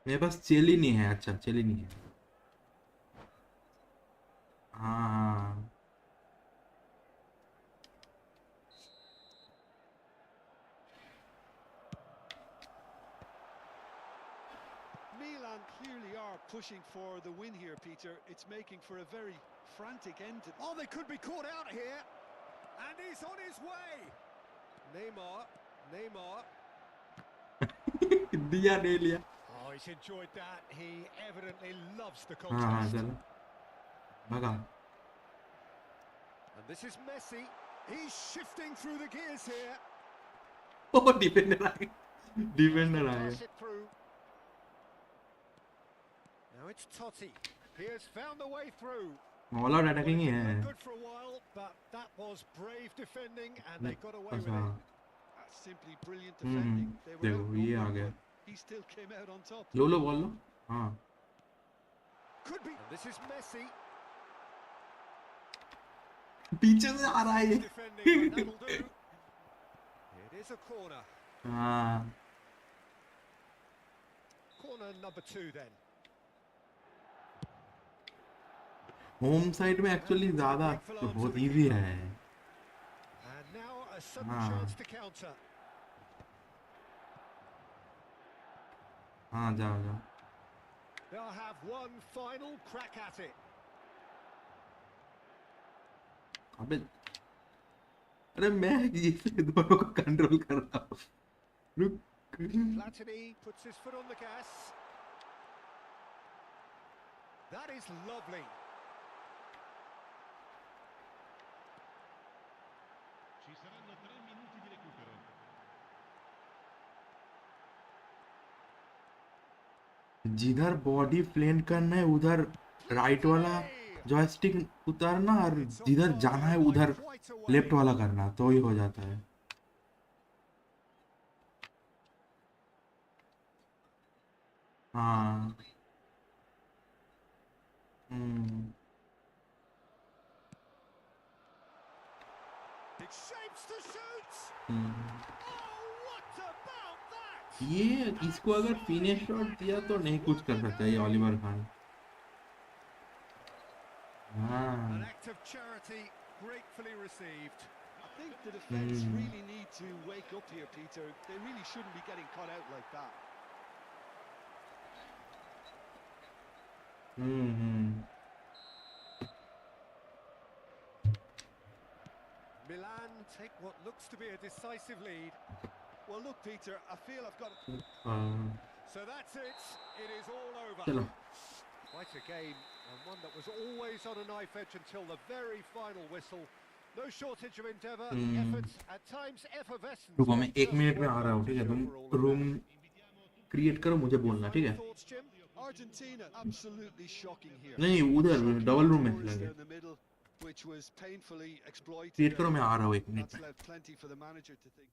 मेरे पास चेल ही नहीं है। अच्छा चेल ही नहीं है। हाँ Milan clearly are pushing for the win here, Peter. It's making for a very frantic end. Oh, they could be caught out here. And he's on his way. Neymar. दिया नहीं लिया। Oh, he's enjoyed that. He evidently loves the हाँ हाँ contest. चलो भगा। And this is Messi. He's shifting through the gears here. ओ defender आ गया। Has to डिफेंडर आ गया। pass it through. Now it's Totti. He has found the way through. All out Well, attacking it he didn't है। look good for a while, but that was brave defending, and they got away with अच्छा it. That's simply brilliant defending. They were देखो ये आ outnumbered, गया। but he still came out on top. लो ball लो। हाँ Could be. And this is Messi. पीछे से आ रहा है ये। Defending, but that'll do. It is a corner. हाँ Corner number 2 then. Home side में एक्चुअली ज्यादा तो बहुत इजी है। And now a sudden हाँ chance to counter. हाँ जाओ जाओ। They'll have one final crack at it. अबे अरे मैं ये दोनों को कंट्रोल कर रहा हूँ। रुक। Platini puts his foot on the gas. That is lovely. Ci saranno 3 minuti di recupero. जिधर बॉडी फ्लेंट करना है उधर राइट वाला जॉयस्टिक उतारना और जिधर जाना है उधर लेफ्ट वाला करना तो ही हो जाता है। हाँ It shapes to shoot. Hmm. Oh, what about that? ये इसको अगर फिनिश शॉट दिया तो नहीं कुछ कर सकता ये ऑलिवर खान। An हाँ act of charity gratefully received. I think the defence really need to wake up here, Peter. They really shouldn't be getting caught out like that. Hmm. Milan take what looks to be a decisive lead. Well, look, Peter, I feel I've got... So that's it. It is all over. चलो Quite a game, and one that was always on a knife edge until the very final whistle. No shortage of endeavour, efforts, at times effervescent. रुको मैं 1 minute में आ रहा हूँ। ठीक है तुम room create करो मुझे बोलना। ठीक है Argentina absolutely shocking here. नहीं उधर डबल रूम में लगे Which was painfully exploited. Create करो मैं आ रहा हूँ 1 मिनट That's में। left plenty for the manager to think.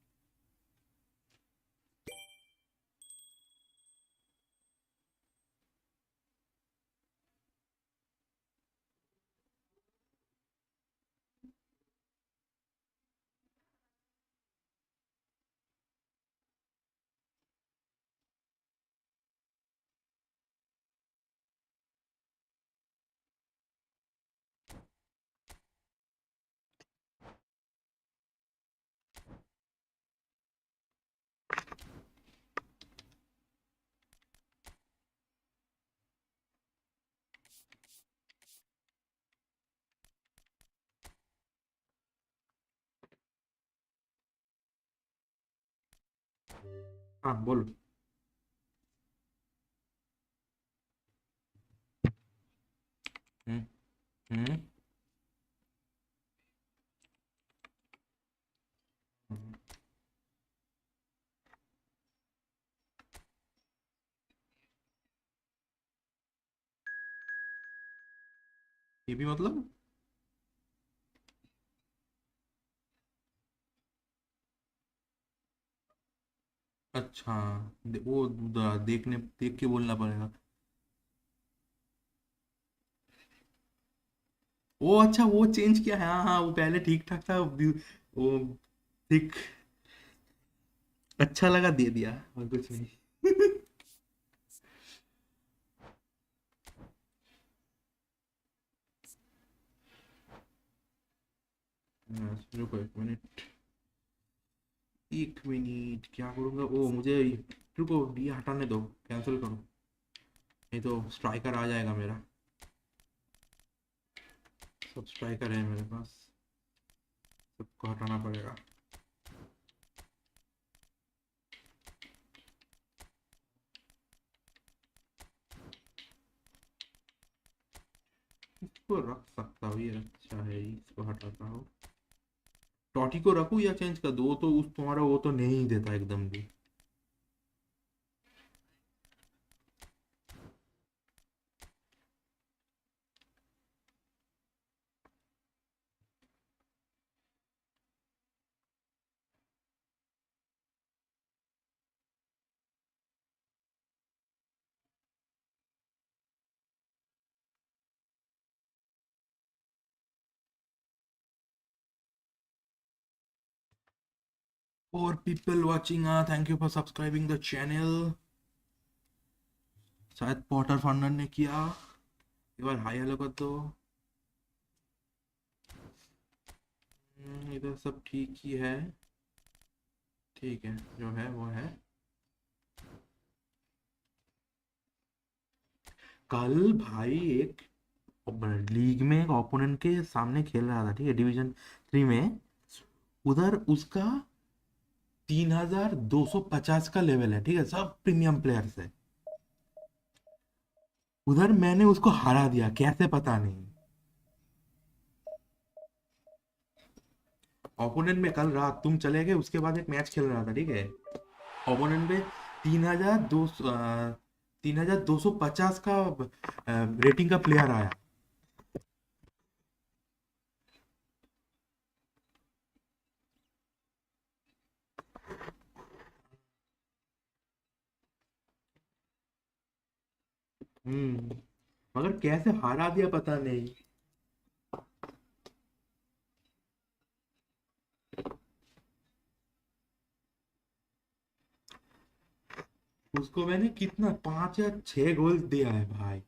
हाँ बोलो। हम्म हम्म ये भी मतलब अच्छा वो देखने देख के बोलना पड़ेगा। वो अच्छा वो चेंज किया है। हाँ हाँ वो पहले ठीक ठाक था वो ठीक अच्छा लगा दे दिया और कुछ नहीं। रुको एक मिनट क्या करूँगा, ओ मुझे रुको ये हटाने दो, कैंसिल करो, नहीं तो स्ट्राइकर आ जाएगा मेरा, सब स्ट्राइकर है मेरे पास, सबको हटाना पड़ेगा। इसको रख सकता हूँ, ये अच्छा है, इसको हटाता हूँ। टॉटी को रखूँ या चेंज कर दो, तो उस तुम्हारा वो तो नहीं देता एकदम भी। और people watching, thank you for subscribing the channel. शायद पॉटर फंडर ने किया, एक बार हाई हेलो कर दो। इधर सब ठीक ही है, ठीक है जो है वो है। कल भाई एक लीग में एक ओपोनेंट के सामने खेल रहा था, ठीक है, डिवीजन 3 में, उधर उसका 3250 का लेवल है, ठीक है, सब प्रीमियम प्लेयर्स है। उधर मैंने उसको हरा दिया, कैसे पता नहीं। ओपोनेंट में कल रात तुम चले गए, उसके बाद एक मैच खेल रहा था, ठीक है, ओपोनेंट में 3250 का रेटिंग का प्लेयर आया। मगर कैसे हरा दिया पता नहीं। उसको मैंने कितना 5 या 6 गोल दिया है भाई।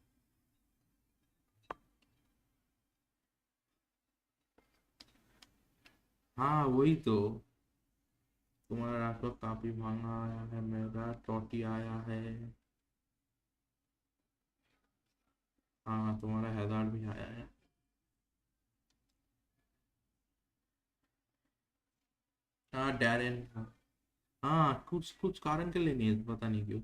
हाँ वही तो, तुम्हारा रास्ता काफी महंगा आया है, मेरा टॉटी आया है। हाँ तुम्हारा हैजार्ड भी आया है। हाँ डैरेन, हाँ कुछ कुछ कारण के लिए नहीं है, पता नहीं क्यों।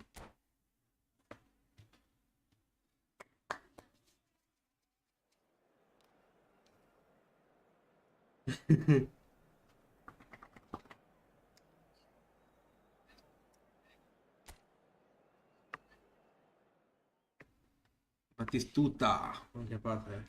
बतिस्तूता उनके पास है।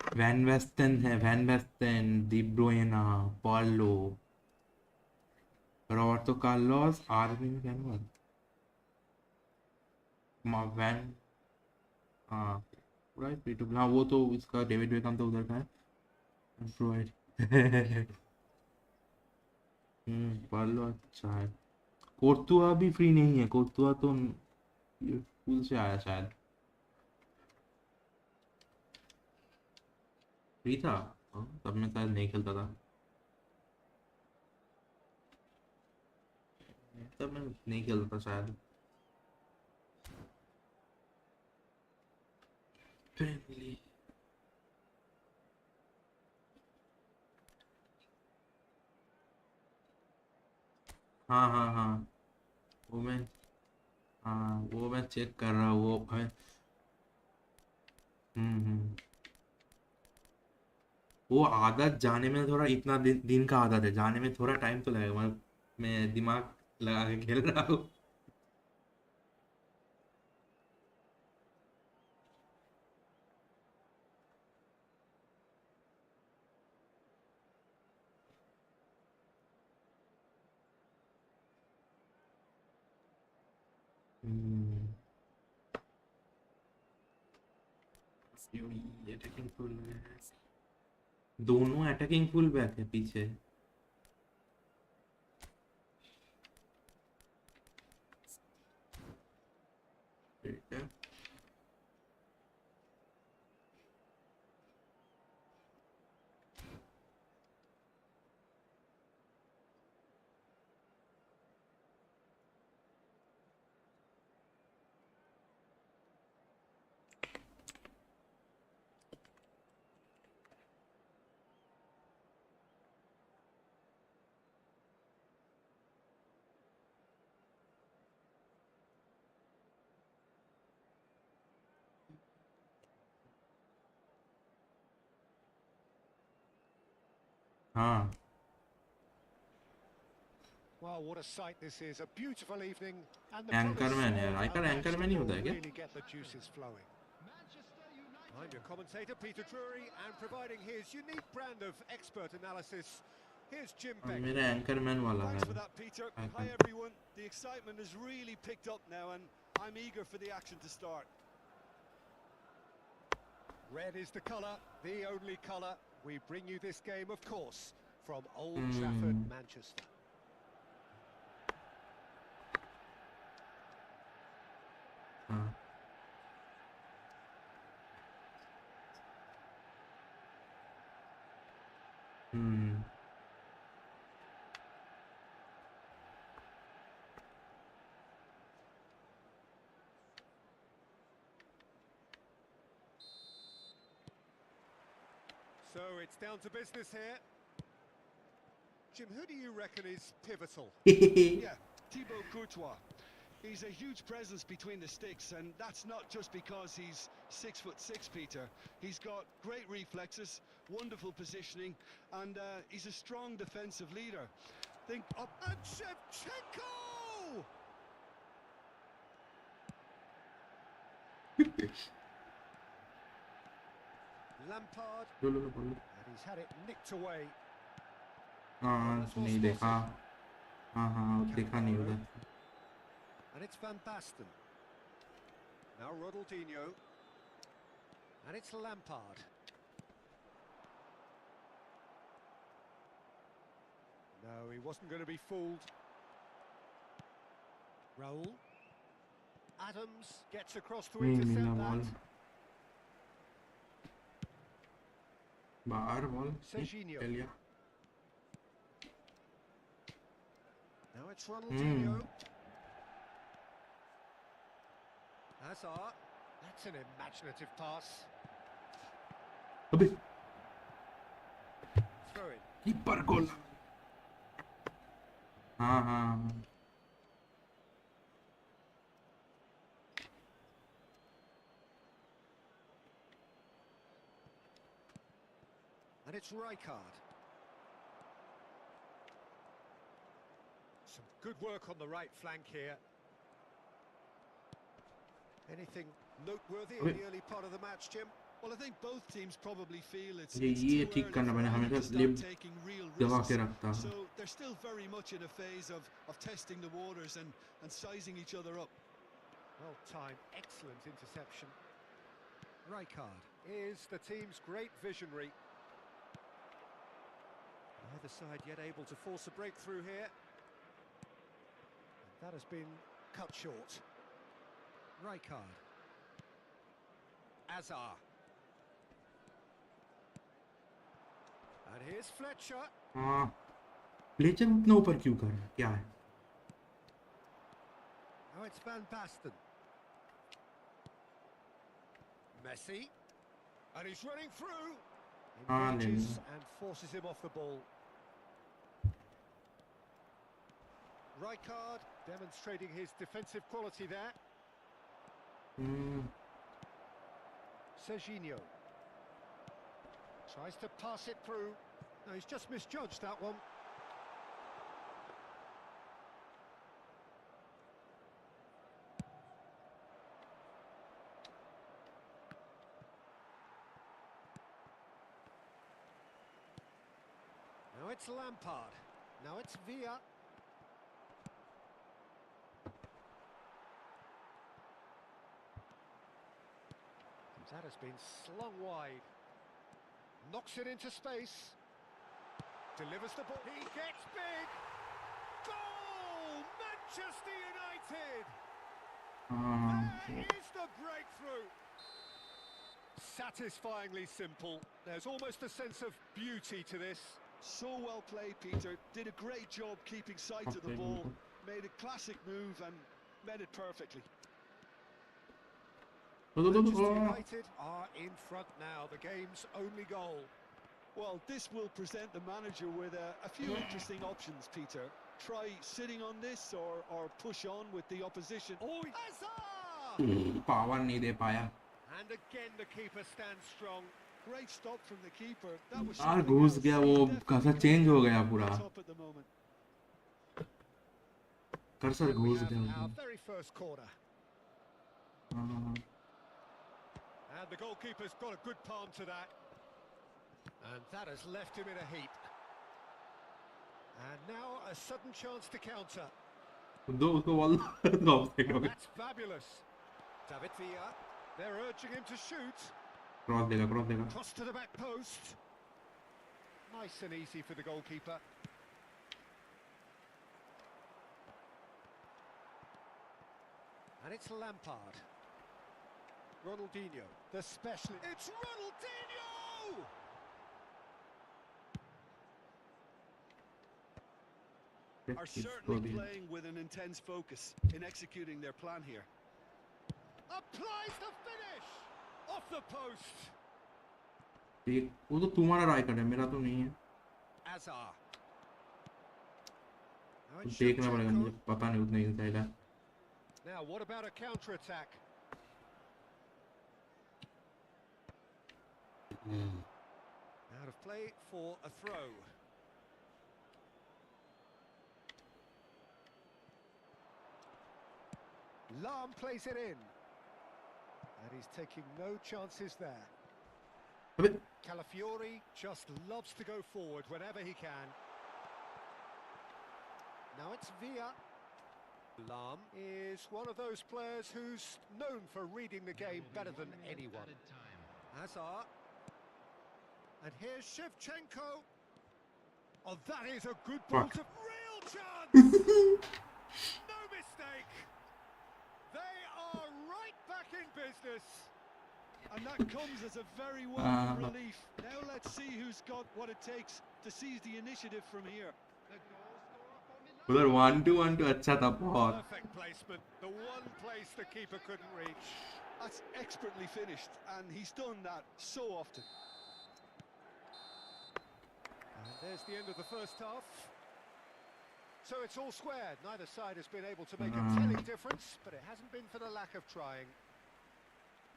वैन वेस्टन है, Van Weston, De Bruyne, Paolo, Roberto Carlos, army में क्या हुआ, वैन, हाँ पूरा फ्री टू, हाँ वो तो इसका डेविड बेकम तो उधर का है, प्रोवाइड। पॉलो अच्छा है। कोर्तुआ भी फ्री नहीं है, कोर्तुआ तो ये स्कूल से आया शायद, फ्री था। तब मैं शायद नहीं खेलता था, तब मैं नहीं खेलता था शायद। फ्रेंडली, हाँ हाँ हाँ, वो मैं, हाँ वो मैं चेक कर रहा हूँ, वो मैं, हम्म, वो आदत जाने में थोड़ा, इतना दिन का आदत है, जाने में थोड़ा टाइम तो लगेगा, मैं दिमाग लगा के खेल रहा हूँ। हम्म, अटैकिंग फुल है, दोनों अटैकिंग फुल बैक है पीछे। ठीक है, हाँ Well, what a sight this is. A beautiful evening and the anchorman promise यार of आजकल a match anchorman he that होता है will क्या really get the juices flowing. I'm your commentator, Peter Drury, and providing his unique brand of expert analysis, here's Jim Beck. मेरा anchorman वाला है Thanks for that, Peter. Hi, icon. everyone. The excitement has really picked up now, and I'm eager for the action to start. Red is the colour, the only colour. We bring you this game, of course, from Old Trafford, Manchester. हाँ So it's down to business here. Jim, who do you reckon is pivotal? Yeah, Thibaut Courtois. He's a huge presence between the sticks, and that's not just because he's 6'6", Peter. He's got great reflexes, wonderful positioning, and he's a strong defensive leader. Think up and Shevchenko! Lampard, and he's had it nicked away. हाँ नहीं देखा हाँ हाँ देखा नहीं उधर And it's Van Basten. Now Ronaldinho. And it's Lampard. No, he wasn't going to be fooled. Raul. Adams gets across to नहीं मिला intercept बॉल that. बाहर बॉल Serginho. ले लिया Now it's Ronaldinho. Hazard. That's an imaginative pass. अबे Throw in. Keeper गोल हाँ हाँ And it's Rijkaard. Some good work on the right flank here. Anything noteworthy in the early part of the match, Jim? Well, I think both teams probably feel it's ये too ठीक early करना for मैंने either हमेशा to start lip taking real दबा risks. के रखता So they're still very much in a phase of testing the waters and sizing each other up. Well timed, excellent interception. Rijkaard is the team's great visionary. Neither side yet able to force a breakthrough here. And that has been cut short. Rijkaard. Azar. And here's Fletcher. हाँ Fletcher उतना ऊपर क्यों कर रहा है क्या है Now it's Van Basten. Messi. And he's running through. हाँ ले Engages लिया and forces him off the ball. Rijkaard demonstrating his defensive quality there. Serginho. Tries to pass it through. No, he's just misjudged that one. Now it's Lampard. Now it's Villa. That has been slung wide. Knocks it into space. Delivers the ball. He gets big. Goal! Manchester United! There is the breakthrough. Satisfyingly simple. There's almost a sense of beauty to this. So well played, Peter. Did a great job keeping sight of the ball. Made a classic move and met it perfectly. Manchester United are in front now, the game's only goal. Well, this will present the manager with a few interesting options, Peter. Try sitting on this or push on with the opposition. Oh, Hazard! Power नहीं दे पाया And again the keeper stands strong. Great stop from the keeper. That was यार something घुस else. गया He वो definitely कैसा can't change हो be गया पूरा on top at the moment. Cursor And we घुस have गया our उसमें very first corner. हाँ And the goalkeeper's got a good palm to that. And that has left him in a heap. And now a sudden chance to counter. दो उसको ball offside हो Oh, गया that's fabulous. David Villa. They're urging him to shoot. Cross देगा Cross to the back post. Nice and easy for the goalkeeper. And it's Lampard. Ronaldinho, the specialist. It's Ronaldinho! Are certainly playing with an intense focus in executing their plan here. Applies the finish! Off the post! देख वो तो तुम्हारा राइकर है मेरा तो नहीं है Azar. Now तो it's देखना पड़ेगा मुझे Shevchenko. पता नहीं उतना इनसाइड है Now, what about a counter-attack? Out of play for a throw. Lahm plays it in. And he's taking no chances there. अबे Calafiori just loves to go forward whenever he can. Now it's Villa. Lahm is one of those players who's known for reading the game better than anyone. Azar. And here's Shevchenko. Oh, that is a good ball Fuck. to real chance! No mistake! They are right back in business. And that comes as a very welcome relief. Now let's see who's got what it takes to seize the initiative from here. उधर 1-2 अच्छा था बहुत Perfect placement. The one place the keeper couldn't reach. That's expertly finished, and he's done that so often. And there's the end of the first half. So it's all squared. Neither side has been able to make a telling difference, but it hasn't been for the lack of trying.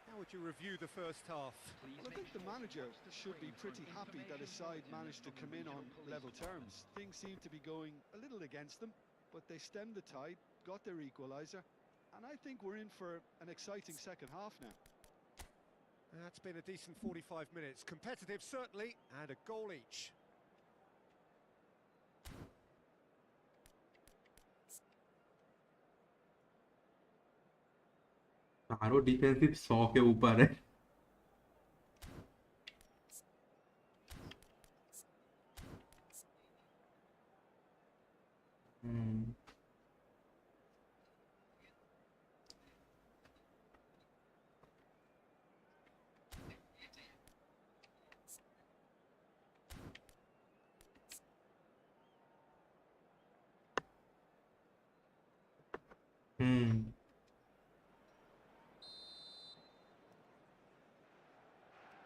How would you review the first half? Well, I think the manager should be pretty happy that his side managed to come in on level terms. Things seem to be going a little against them, but they stemmed the tide, got their equaliser, and I think we're in for an exciting second half now. That's been a decent 45 minutes. Competitive, certainly, and a goal each. चारों defensive 100 के ऊपर है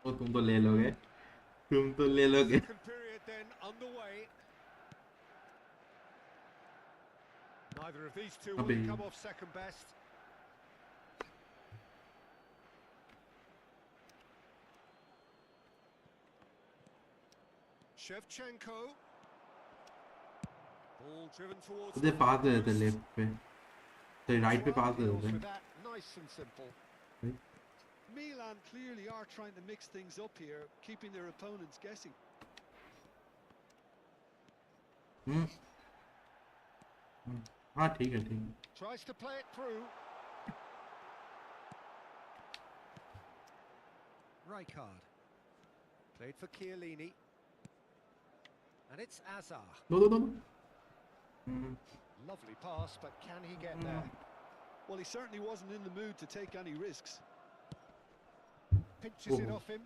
तो तुम तो ले लोगे Second period then underway. Neither of these two will come off second best. Shevchenko. Ball driven towards उधर the पास दे देते post. लेफ्ट पे तो राइट पे पास दे Deals देते with that, nice and simple. Milan clearly are trying to mix things up here, keeping their opponents guessing. हाँ ठीक है Tries to play it through. Rijkaard. Played for Chiellini. And it's Azar. दो Lovely pass, but can he get there? Well, he certainly wasn't in the mood to take any risks. Pinches it off him.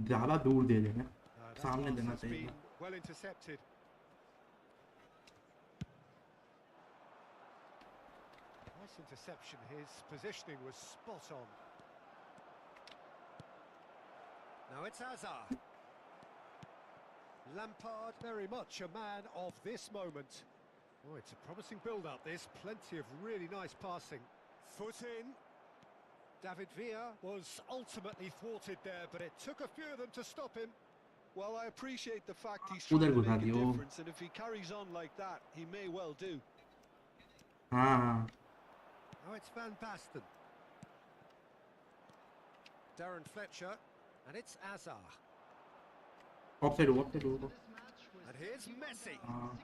ज़्यादा दूर दे देना That सामने pass देना has चाहिए been well intercepted. Nice interception. His positioning was spot on. Now it's Azar. Lampard, very much a man of this moment. Oh, it's a promising build-up, this. Plenty of really nice passing. Foot in. David Villa was ultimately thwarted there, but it took a few of them to stop him. Well, I appreciate the fact he's trying उधर to घुसा make a दिया वो. difference, and if he carries on like that, he may well do. हाँ. Now it's Van Basten. Darren Fletcher, and it's Azar. Offside हुआ, offside हुआ. And here's Messi. हाँ.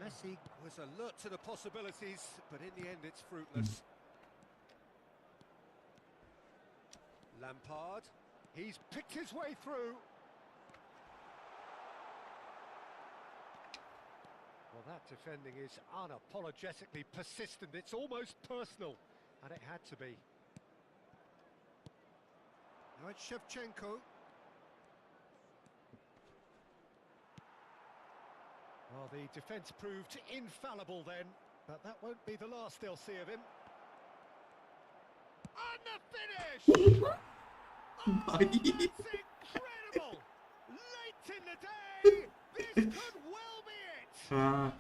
Messi was alert to the possibilities, but in the end it's fruitless. Lampard, he's picked his way through. Well, that defending is unapologetically persistent. It's almost personal, and it had to be. Now it's Shevchenko. Well, the defence proved infallible then, but that won't be the last they'll see of him. And the finish! Oh, that's incredible! Late in the day, this could well be it! हाँ.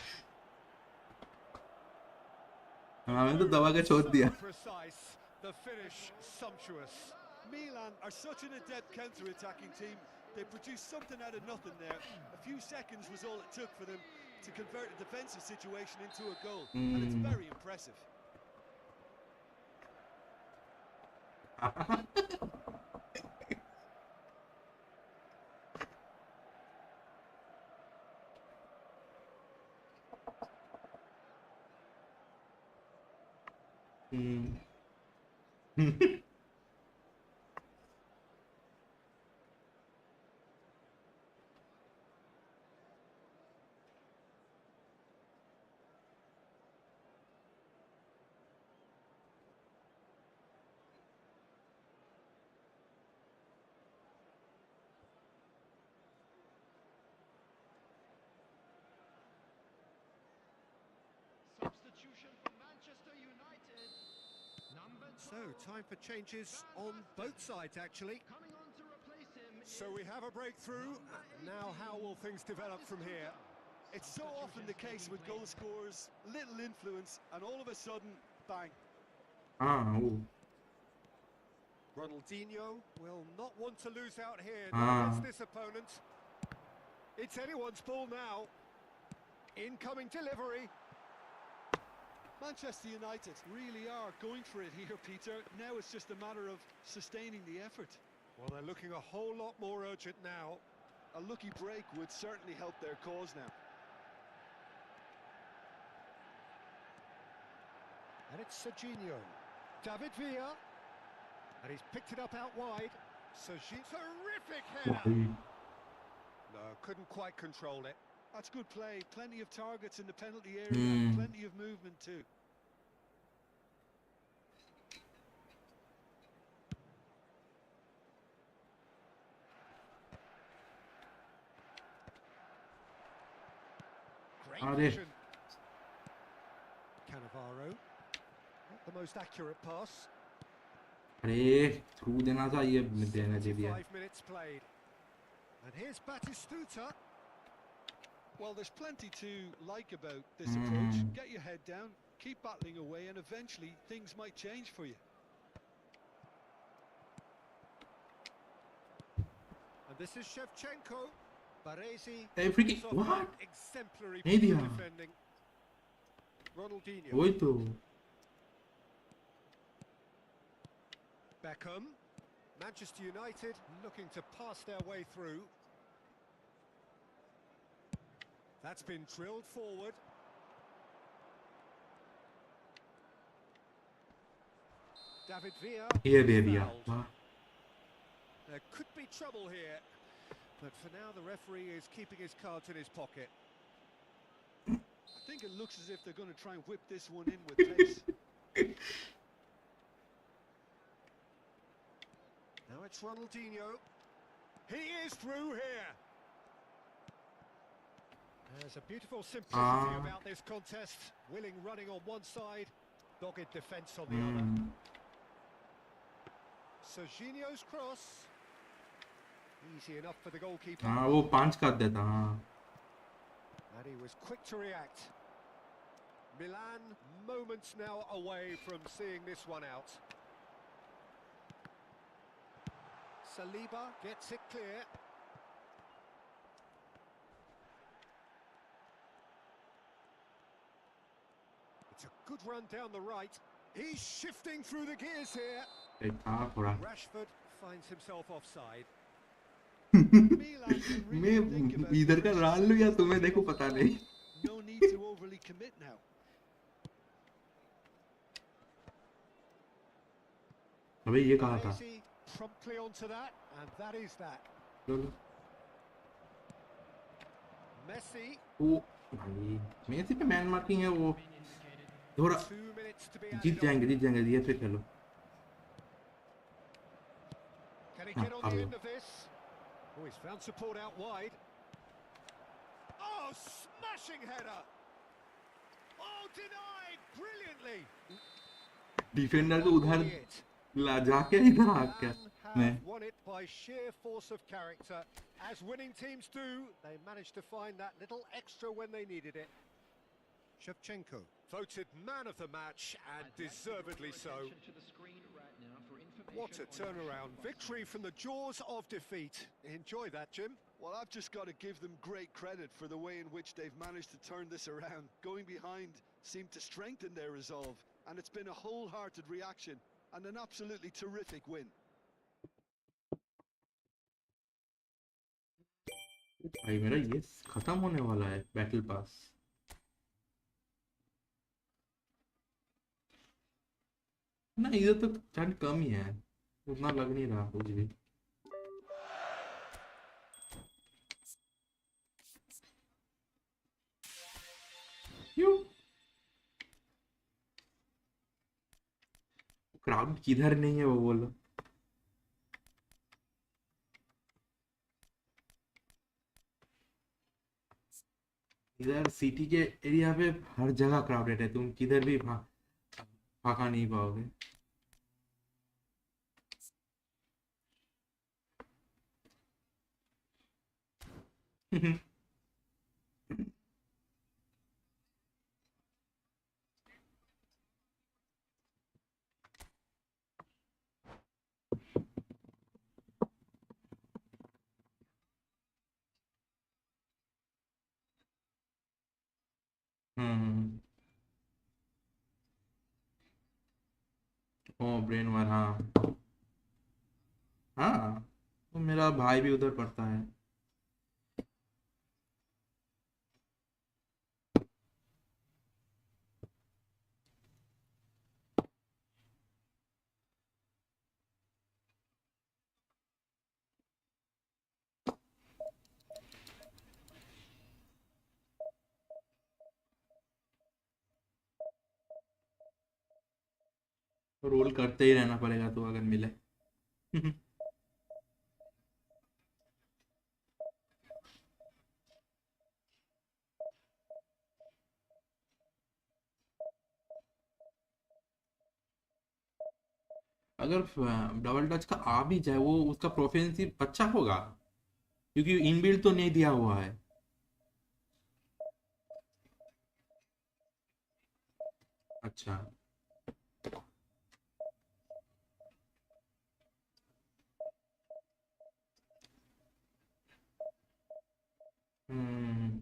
मैंने तो दबा के छोड़ दिया. So precise, the finish sumptuous. Milan are such an adept counter-attacking team. They produced something out of nothing there. A few seconds was all it took for them to convert a defensive situation into a goal, and it's very impressive. Substitution for Manchester United. Number 12. So, time for changes on both sides, actually. Coming on to replace him. So we have a breakthrough. Now how will things develop from here? It's so often the case with goal scorers, little influence, and all of a sudden, bang. हाँ वो. Ronaldinho will not want to lose out here Ah. against this opponent. It's anyone's ball now. Incoming delivery. Manchester United really are going for it here, Peter. Now it's just a matter of sustaining the effort. Well, they're looking a whole lot more urgent now. A lucky break would certainly help their cause now. And it's Serginho. David Villa. And he's picked it up out wide. Serginho, terrific header. No, couldn't quite control it. That's good play. Plenty of targets in the penalty area. Plenty of movement too. Great Are. vision. Cannavaro. Not the most accurate pass. अरे through देना था ये देने दे दिया. 75 minutes played. And here's Batistuta. Well, there's plenty to like about this approach. Get your head down, keep battling away, and eventually things might change for you. And this is Shevchenko. Baresi. Hey, free kick. What? Exemplary नहीं दिया. defending. Ronaldinho. वही तो. Beckham. Manchester United looking to pass their way through. That's been drilled forward. David Villa. ये दे दिया. वाह. There could be trouble here, but for now the referee is keeping his cards in his pocket. I think it looks as if they're going to try and whip this one in with pace. Now it's Ronaldinho. He is through here. There's a beautiful simplicity about this contest. Willing running on one side, dogged defence on the other. Serginho's cross. Easy enough for the goalkeeper. हाँ वो 5 कर देता. हाँ. And he was quick to react. Milan moments now away from seeing this one out. Saliba gets it clear. It's a good run down the right. He's shifting through the gears here. था थोड़ा Rashford finds himself offside. Milan can really think मैं about इधर का the रान लूं या तुम्हें risks देखो of the पता clock. नहीं। No need to overly commit now. अबे ये कहा था। Baresi promptly onto that, and that is that. Low low. Messi, वो भाई मेसी पे मैन मार्किंग है वो थोड़ा 2 minutes to be Jeet added on. जाएंगे ये फिर खेलो। Can he हाँ get on अब the low. end of this? Oh, he's found support out wide. Oh, smashing header! Oh, denied brilliantly. Defender को That will उधर be it. ला जाके इधर आ गया And मैं। have won it by sheer force of character. As winning teams do, they managed to find that little extra when they needed it. Shevchenko voted man of the match, and deservedly so. What a turnaround. Victory from the jaws of defeat. Enjoy that, Jim. Well, I've just got to give them great credit for the way in which they've managed to turn this around. Going behind seemed to strengthen their resolve, and it's been a wholehearted reaction and an absolutely terrific win. भाई मेरा ये खत्म होने वाला है battle pass. ना इधर तो ठंड कम ही है, उतना लग नहीं रहा कुछ भी। क्यों क्राउड किधर नहीं है वो बोलो। इधर सिटी के एरिया पे हर जगह क्राउडेड है, तुम किधर भी फाका नहीं पाओगे। हम्म। ओ ब्रेन वार, हाँ हाँ, तो मेरा भाई भी उधर पढ़ता है। रोल करते ही रहना पड़ेगा तो अगर मिले। अगर डबल टच का आ भी जाए वो उसका प्रोफिशिएंसी अच्छा होगा क्योंकि इनबिल्ट तो नहीं दिया हुआ है। अच्छा हम्म।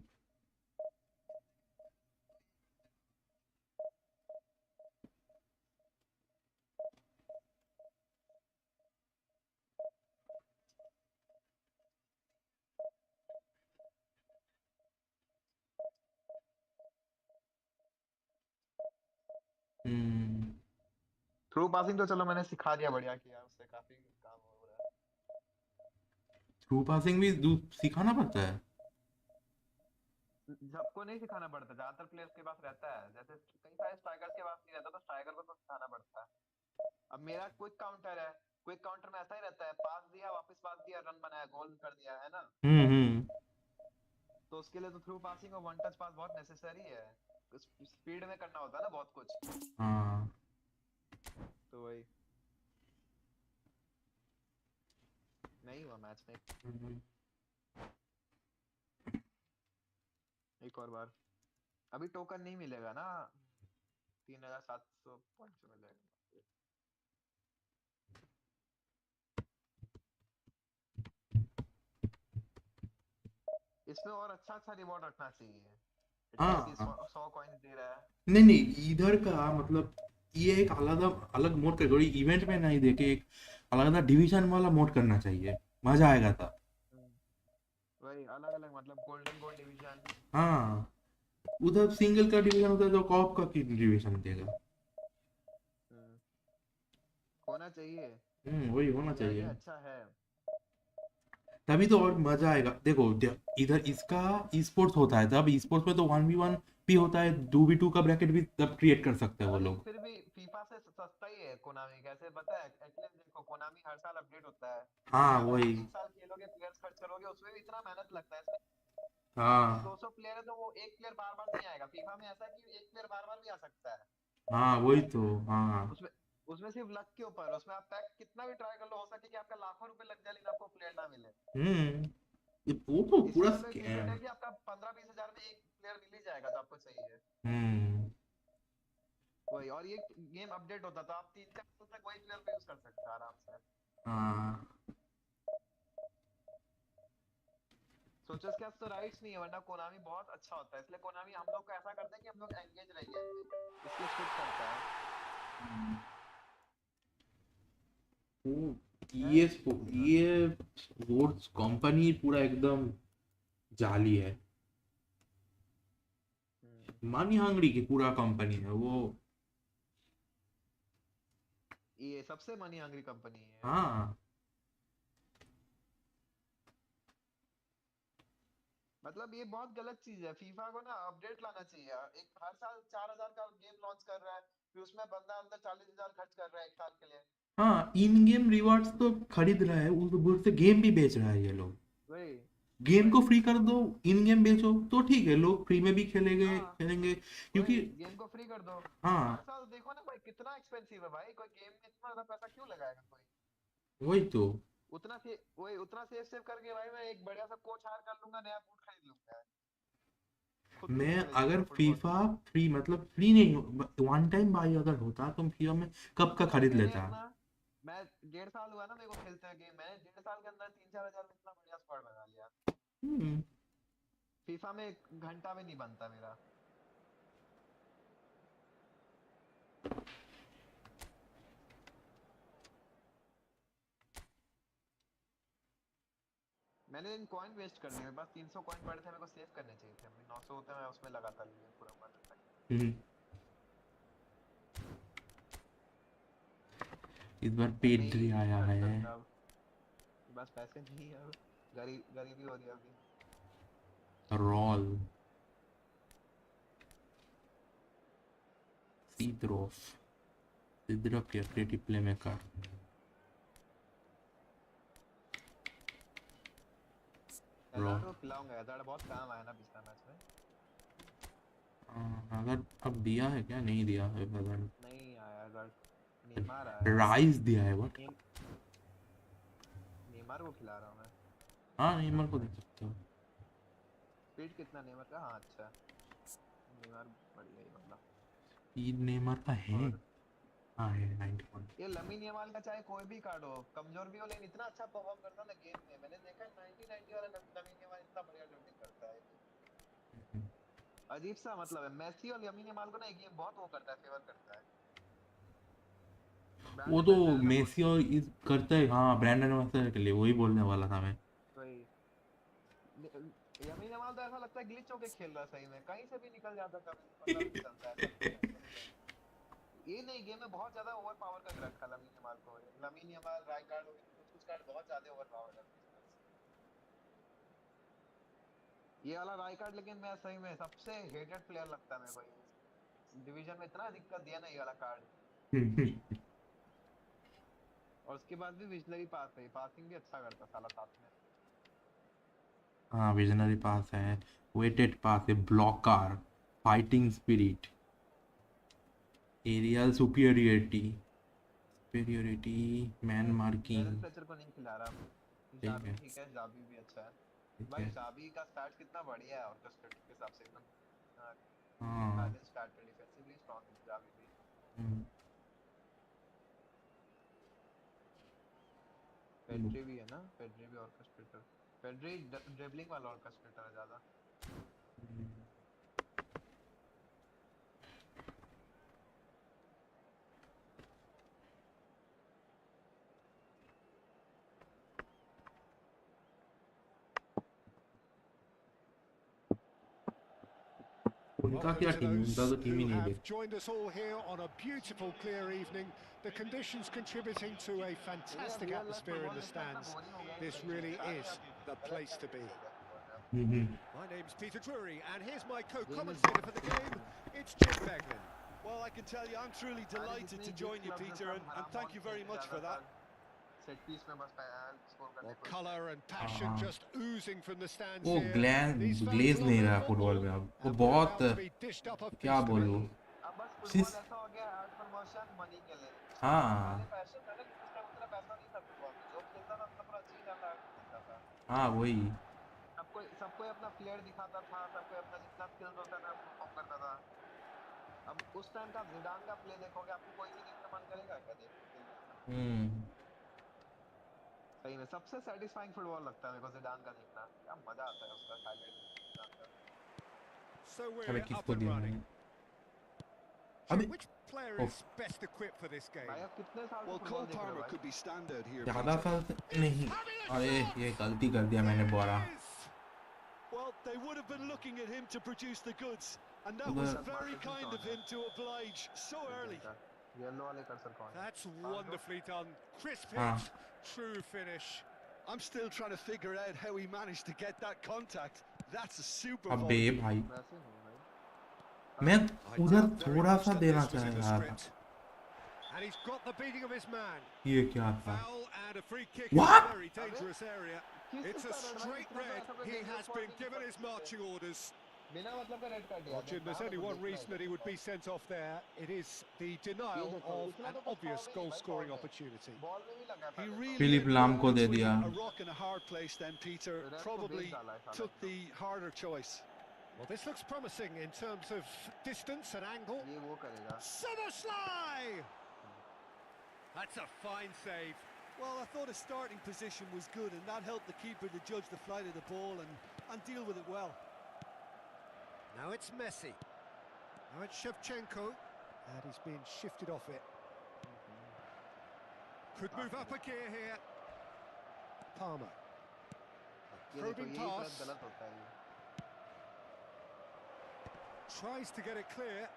हम्म। थ्रू पासिंग तो चलो मैंने सिखा दिया, बढ़िया किया, उससे काफी काम हो रहा थ्रू पासिंग भी सिखाना पड़ता है। है। सबको नहीं सिखाना पड़ता, ज्यादातर प्लेयर्स के पास रहता है, जैसे कई सारे स्ट्राइकर्स के पास नहीं रहता, तो स्ट्राइकर को तो सिखाना पड़ता है। अब मेरा क्विक काउंटर है, क्विक काउंटर में ऐसा ही रहता है, पास दिया वापस पास दिया, रन बनाया, गोल कर दिया, है ना। हम्म। तो उसके लिए तो थ्रू पासिंग और वन टच पास बहुत नेसेसरी है, स्पीड में करना होता है ना बहुत कुछ। हाँ तो वही नहीं हुआ मैच में। एक और बार, अभी टोकन नहीं मिलेगा ना, 3700 पॉइंट से मिलेगा। इसमें और अच्छा रिवॉर्ड रखना चाहिए। एटलीस्ट ये हाँ 100 कॉइन्स दे रहा है। नहीं नहीं, इधर का मतलब ये एक अलग अलग मोड कर, इवेंट में नहीं देके एक अलग डिवीजन वाला मोड करना चाहिए, मजा आएगा था। हम्म, वही अलग अलग मतलब गोल्डन गोल्ड डिवीजन। हाँ उधर सिंगल का डिवीजन होता है तो कॉप का की डिवीजन देगा। होना चाहिए। वही होना ये चाहिए। आइडिया अच्छा है। तभी तो और मजा आएगा। देखो इधर इसका ई स्पोर्ट्स होता है, तब ई स्पोर्ट्स में तो 1v1 भी होता है, 2v2 का ब्रैकेट भी तब क्रिएट कर सकते हैं वो भाई लोग। फिर भी फीफा से सस्ता ही है कोनामी। कैसे पता है? एटलीस्ट देखो कोनामी हर साल अपडेट होता है। हाँ आप वही। एक साल खेलोगे, प्लेयर्स खर्च करोगे, उसमें भी इतना मेहनत लगता है। इसमें अब हाँ 200 प्लेयर है तो वो एक प्लेयर बार बार नहीं आएगा। फीफा में ऐसा है कि एक प्लेयर बार बार भी आ सकता है। हाँ वही तो। हाँ उसमें उसमें सिर्फ लक के ऊपर। उसमें आप पैक कितना भी ट्राई कर लो, हो सके कि आपका लाखों रुपए लग जाए लेकिन आपको प्लेयर ना मिले। ये वो तो इससे पूरा ज्यादा लिक्विड स्कैम। है कि आपका 15-20 हजार में एक प्लेयर मिल ही जाएगा जो आपको चाहिए। हम्म। वही। और ये गेम अपडेट होता तो आप 3-4 साल तक वही प्लेयर पे यूज कर सकते हो आराम से। हाँ सोचो इसके पास तो राइट्स नहीं है, वरना कोनामी बहुत अच्छा होता है। इसलिए कोनामी हम लोग को ऐसा करता है कि हम लोग एंगेज रह गेम में, इसलिए स्ट्रिक्ट करता है। वो है ये स्पोर्ट्स कंपनी पूरा एकदम जाली है। मनी हंगरी की पूरा कंपनी है वो। ये सबसे मनी हंग्री कंपनी है। हाँ मतलब ये बहुत गलत चीज है। फीफा को ना अपडेट लाना चाहिए। एक हर साल 4,000 का गेम लॉन्च कर रहा है, फिर उसमें बंदा अंदर 40,000 खर्च कर रहा है एक साल के लिए। हाँ, इन गेम रिवॉर्ड्स तो खरीद रहा है, उस ऊपर से गेम भी बेच रहा है ये लोग। वही गेम को वही। फ्री कर दो, इन गेम बेचो तो ठीक है, लोग फ्री में भी खेलेंगे हाँ खेलेंगे वही, क्योंकि। गेम को फ्री कर दो। हर हाँ साल देखो ना भाई कितना एक्सपेंसिव है भाई। कोई गेम में इतना ज्यादा पैसा क्यों लगाएगा कोई? वही तो। उतना सेव सेव करके भाई मैं एक बढ़िया सा कोच हायर कर लूंगा, नया बूट खरीद लूंगा, खुद भी मैं खेले अगर जाऊंगा फुटबॉल। फीफा फ्री मतलब फ्री नहीं, वन टाइम बाई अगर होता तो फीफा में कब का भाई खरीद मैंने लेता। अपना मैं 1.5 साल हुआ ना मेरे को खेलते हुए गेम। मैंने 1.5 साल के अंदर 3-4 हजार में इतना बढ़िया स्क्वाड बना लिया। हम्म। फीफा में एक घंटा भी नहीं बनता मेरा। मैंने इन कॉइन वेस्ट कर दिए। मेरे पास 300 कॉइन पड़े थे, मेरे को सेव करने चाहिए थे। मेरे 900 होते मैं उसमें लगाता लिए पूरा मस्त। हम्म। इस बार पेड नहीं आया कर है। सकता अब। बस पैसे नहीं है अब। गरीबी हो रही है अभी। रॉल सीद्रोफ सिद्रफ के क्रिएटिव प्ले मेकर। रॉ। एजार्ड को खिलाऊंगा। एजार्ड बहुत काम आया ना पिछला मैच में। अगर अब दिया है क्या, नहीं दिया है नहीं आया एजार्ड। नेमार आया है। राइस दिया है व्हाट। नेम नेमार को खिला रहा हूँ मैं। हाँ नेमर को दे सकते हो। स्पीड कितना नेमार का? हाँ अच्छा। नेमार बढ़िया ही बंदा। ये नेमर का है। और हाँ है 91। ये लमीन यमाल का चाहे कोई भी कार्ड हो, कमजोर भी हो लेकिन इतना अच्छा परफॉर्म करता है ना गेम में। मैंने देखा 90-90 वाला लमीन यमाल इतना बढ़िया ड्रिबलिंग करता है। अजीब सा मतलब है। मेसी और लमीन यमाल को ना एक गेम बहुत वो करता है, फेवर करता है। वो ब्रांड तो एम्बेसडर है ना वो। मेसी और इस करता है, हाँ ब्रांडन एम्बेसडर के लिए वही बोलने वाला था मैं। वही। यमीन यमाल तो ऐसा लगता है ग्लिच होके खेल रहा है सही में, कहीं से भी निकल जाता है, कभी पता भी नहीं चलता। ऐसा ये नहीं, गेम में बहुत ज्यादा ओवर पावर कर रखा है लमीन यमाल को। लमीन यमाल, राइकार्ड, कुछ कुछ कार्ड बहुत ज्यादा ओवर पावर है। ये वाला राइकार्ड लेकिन मैं सही में सबसे हेटेड प्लेयर लगता है मेरे को। ये डिवीजन में इतना दिक्कत दिया ना ये वाला कार्ड। और उसके बाद भी विजनरी पास है, पासिंग भी अच्छा करता साला साथ में। हाँ विजनरी पास है, वेटेड पास है, blocker, fighting spirit, aerial superiority, superiority, man जैरन मार्किंग। फ्लेचर को नहीं खिला रहा। ठीक जाबी है। ठीक है, जाबी भी अच्छा है। ठीक भाई है। जाबी का स्टैट्स कितना बढ़िया है ऑर्केस्ट्रेटर के हिसाब से एकदम। हाँ। बैलेंस स्टैट है, डिफेंसिवली स्ट्रांग है जाबी भी। हम्म। पेड्री भी है ना, पेड्री भी ऑर्केस्ट्रेटर। पेड्री ड्रिबलिंग वाला और कस्टमर है ज्यादा। उनका क्या टीम, उनका तो टीम ही नहीं देख। Joined us all here on a beautiful clear evening. The conditions contributing to a fantastic atmosphere in the stands. This really is the place to be. My name's Peter Drury, and here's my co-commentator for the game. It's Jim Beglin. Well, I can tell you, I'm truly delighted to join you, Peter, and thank you very much for that. Well, colour and passion just oozing from the stands वो here. These fans ग्लेज love नहीं their रहा football, football में अब, वो and we're बहुत about to be dished up a क्या feast of it. बोलूं। अब बस फुटबॉल सिस ऐसा हो गया आर्ट प्रमोशन मनी के लिए। हाँ पहले पैसे था लेकिन उस टाइम उतना पैसा नहीं था फुटबॉल में, जो खेलता था मतलब पूरा जी जान लगा के खेलता था। हाँ वही। सबको अपना फ्लेयर दिखाता था, सबको अपना जितना स्किल्स होता था परफॉर्म करता था। अब उस टाइम का जिडान का प्ले देखोगे आपको कोई भी देखने मन करेगा क्या देखने? सही में सबसे सैटिस्फाइंग फुटबॉल लगता है मेरे को जिडान का देखना, क्या मजा आता है उसका हाईलाइट जिडान का। So अबे we're up किसको and दिया running. मैंने अबे Which player is best equipped for this game? भाई आप कितने साल से Well, फुटबॉल Cole देख रहे हो Palmer भाई? could be standout here, ज्यादा Peter. साल से नहीं। अरे ये गलती कर दिया मैंने बोरा। Well, they would have been looking at him to produce the goods, and that was उधर very kind of him to oblige so early. Yellow वाले कर्सर कौन है? That's wonderfully done. Crisp हाँ hit, true finish. I'm still trying to figure out how he managed to get that contact. That's a super अबे volley. भाई वैसे नहीं भाई। मैं I उधर doubt very थोड़ा much सा that देना this was in the चाह रहा था। script. And he's got the beating of his man. ये क्या था? Foul and a free kick in What? a very dangerous area. It's a straight red. He has been given his marching orders. बिना मतलब का red card दिया। Well, Jim, there's only one reason that he would be sent off there. It is the denial of an obvious goal-scoring opportunity. Ball में भी लगा He था। really Philip ended लाम up को दे between दिया। a rock and a hard place then, Peter. Probably took the harder choice. Well, this looks promising in terms of distance and angle. ये वो करेगा। Somersley! That's a fine save. Well, I thought his starting position was good, and that helped the keeper to judge the flight of the ball and deal with it well. Now it's Messi. Now it's Shevchenko. And he's being shifted off it. Could move up a gear here. Palmer. ये देखो Probing यही pass. तरफ गलत होता है ये। Tries to get it clear.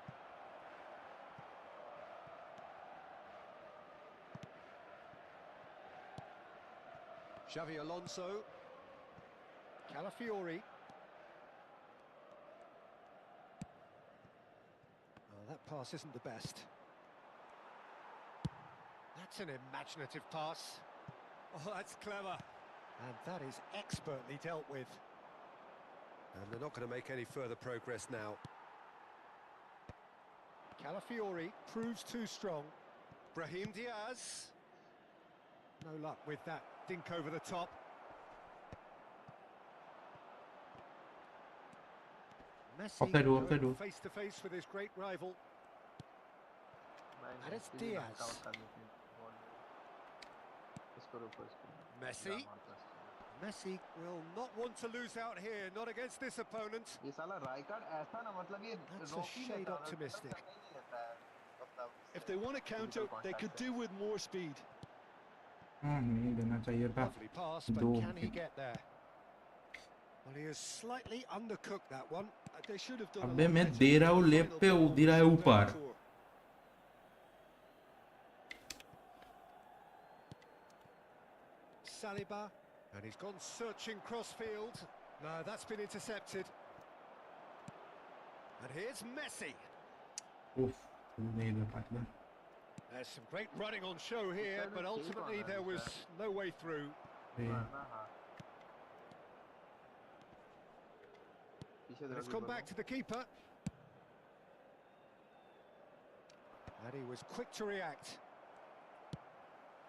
Xavi Alonso. Calafiori. Oh, that pass isn't the best. That's an imaginative pass. Oh, that's clever. And that is expertly dealt with. And they're not going to make any further progress now. Calafiori proves too strong. Brahim Diaz. No luck with that dink over the top. Messi going face to face with his great rival. And it's Diaz. Messi. Messi will not want to lose out here, not against this opponent. ये साला Rijkaard ऐसा ना मतलब ये That's a रोक ही shade लेता है, optimistic. मतलब नहीं लेता है, मतलब If they want to counter, they could do with more speed. नहीं देना चाहिए था। Lovely pass, but दो can he wicket. get there? Well, he has slightly undercooked that one. They should have done a अबे lot मैं better they with रहा हूँ the left final पे, ball. वो दे रहा है Very ऊपर। poor. Saliba, and he's gone searching crossfield. No, that's been intercepted. And here's Messi. उफ, नहीं दे पाया। There's some great running on show here, but ultimately there was no way through. And it's gone back to the keeper. And he was quick to react.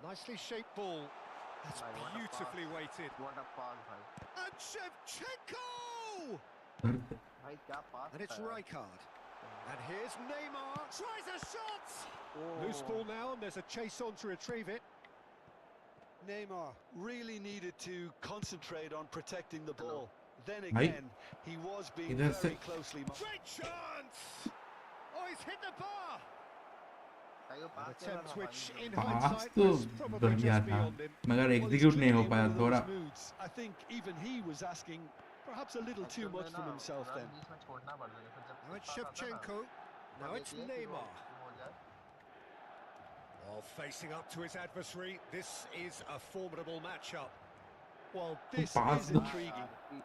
Nicely shaped ball. That's beautifully weighted. What a pass भाई। And Shevchenko! भाई क्या pass And it's था यार। Rijkaard. And here's Neymar. Tries a shot! Oh. Loose ball now, and there's a chase on to retrieve it. Neymar really needed to concentrate on protecting the ball. Then Bhai, again, he was being इधर से very closely monitored. Great chance! Oh, he's hit the bar! भाई वो An पास कैसा attempt था which, भाई? in pass hindsight, तो was probably बढ़िया just था beyond him. मगर Well, he's एग्जीक्यूट नहीं हो clearly in पाया one of थोड़ा. those moods. I think even he was asking perhaps a little too Actually much ना from himself रन then. बीच में छोड़ना पड़ता है, जैसे Now जब it's पास आता है ना Shevchenko. तो Now देख it's ले कि वो Neymar. हो जाए. Well, facing up to his adversary, this is a formidable matchup. Well, तो this पास is दो. हाँ intriguing. यार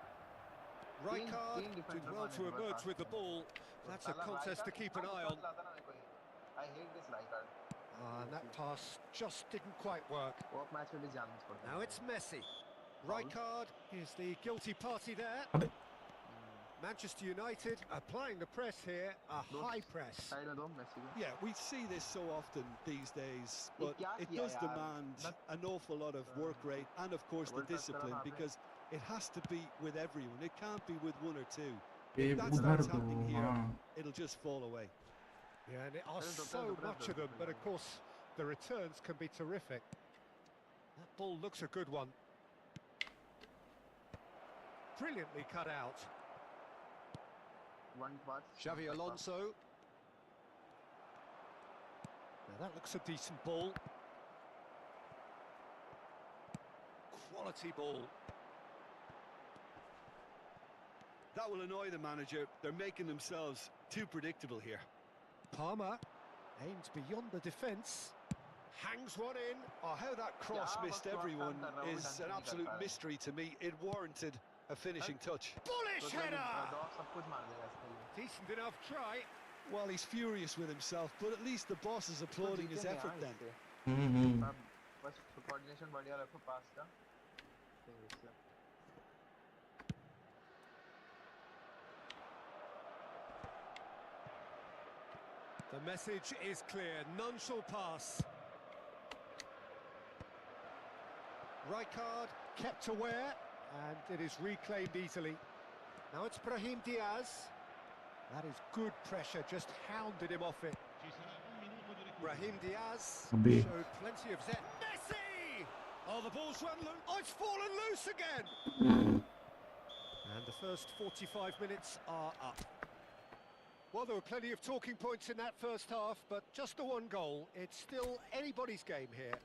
Rijkaard तीन did डिफेंडर well पाने to के बाद emerge पास with the किया ना. ball. तो That's a साला contest to Rijkaard keep an eye इतना on. लाता ना मेरे को ये. I hate this Rijkaard. And that pass just didn't quite work. वो अब मैच में भी जाना पड़ता है. Now it's Messi. Foul. Rijkaard is the guilty party there. अबे Manchester United applying the press here, a high press. Side में दो मेसी को. Yeah, we see this so often these days, ये but क्या it किया does यार? demand an awful lot of work rate and, of course, the Double touch करा discipline, वहाँ पे. because it has to be with everyone. It can't be with one or two. ये If that उधर starts दो. happening here, हाँ it'll just fall away. Yeah, and there are Press, so press, much of them, but of course the returns can be terrific. That ball looks a good one. Brilliantly cut out. One pass. Xavi Alonso. Now that looks a decent ball. Quality ball. That will annoy the manager. They're making themselves too predictable here. Palmer aims beyond the defence. Hangs one in. Oh, how that cross Yeah, missed but everyone cross comes around is and an he absolute does that. mystery to me. It warranted a finishing touch. Bullish header! Dog सब कुछ मार देगा इसके लिए. Decent enough try. Well, he's furious with himself, but at least the boss is applauding his जीतेंगे effort यार then. इससे. अब बस कोऑर्डिनेशन बढ़िया रखो पास का. ठीक है. The message is clear. None shall pass. Rijkaard kept aware, and it is reclaimed easily. Now it's Brahim Diaz. That is good pressure, just hounded him off it. Brahim Diaz अबे showed plenty of zest. Messi! Oh, the ball's run loose. Oh, it's fallen loose again. And the first 45 minutes are up. Well, there were plenty of talking points in that first half, but just the one goal. It's still anybody's game here.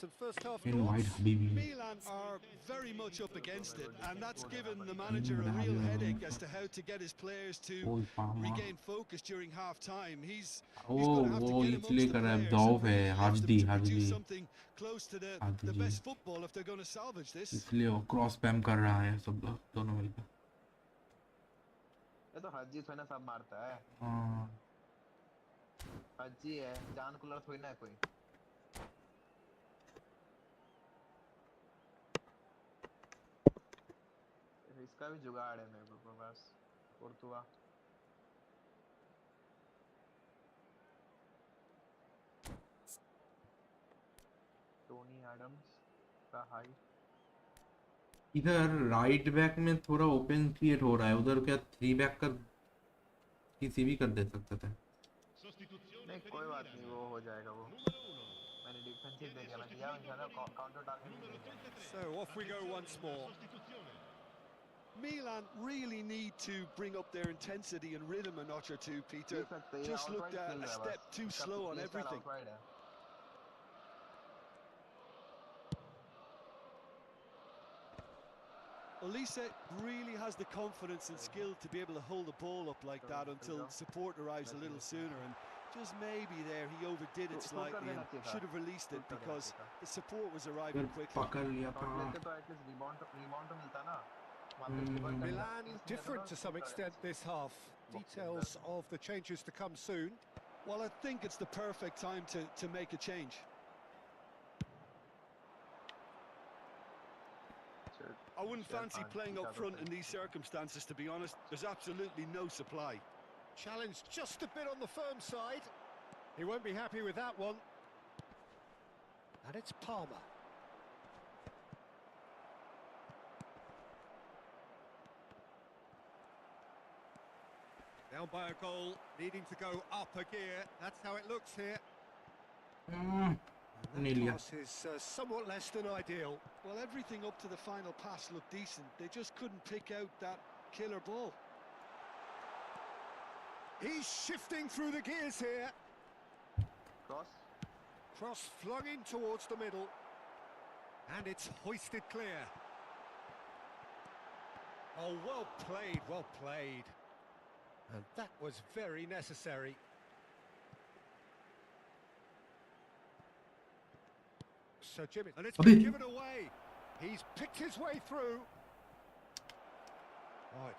Some first half in white thoughts. Habibi. Milan are very much up against it, and that's given the manager a real headache as to how to get his players to ओए पामा. regain focus during half-time. He's O going to have to वो get इसलिए amongst the कर रहा है players दौव and है really lift हाजदी them to produce हाजदी something close to the हाजदी best football if they're going to salvage this. इसलिए वो cross spam कर रहा है सब लोग दोनों मिलकर. ये तो हज्जी थोड़ी ना सब मारता है. हाँ हज्जी है, जान कुलर थोड़ी ना है कोई. इसका भी जुगाड़ है मेरे को बस. कोर्तुआ. टोनी एडम्स का हाई. इधर राइट बैक में थोड़ा ओपन क्रिएट हो रहा है. उधर क्या थ्री बैक का किसी भी कर दे सकता था. नहीं कोई बात नहीं, वो हो जाएगा वो. मैंने डिफेंसिव दे दिया, मैं किया इंशाल्लाह काउंटर अटैक नहीं देगा. So off we go once more. Milan really need to bring up their intensity and rhythm a notch or two, Peter. देख सकते हैं, Just looked outright a खेल रहा है step बस. too इसका slow on play style everything. outright है. Olise really has the confidence and skill to be able to hold the ball up like that until support arrives a little sooner, and just maybe there he overdid it slightly and should have released it because the support was arriving quickly. पकड़ लिया shot था. लेते तो at least rebound तो मिलता ना. वहाँ पे उसके बाद Milan different to some extent this half. Details of the changes to come soon. Well, I think it's the perfect time to make a change. I wouldn't fancy playing up front in these circumstances, to be honest. There's absolutely no supply. Challenged just a bit on the firm side. He won't be happy with that one. And it's Palmer. Down by a goal, needing to go up a gear. That's how it looks here. And नहीं That लिया। pass is somewhat less than ideal. Well, everything up to the final pass looked decent. They just couldn't pick out that killer ball. He's shifting through the gears here. Cross Cross flung in towards the middle. And it's hoisted clear. Oh, well played, well played. And that was very necessary. So Jimmy, and it's been given away. He's picked his way through. Oh,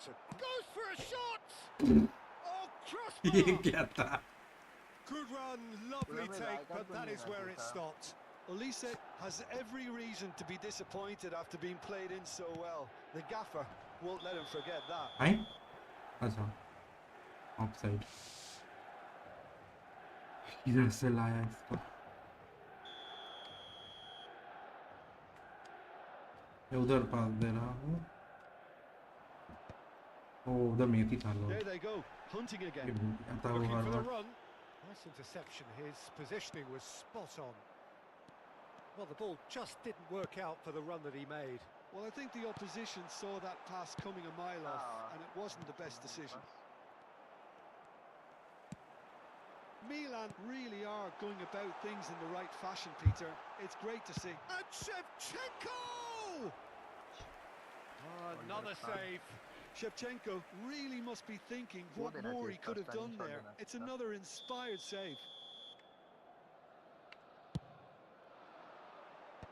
goes for a shot. Oh, ये crossbar. क्या था? Good run, lovely take, but that is where it stopped. Elise has every reason to be disappointed after being played in so well. The gaffer won't let him forget that. आई? अच्छा, offside. इधर से लाया इसको। मैं उधर पास दे रहा हूँ। ओ उधर मेथी था लोग। There they go, hunting ये again. आता वो Looking her for the bar. run. Nice interception. His positioning was spot on. Well, the ball just didn't work out for the run that he made. Well, I think the opposition saw that pass coming a mile off, and it wasn't the best decision. Milan really are going about things in the right fashion, Peter. It's great to see. And Shevchenko! Another save. Shevchenko really must be thinking what more he could have done there. It's another inspired save.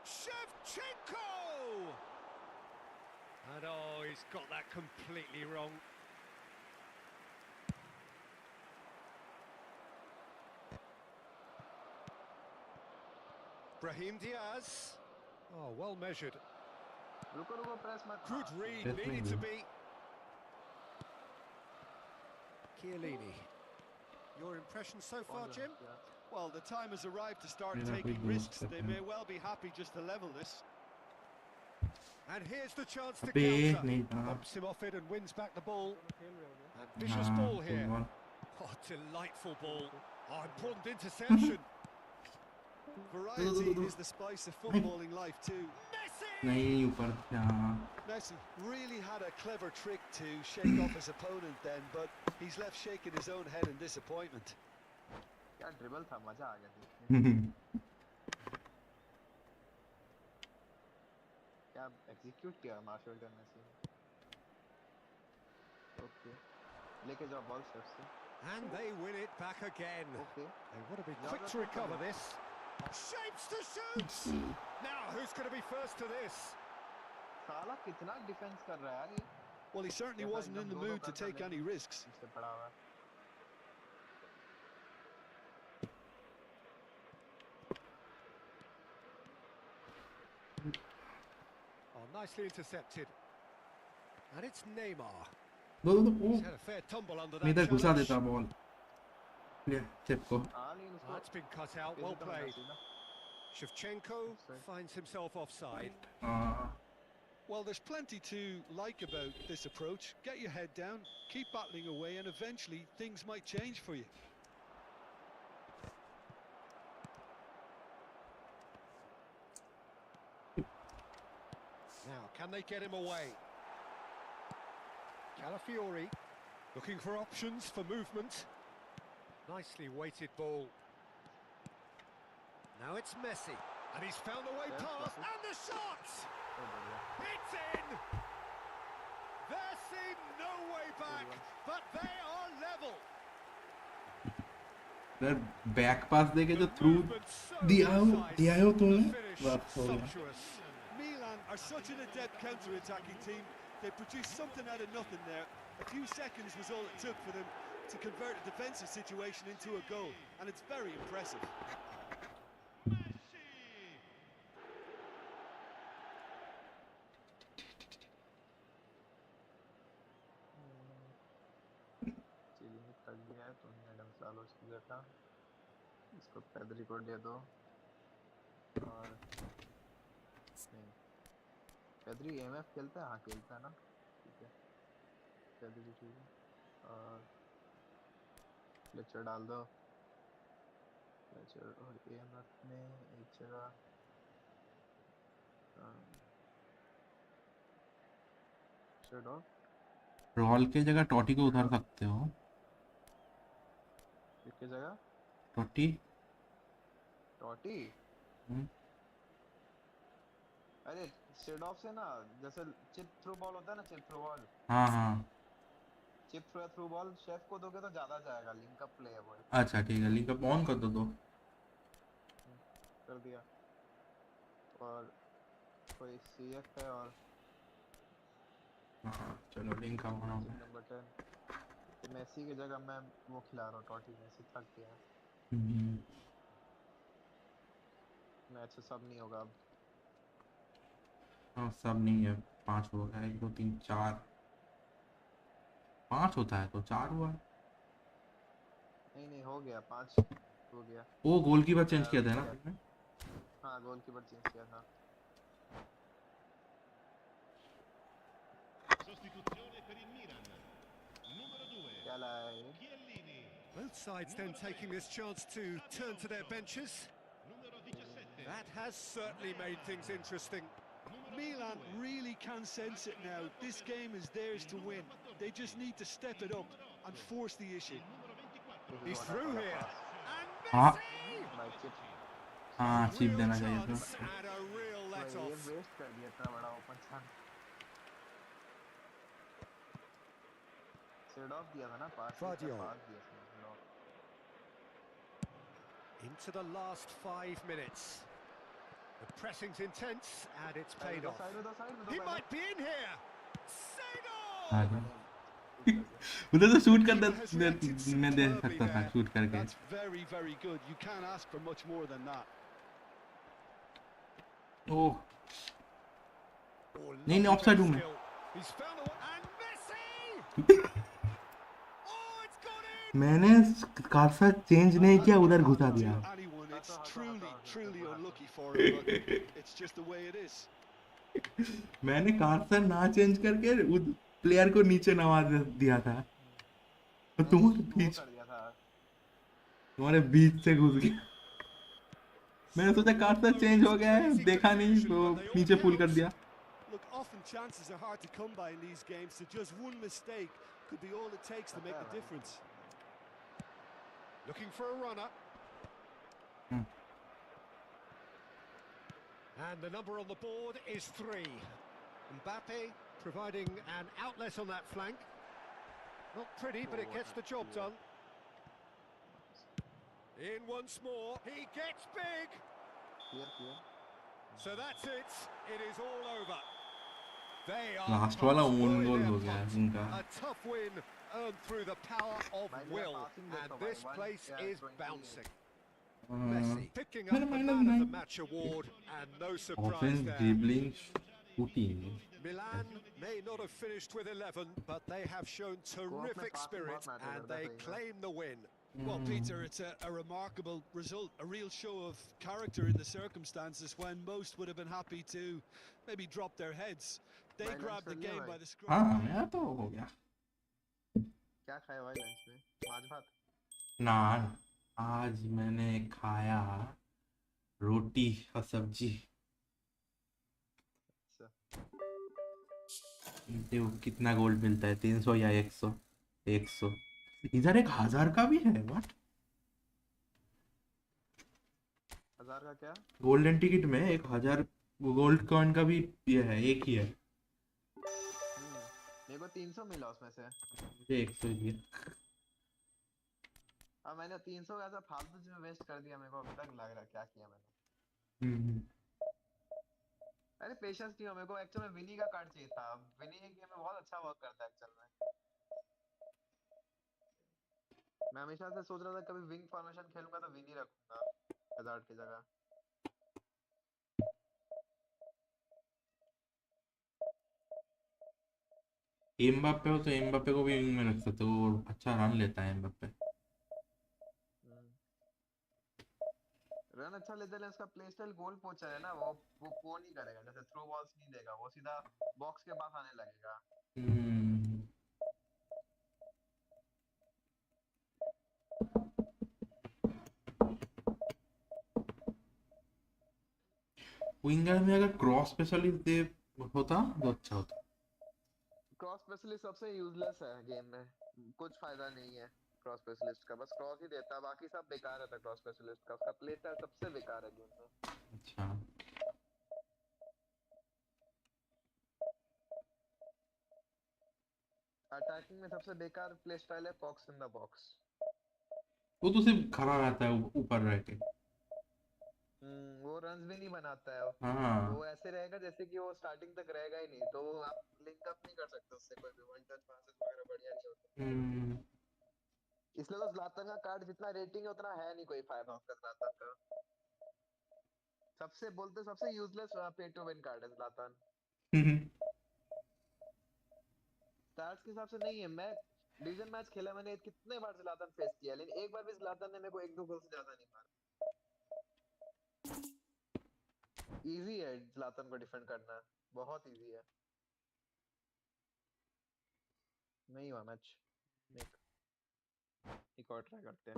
Shevchenko! And oh, he's got that completely wrong. Brahim Diaz. Oh, well measured. रुको रुको press मत Good read, Yes, needed maybe. to be. Chiellini. Your impression so far, Jim? Well, the time has arrived to start Yeah, taking we do risks. They second. may well be happy just to level this. And here's the chance to अबे counter. नहीं था। Bumps him off it and wins back the ball. Ambitious हाँ, ball good here. one। Oh, delightful ball. Oh, important interception. Variety is the spice of footballing life too. Messi! नहीं ऊपर था। Messi really had a clever trick to shake off his opponent then, but he's left shaking his own head in disappointment. क्या dribble था, मजा आ गया देखने में। क्या एग्जीक्यूट किया मार्शल करने से। ओके लेके जाओ बॉल सेफ से। And they win it back again. Okay They want to be quick to recover this. Shapes to shoot! Now, who's going to be first to this? साला कितना defence कर रहा है यार ये। Well, he certainly wasn't in the mood to take any risks. इससे पड़ा हुआ है। Oh, nicely intercepted. And it's Neymar. दो He's O had a fair tumble under मैं that इधर घुसा challenge. देता बॉल। ले चिप को। हाँ लेकिन Oh, उसको that's been cut out. Well visit होना played. चाहिए ना। Shevchenko finds himself offside. हाँ। Well, there's plenty to like about this approach. Get your head down, keep battling away, and eventually things might change for you. Now, can they get him away? Calafiori looking for options for movement. Nicely weighted ball. Now it's Messi, and he's found a way Yeah, past, that's it. and the shot! बहुत बढ़िया। It's in! There seemed no way back, but they are level. इधर back पास देके जो The through movement so दिया precise, हो तो the है finish बस हो गया। sumptuous. Milan are such an adept counter-attacking team. They produced something out of nothing there. A few seconds was all it took for them to convert a defensive situation into a goal, and it's very impressive. Chilling थक गया है तो madam सालों की जगह इसको पैदरी को दे दो और नहीं पैदरी एमएफ खेलता है हाँ खेलता है ना ठीक है पैदरी ठीक है और फ्लेचर डाल दो और एएमएफ में एक जगह शेडो रोल के जगह टॉटी को उतार सकते हो। किसकी जगह टॉटी। टॉटी अरे शेड ऑफ से ना जैसे चिप थ्रू बॉल होता है ना चिप थ्रू बॉल हाँ हाँ। चिप थ्रू बॉल शेफ को दोगे तो ज्यादा जाएगा लिंक अप प्ले है वो अच्छा ठीक है, लिंक अप ऑन कर दो तो। कर दिया और कोई सीएफ है और हाँ चलो लिंक अप ऑन हो गया। नंबर 10 तो मेसी की जगह मैं वो खिला रहा हूँ टॉटी मेसी थक गया है हम्म, मैच से सब नहीं होगा अब हाँ सब नहीं है। 5 हो गया, 1 2 3 4 5 होता है तो 4 हुआ। नहीं नहीं हो गया 5 हो गया वो गोलकीपर चेंज किया था ना रीसेट तुमने? हाँ गोलकीपर चेंज किया था Sostituzione per il Milan. Numero 2. क्या लाया है ये Chiellini. Both sides then taking this chance to turn to their benches. Numero 17. That has certainly made things interesting. Milan really can sense it now. This game is theirs to win. They just need to step it up and force the issue. He's through here. And हाँ Messi! भाई chip हाँ, chip Real देना चाहिए chance था। and a real भाई let ये off. Waste कर दिया इतना बड़ा ओपन चांस शेड ऑफ दिया था ना पास Fadio. पास दिया था no Into the last 5 minutes. The pressing's intense and it's paid off. Side में दो He पहले might be in here. हाँ Seagal! जी। उधर तो शूट कर Keeper has reacted मैं दे superbly सकता था there. शूट करके। That's very, very good. You can't ask for much more than that. Oh Oh, नहीं lovely ऑफसाइड bit हूँ of मैं। skill. He's found the one and Messi! Oh, it's gone in! मैंने cursor change नहीं किया, उधर घुसा To दिया। anyone, it's Hata, truly, hata, truly hata. unlucky for him, but it's just the way it is. मैंने cursor ना change करके player को नीचे नवाज दिया था, तो मैंने वो बीच कर दिया था तुम्हारे बीच से घुस गया। मैंने सोचा So one cursor moment change हो of गया है, crazy देखा नहीं confusion, तो but they all नीचे पुल कर count. दिया। Look, often chances are hard to come by in these games, so just one mistake could be all it takes to make the difference. Looking for a runner. Hmm. And the number on the board is 3. Mbappe providing an outlet on that flank. Not pretty, but it gets the job done. In once more, he gets big. Clear So that's it. It is all over. They are last वाला pumped. Own Boy, गोल they're हो गया pumped. उनका। A tough win earned through the power of भाई मेरा will, passing देखो and भाई, this one, place yeah, is 28. bouncing. हाँ, Messi picking मेरा up the minus man of the 9। match award, and no surprise offence there. Dribbling shooting. Milan may not have finished with 11, but they have shown terrific passing spirit बहुत matter and करता है they सही में। claim the win. Well, Peter, it's a remarkable result, a real show of character in the circumstances when most would have been happy to maybe drop their heads. They भाई, lunch grabbed the कर लिया game भाई? by the scruff. हाँ मेरा तो हो गया। क्या खाया भाई लंच में माछ भात नान आज मैंने खाया रोटी और सब्जी। अच्छा देखो कितना गोल्ड मिलता है, 300 या 100। 100 इधर 1000 का भी है। व्हाट? 1000 का क्या गोल्डन टिकट में 1000 गोल्ड कॉइन का भी ये है, एक ही है। मेरे को 300 मिला उसमें से मुझे 100 ही है। अब मैंने 300 ऐसा फालतू में वेस्ट कर दिया मेरे को अभी तक लग रहा है क्या किया मैंने हम्म, अरे पेशेंस नहीं हो मेरे को एक्चुअल में विनी का कार्ड चाहिए था विनी ये गेम में बहुत अच्छा वर्क करता है एक्चुअल में मैं हमेशा से सोच रहा था कभी विंग फॉर्मेशन खेलूंगा तो विनी रखूंगा हजार्ड की जगह एम्बाप्पे हो तो एम्बाप्पे को भी विंग में रख सकते हो, वो अच्छा रन लेता है एम्बाप्पे। रन अच्छा लेता है उसका प्ले स्टाइल गोल पोचर है ना वो नहीं करेगा जैसे थ्रो बॉल्स नहीं देगा वो सीधा बॉक्स के पास आने लगेगा हम्म, विंगर में अगर क्रॉस स्पेशलिस्ट दे होता तो अच्छा होता। क्रॉस स्पेशलिस्ट सबसे यूजलेस है गेम में, कुछ फायदा नहीं है क्रॉस स्पेशलिस्ट का, बस क्रॉस ही देता है, बाकी सब बेकार रहता है क्रॉस स्पेशलिस्ट का, उसका प्ले स्टाइल सबसे बेकार है गेम में। अच्छा, अटैकिंग में सबसे बेकार प्ले स्टाइल है पॉक्स इन द बॉक्स। वो तो सिर्फ खड़ा रहता है ऊपर रह के। वो रन्स भी नहीं बनाता है, वो हाँ। ऐसे रहेगा जैसे कि वो स्टार्टिंग तक रहेगा ही नहीं, तो वो आप लिंक अप नहीं कर सकते उससे, कोई भी वन टच पासेस वगैरह बढ़िया नहीं होते। हम्म, इसलिए तो ज़्लातन का कार्ड जितना रेटिंग है उतना है नहीं कोई फायदा उसका ज़्लातन का। सबसे बोलते सबसे यूजलेस पे टू विन कार्ड है ज़्लातन। स्टार्स के हिसाब से नहीं है, मैं डिवीजन मैच खेला मैंने, कितने बार ज़्लातन फेस किया, लेकिन एक बार भी ज़्लातन ने मेरे को एक दो गोल से ज्यादा नहीं मारा। इजी है ज़्लातन को डिफेंड करना, बहुत इजी है। नहीं हुआ मैच, एक और ट्राई करते हैं।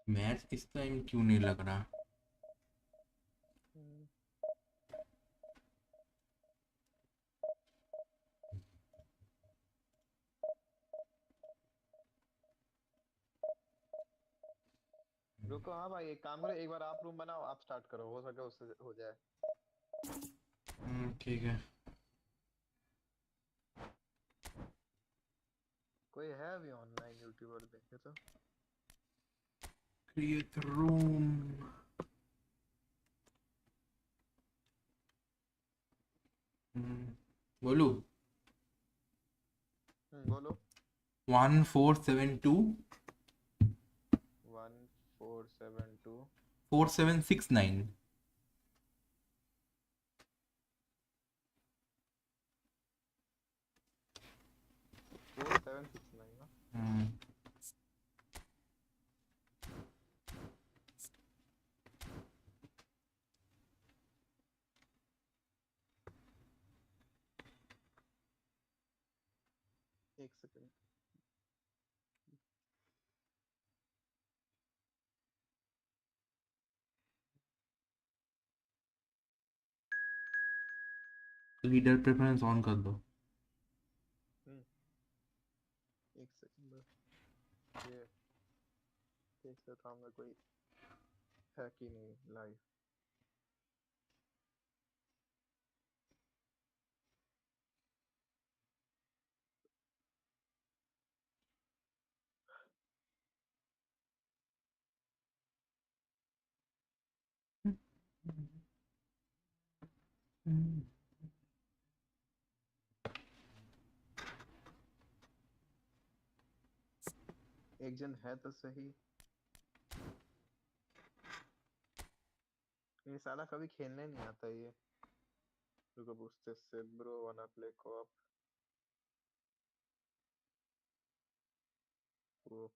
मैच इस टाइम क्यों नहीं लग रहा? रुको, हाँ भाई एक काम करो, एक बार आप रूम बनाओ, आप स्टार्ट करो, हो सके उससे हो जाए। ठीक है। कोई है अभी ऑनलाइन यूट्यूबर देखे तो? Create room. बोलू? बोलो। 1472 1472 4769। 4769 ना? एक सेकंड। लीडर प्रेफरेंस ऑन कर दो। एक सेकंड बस, ये देख लेता हूँ मैं कोई है कि नहीं लाइव। एक जन है तो सही। ये साला कभी खेलने नहीं आता ये। रुको पूछते से, ब्रो वाना प्ले कोऑप? वो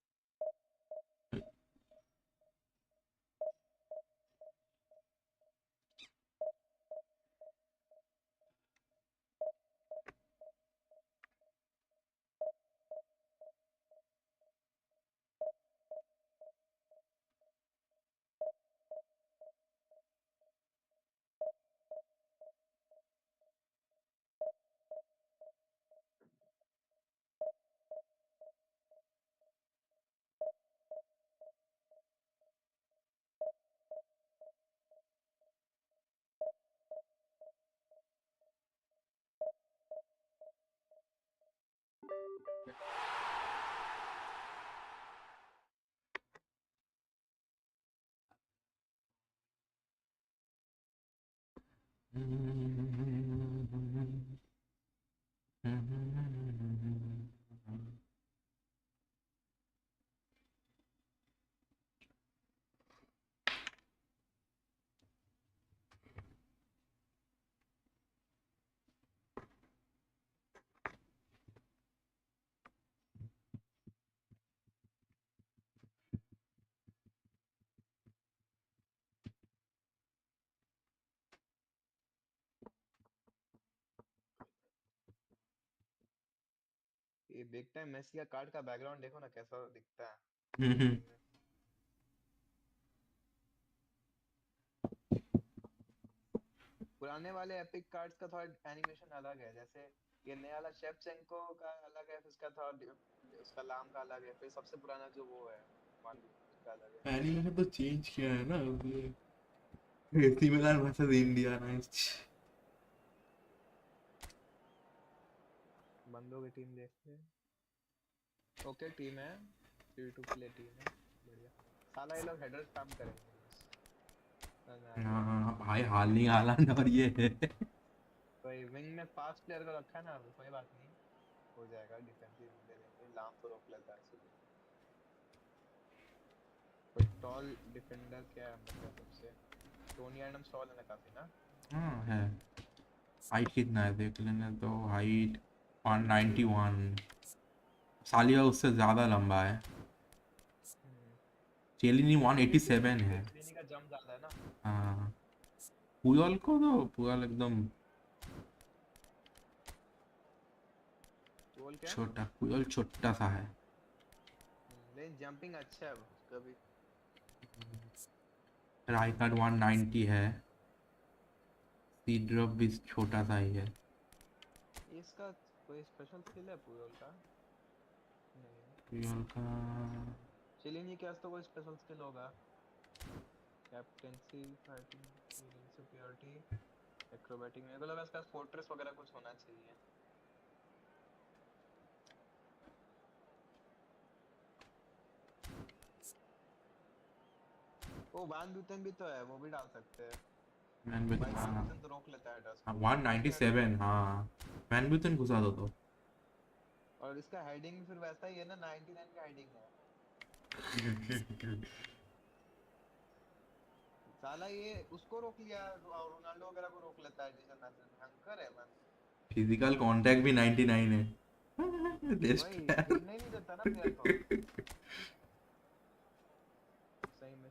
ये बिग टाइम मेसी का कार्ड का बैकग्राउंड देखो ना कैसा दिखता है हम्म। गेम में। पुराने वाले एपिक कार्ड्स का थोड़ा एनिमेशन अलग है, जैसे ये नया वाला शेफचेंको का अलग है, फिर उसका थोड़ा उसका लाम का अलग है, फिर सबसे पुराना जो वो है वन उसका अलग है। एनिमेशन तो चेंज किया है ना AC Milan versus India nice. बंदों की टीम देखते हैं। ओके टीम है, 3-2 प्ले टीम है, बढ़िया। साला ये लोग हेडर स्पैम करेंगे बस, समझ में आ गया। हाँ भाई हार्लिंग हालैंड और ये है। कोई विंग में फास्ट प्लेयर को रखा है ना, कोई बात नहीं, हो जाएगा, डिफेंसिव दे देंगे, लाम तो रोक लेता है इसलिए। कोई टॉल डिफेंडर क्या है मतलब सबसे, टोनी एडम्स टॉल है ना काफी ना। हाँ है। हाइट कितना है देख लेने तो, हाइट 191। सालिया उससे ज़्यादा लंबा है। चेलिनी 187 है। चेलिनी का जंप ज्यादा है ना। हाँ पुयल को तो पुयल एकदम गोल क्या, छोटा, पुयल छोटा सा है। लेकिन जंपिंग अच्छा है उसका भी। राइकार्ड 190 है। सीड्रॉप भी छोटा सा ही है। इसका कोई स्पेशल स्किल है पुयोल का, नहीं। पुयल का चेलिनी के पास तो कोई स्पेशल स्किल होगा, captaincy, fighting, healing, superiority, acrobatic, मेरे को लगा इसका फोर्ट्रेस वगैरह कुछ होना चाहिए। वो वैन ब्यूटेन भी तो है, वो भी डाल सकते हैं मैन भी भाई, वैन हाँ। ब्यूटेन तो रोक लेता है हेडर्स को, इसका हेडिंग 197 हाँ। मैन भी तो घुसा दो तो। और इसका हेडिंग फिर वैसा ही है ना, 99 का हेडिंग है। साला ये उसको रोक लिया, रोनाल्डो वगैरह को रोक लेता है, जैसे भयंकर है man। फिजिकल कांटेक्ट भी 99 है। वही खेलने ही नहीं देता ना प्लेयर को, सही में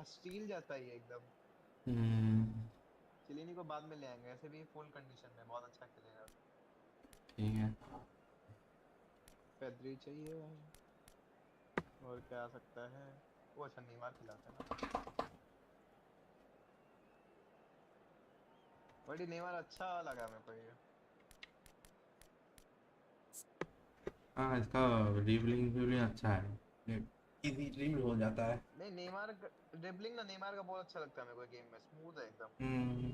स्टील जैसा ही है एकदम। चिलिनी को बाद में ले आएंगे, ऐसे भी फुल कंडीशन में बहुत अच्छा खेलेगा। ठीक है। पेद्री चाहिए भाई, और क्या आ सकता है, वो अच्छा नेमार खिलाते हैं ना, बड़ी नेमार अच्छा लगा मेरे को ये। हाँ इसका ड्रिबलिंग अच्छा है, इजी ड्रिबल हो जाता है। नहीं नेमार ड्रिबलिंग ना, नेमार का बहुत अच्छा लगता है मेरे को गेम में, स्मूथ है एकदम। हम्म।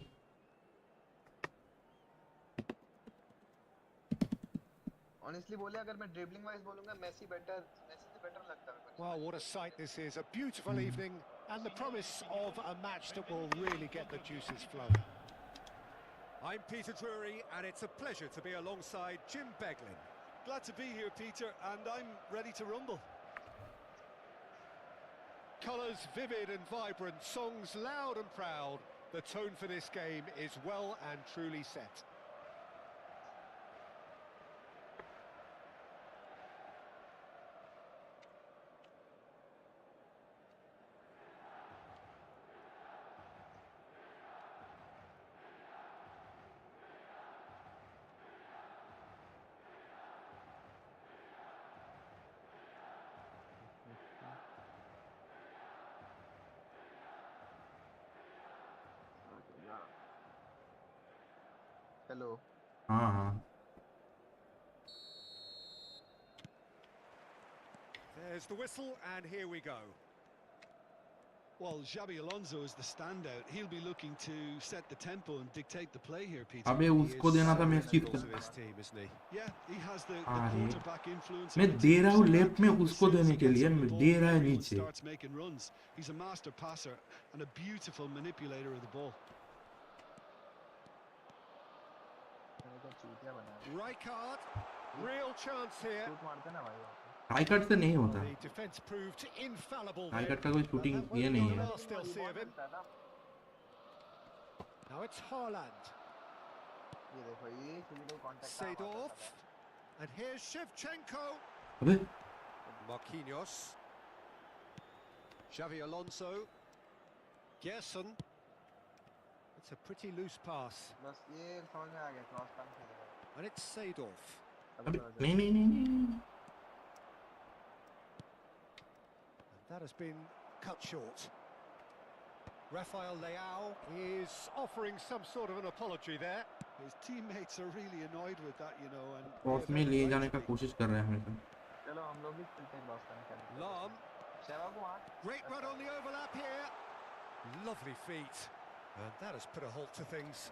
ऑनेस्टली बोले अगर मैं ड्रिबलिंग वाइज बोलूंगा, मेसी से बेटर लगता है मेरे को Well, Neymar what a dribbling sight wise. this is. A beautiful evening and the promise of a match that will really get the juices flowing. I'm Peter Drury, and it's a pleasure to be alongside Jim Beglin. Glad to be here, Peter, and I'm ready to rumble. Colours vivid and vibrant, songs loud and proud. The tone for this game is well and truly set. Hello. हाँ हाँ। There's the whistle, and here we go. Well, Xabi Alonso is the standout. He'll be looking to set the tempo and dictate the play here, Peter. अबे He उसको is देना था, so मैं इसकी integral to this team, isn't he? Yeah, he has the अरे quarterback influence मैं on the they team, रहा हूँ so लेफ्ट में that उसको as soon as देने he के gets लिए, on the ball, दे रहा है everyone नीचे। starts making runs. He's a master passer and a beautiful manipulator of the ball. क्या बनाया Rijkaard, real chance here. Shoot मारते ना भाई वहाँ पे राइकट से नहीं Well, होता, the defence proved infallible then. राइकट का कोई But शूटिंग that ये won't be नहीं the है। last they'll see of him. मिलता है ना Now it's Haaland. ये देखो ये physical contact Seedorf. And here's Shevchenko. अबे Marquinhos. Xavi Alonso. Gerson. It's a pretty loose pass. बस ये समझ में आ गया क्रॉस पैन खेलेगा And it's Seedorf. अबे नहीं नहीं नहीं नहीं And that has been cut short. Rafael Leao is offering some sort of an apology there. His teammates are really annoyed with that, you know, and cross में ले जाने का कोशिश कर रहे हैं हमेशा। चलो हम लोग भी खेलते हैं क्रॉस पैन खेलते हैं Lam. सेवा को वहाँ Great run on the overlap here. Lovely feet. And that has put a halt to things.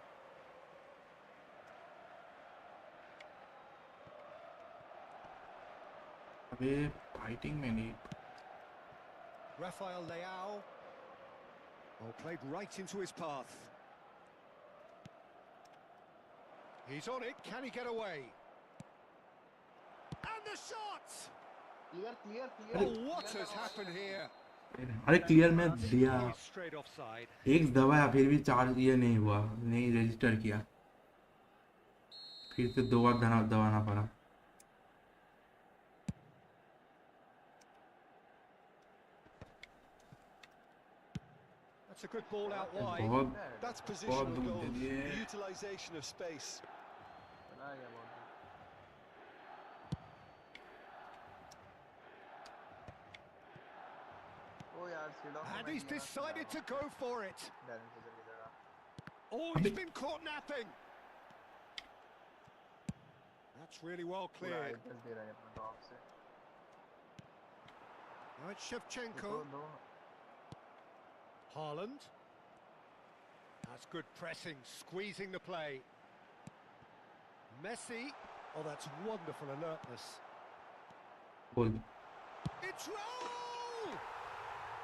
अबे फाइटिंग में नहीं, Rafael Leao. Oh, played right into his path. He's on it. Can he get away? And the shot! Clear clear Oh, what has happened here? अरे clear में दिया, He's straight offside. एक दबाया फिर भी चार्ज ये नहीं हुआ, नहीं रजिस्टर किया, फिर से दो बार दबाना पड़ा। That's a good ball out wide. बहुत that's बहुत positional दूर goal, दे the दिए। utilisation of space. चला गया बहुत ओ यार सीडॉफ And he's decided to go for it. Balance से चली जगह Oh, he's been caught napping. That's really well पूरा cleared. एड्रेस दे रहा है अपना ड्रॉप से Now it's Shevchenko. दो Haaland. That's good pressing, squeezing the play. Messi. Oh, that's wonderful alertness. बोल It's roll!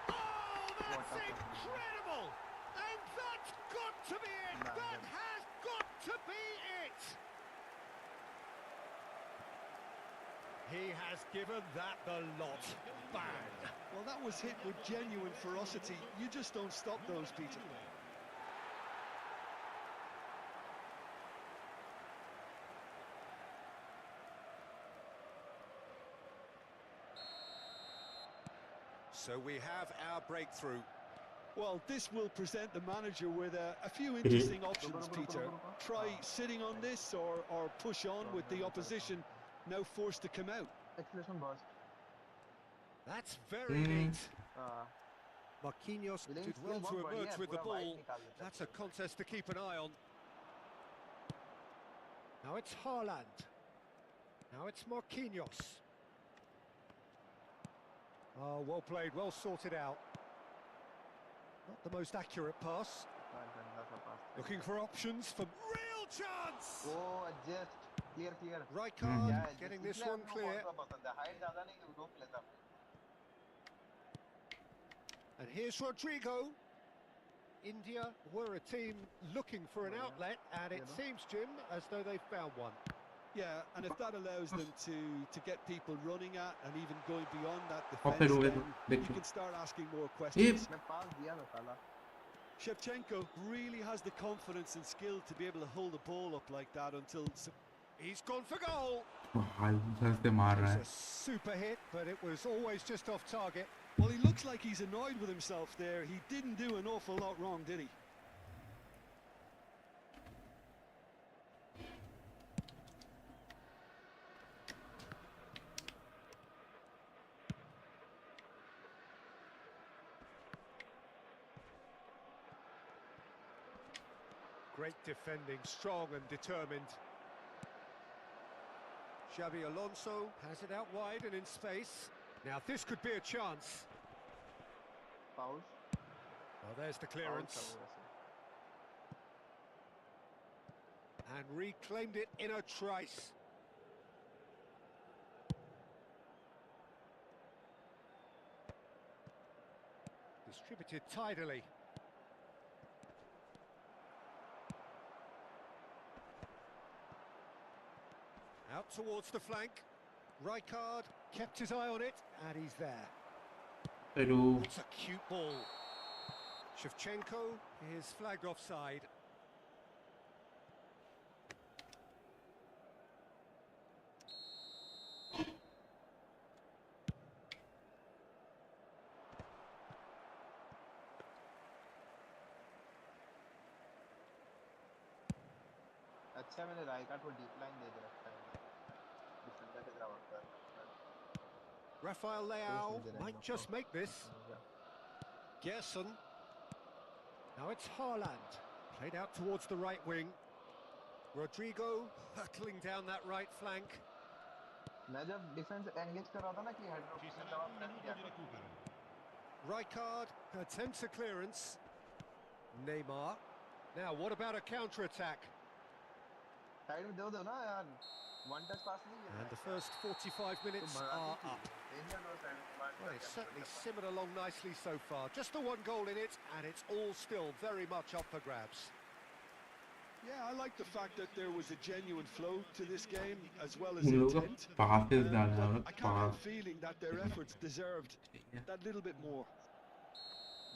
Oh, that's incredible! And that's got to be it! That has got to be it! He has given that the lot. Bang! Well, that was hit with genuine ferocity. You just don't stop those, Peter. So we have our breakthrough. Well, this will present the manager with a few interesting options, Peter. Try sitting on this or push on with the opposition now forced to come out. Acceleration burst That's very neat. हां Marquinhos did well to emerge with the ball. That's a contest to keep an eye on. Now it's Haaland. Now it's Marquinhos. Oh, well played, well sorted out. Not the most accurate pass. गंदा सा pass Looking for options for real chance. Oh adjust clear clear Rijkaard getting this one clear. पसंद है height ज्यादा नहीं कि रोक लेता And here's Rodrigo. India were a team looking for an outlet, and it seems, Jim, as though they've found one. Yeah, and if that allows them to get people running at and even going beyond that Offside हो defense, गया then तो you can start asking more ये questions. मैं पास दिया था साला Shevchenko really has the confidence and skill to be able to hold the ball up like that until... He's gone for goal. भाई उधर से मार रहा It's है। a super hit, but it was always just off target. Well, he looks like he's annoyed with himself there. He didn't do an awful lot wrong, did he? Great defending, strong and determined. Xavi Alonso has it out wide and in space. Now this could be a chance. Pouch Well, there's the clearance. And reclaimed it in a trice. Distributed tidily. Out towards the flank. Rijkaard kept his eye on it, and he's there. Hello. That's a cute ball. Shevchenko is flagged offside. अच्छा मैंने Rijkaard को deep line दे के रखा है defender के ground पर Rafael Leao Space might just make this. Gerson. Now it's Haaland. Played out towards the right wing. Rodrigo hurtling down that right flank. मैं जब डिफेंस एंगेज कर रहा था ना कि हेड Ci रोटेशन sarà दबा un प्रेस minuto किया di recupero. Rijkaard attempts a clearance. Neymar. Now what about a counter-attack? Side में दो ना यार वन टच पास नहीं किया And the first 45 minutes are up. Well, it's certainly simmered along nicely so far. Just the one goal in it, and it's all still very much up for grabs. Yeah, I like the fact that there was a genuine flow to this game as well as उन लोगों intent. का passes डाला है But I can't help feeling that their efforts deserved that little bit more.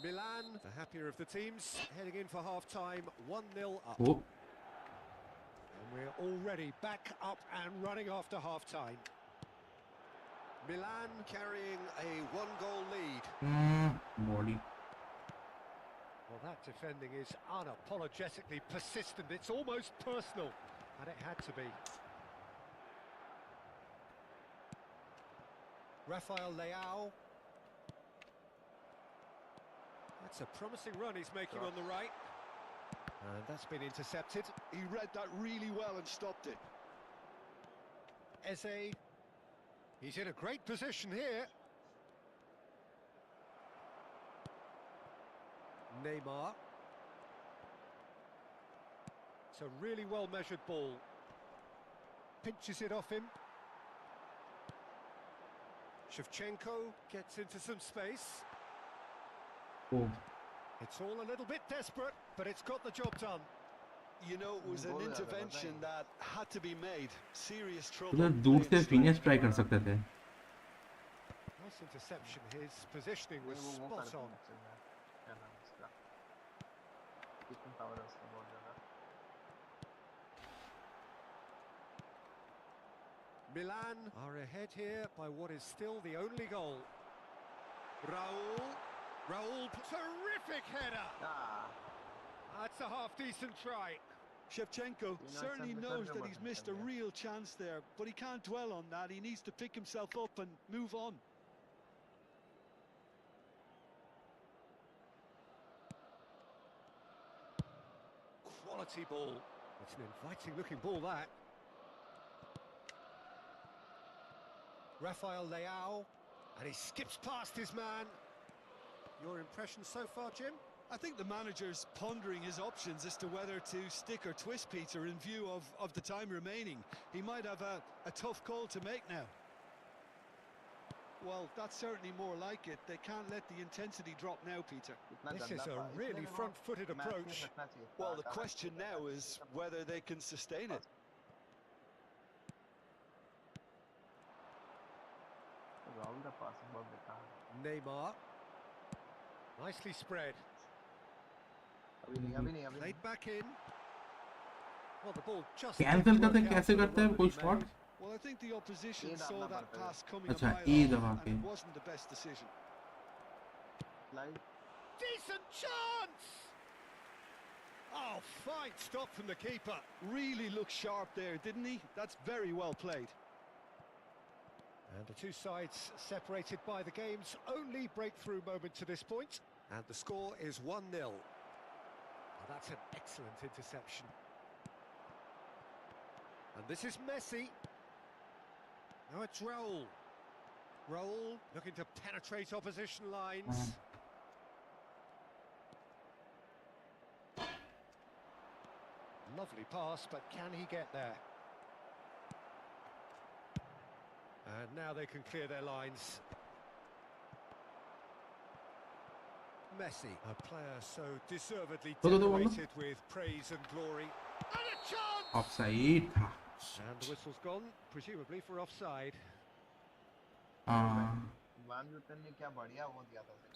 Milan, the happier of the teams, heading in for half-time, 1-0 up. Oh, And we're already back up and running after half-time. Milan carrying a one-goal lead. body. Well, that defending is unapologetically persistent. It's almost personal, and it had to be. Rafael Leao. That's a promising run he's making on the right. And that's been intercepted. He read that really well and stopped it. Eze. He's in a great position here. Neymar. It's a really well-measured ball. Pinches it off him. Shevchenko gets into some space. Oh, It's all a little bit desperate, but it's got the job done. You know, it was an intervention that had to be made. Serious trouble. उधर दूर से playing finish slow. Try कर सकते थे. Nice interception. His positioning was spot on. क्या नाम है इसका कितनी पावर है उसका बहुत ज्यादा Milan are ahead here by what is still the only goal. Raul, terrific header. That's a half-decent try. Shevchenko certainly it's knows that undeserved he's missed a yeah. real chance there, but he can't dwell on that. He needs to pick himself up and move on. Quality ball. It's an inviting-looking ball, that. Rafael Leao, and he skips past his man. Your impression so far, Jim? I think the manager's pondering his options as to whether to stick or twist Peter in view of the time remaining. He might have a tough call to make now. Well, that's certainly more like it. They can't let the intensity drop now, Peter. This is a really front-footed approach. Well, the question now is whether they can sustain it. Rahul का पास बहुत बेकार Neymar. Nicely spread. अभी नहीं Played back in. Well, the ball just cancel करते didn't work कैसे out for करते the हैं run कोई that he shot? made. Well, I think the opposition saw that pass coming a अच्छा, mile E off, दबा and के. it wasn't the best decision. Light Decent chance! Oh, fine stop from the keeper. Really looked sharp there, didn't he? That's very well played. And the two sides separated by the game's only breakthrough moment to this point. And the score is 1-0. Oh, that's an excellent interception. And this is Messi. Now it's Raul. Raul looking to penetrate opposition lines. Lovely pass, but can he get there? And now they can clear their lines. Messi, a player so deservedly Go, go, go, go. decorated with praise and glory. And a chance! Offside था. And the whistle's gone, presumably for offside. हाँ वानजूतन ने क्या बढ़िया वो दिया था उसे।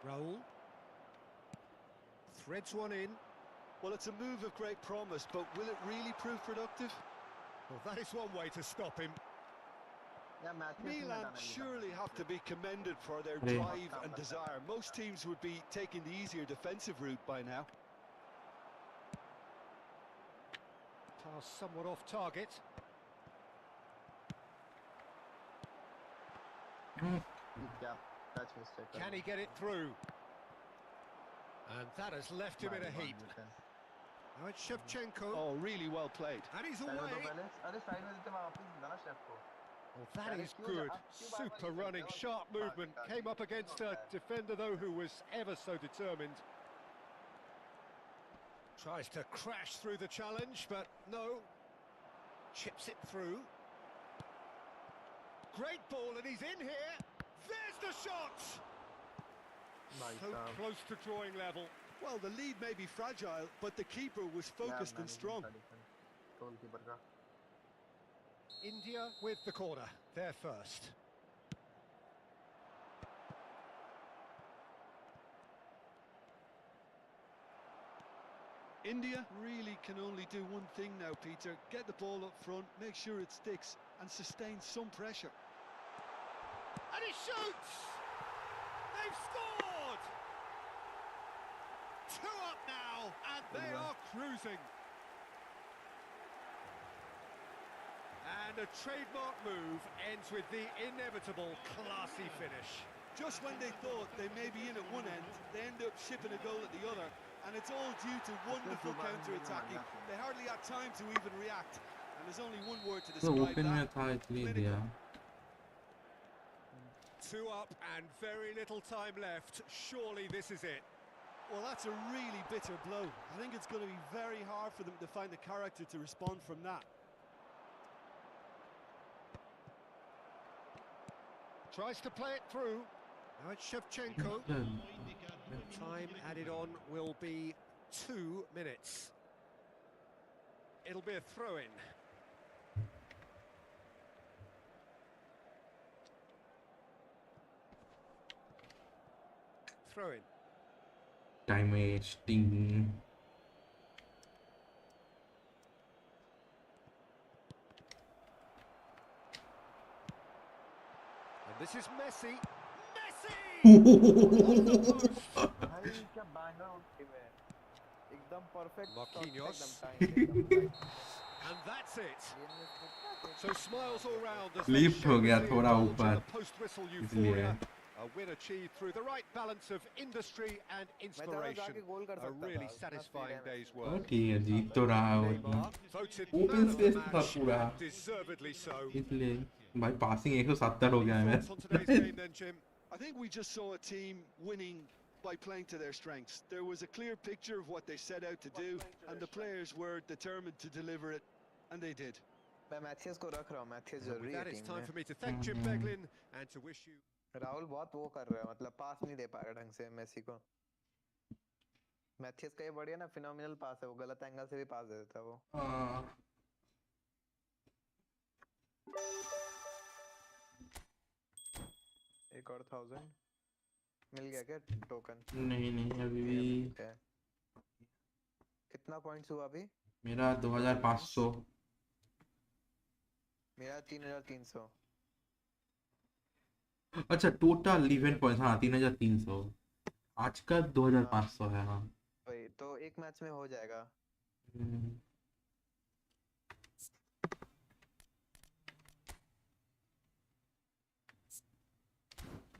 Raul threads one in. Well, it's a move of great promise, but will it really prove productive? Well, that is one way to stop him. या match में Milan surely have to be commended for their Hey. drive and desire. Most teams would be taking the easier defensive route by now. Pass somewhat off target. क्या touch mistake Can he get it through? And that has left him in a heap. Now it's Shevchenko. Oh, really well played. And he's पहले तो away. पहले अरे side में देते वापस देना ना शेफ को। Well, that is good. Super running, sharp movement. Came up against a defender, though, who was ever so determined. Tries to crash through the challenge, but no. Chips it through. Great ball, and he's in here. There's the shot! So close to drawing level. Well, the lead may be fragile, but the keeper was focused and strong. Goalkeeper का India with the corner. They're first. India really can only do one thing now, Peter. Get the ball up front, make sure it sticks, and sustain some pressure. And he shoots! They've scored! 2 up now, and they are cruising. And a trademark move ends with the inevitable classy finish. Just when they thought they may be in at one end, they end up shipping a goal at the other, and it's all due to wonderful counter-attacking. They hardly had time to even react, and there's only one word to तो describe open में that. था इसलिए दिया 2 up and very little time left. Surely this is it. Well, that's a really bitter blow. I think it's going to be very hard for them to find the character to respond from that. Tries to play it through. Now it's Shevchenko. Time added on will be 2 minutes. It'll be a throw-in. Throw-in. Time wasting And this is Messi. Messi! भाई क्या banger उठी है एकदम perfect Marquinhos. एकदम time And that's it. So smiles all round as Lift they हो गया share the थोड़ा indulge in ऊपर, the post-whistle इसलिए। euphoria. A win achieved through the right balance of industry and inspiration. A really satisfying day's तो work. ठीक है जीत तो रहा है वो इतना Neymar voted open man of the space था match, पूरा deservedly so. इसलिए भाई पासिंग 170 हो गया है Thoughts on today's मैं game then, Jim? I think we just saw a team winning by playing to their strengths. There was a clear picture of what they set out to do, and the players were determined to deliver it, and they did. मैं Mathews को रख रहा हूं Mathews With जरूरी है that, it's team time में for me to thank Jim Beglin and to wish you. Rahul बहुत वो कर रहा है मतलब पास नहीं दे पा रहा ढंग से मेसी को मैथ्यूज का ये बढ़िया ना फिनोमिनल पास है वो गलत एंगल से भी पास दे देता है वो एक और 1000 मिल गया क्या टोकन नहीं नहीं अभी भी कितना पॉइंट्स हुआ अभी मेरा 2500 मेरा 3300 अच्छा टोटल इवेंट पॉइंट्स हाँ 3300 आज का 2500 है हाँ वही तो एक मैच में हो जाएगा हम्म।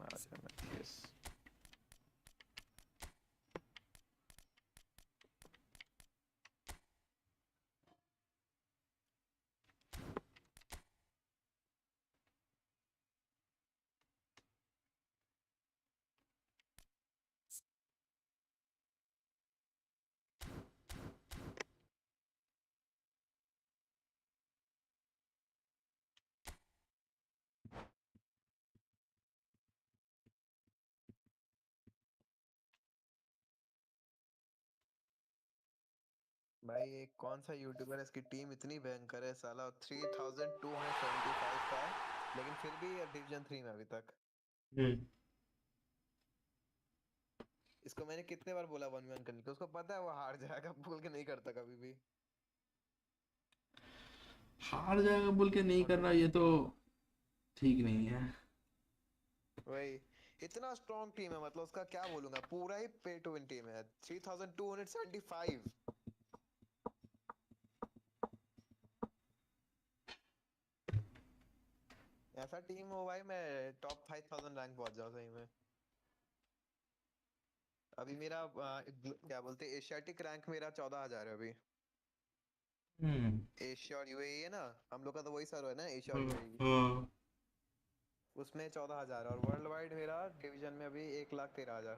अच्छा मैथ्यूज भाई ये कौन सा यूट्यूबर है, इसकी टीम इतनी भयंकर है साला, 3275 का है लेकिन फिर भी डिवीजन 3 में अभी तक। हम्म। इसको मैंने कितने बार बोला 1v1 करने को, उसको पता है वो हार जाएगा, बोल के नहीं करता कभी भी। हार जाएगा बोल के नहीं कर ऑटो रहा, ये तो टीम ठीक नहीं है। वही, इतना स्ट्रॉन्ग टीम है, मतलब उसका क्या बोलूंगा, पूरा ही पे टू विन टीम है। 3275 ऐसा टीम हो भाई, मैं टॉप 5000 रैंक पहुंच जाऊं सही में। अभी मेरा क्या बोलते हैं, एशियाटिक रैंक मेरा 14000 है अभी। हम्म। एशिया और यूएई है ना, हम लोग का तो वही सर्वर है ना, एशिया और हाँ, यूएई। हाँ। उसमें 14000 और वर्ल्ड वाइड मेरा डिवीजन में अभी 1,13,000।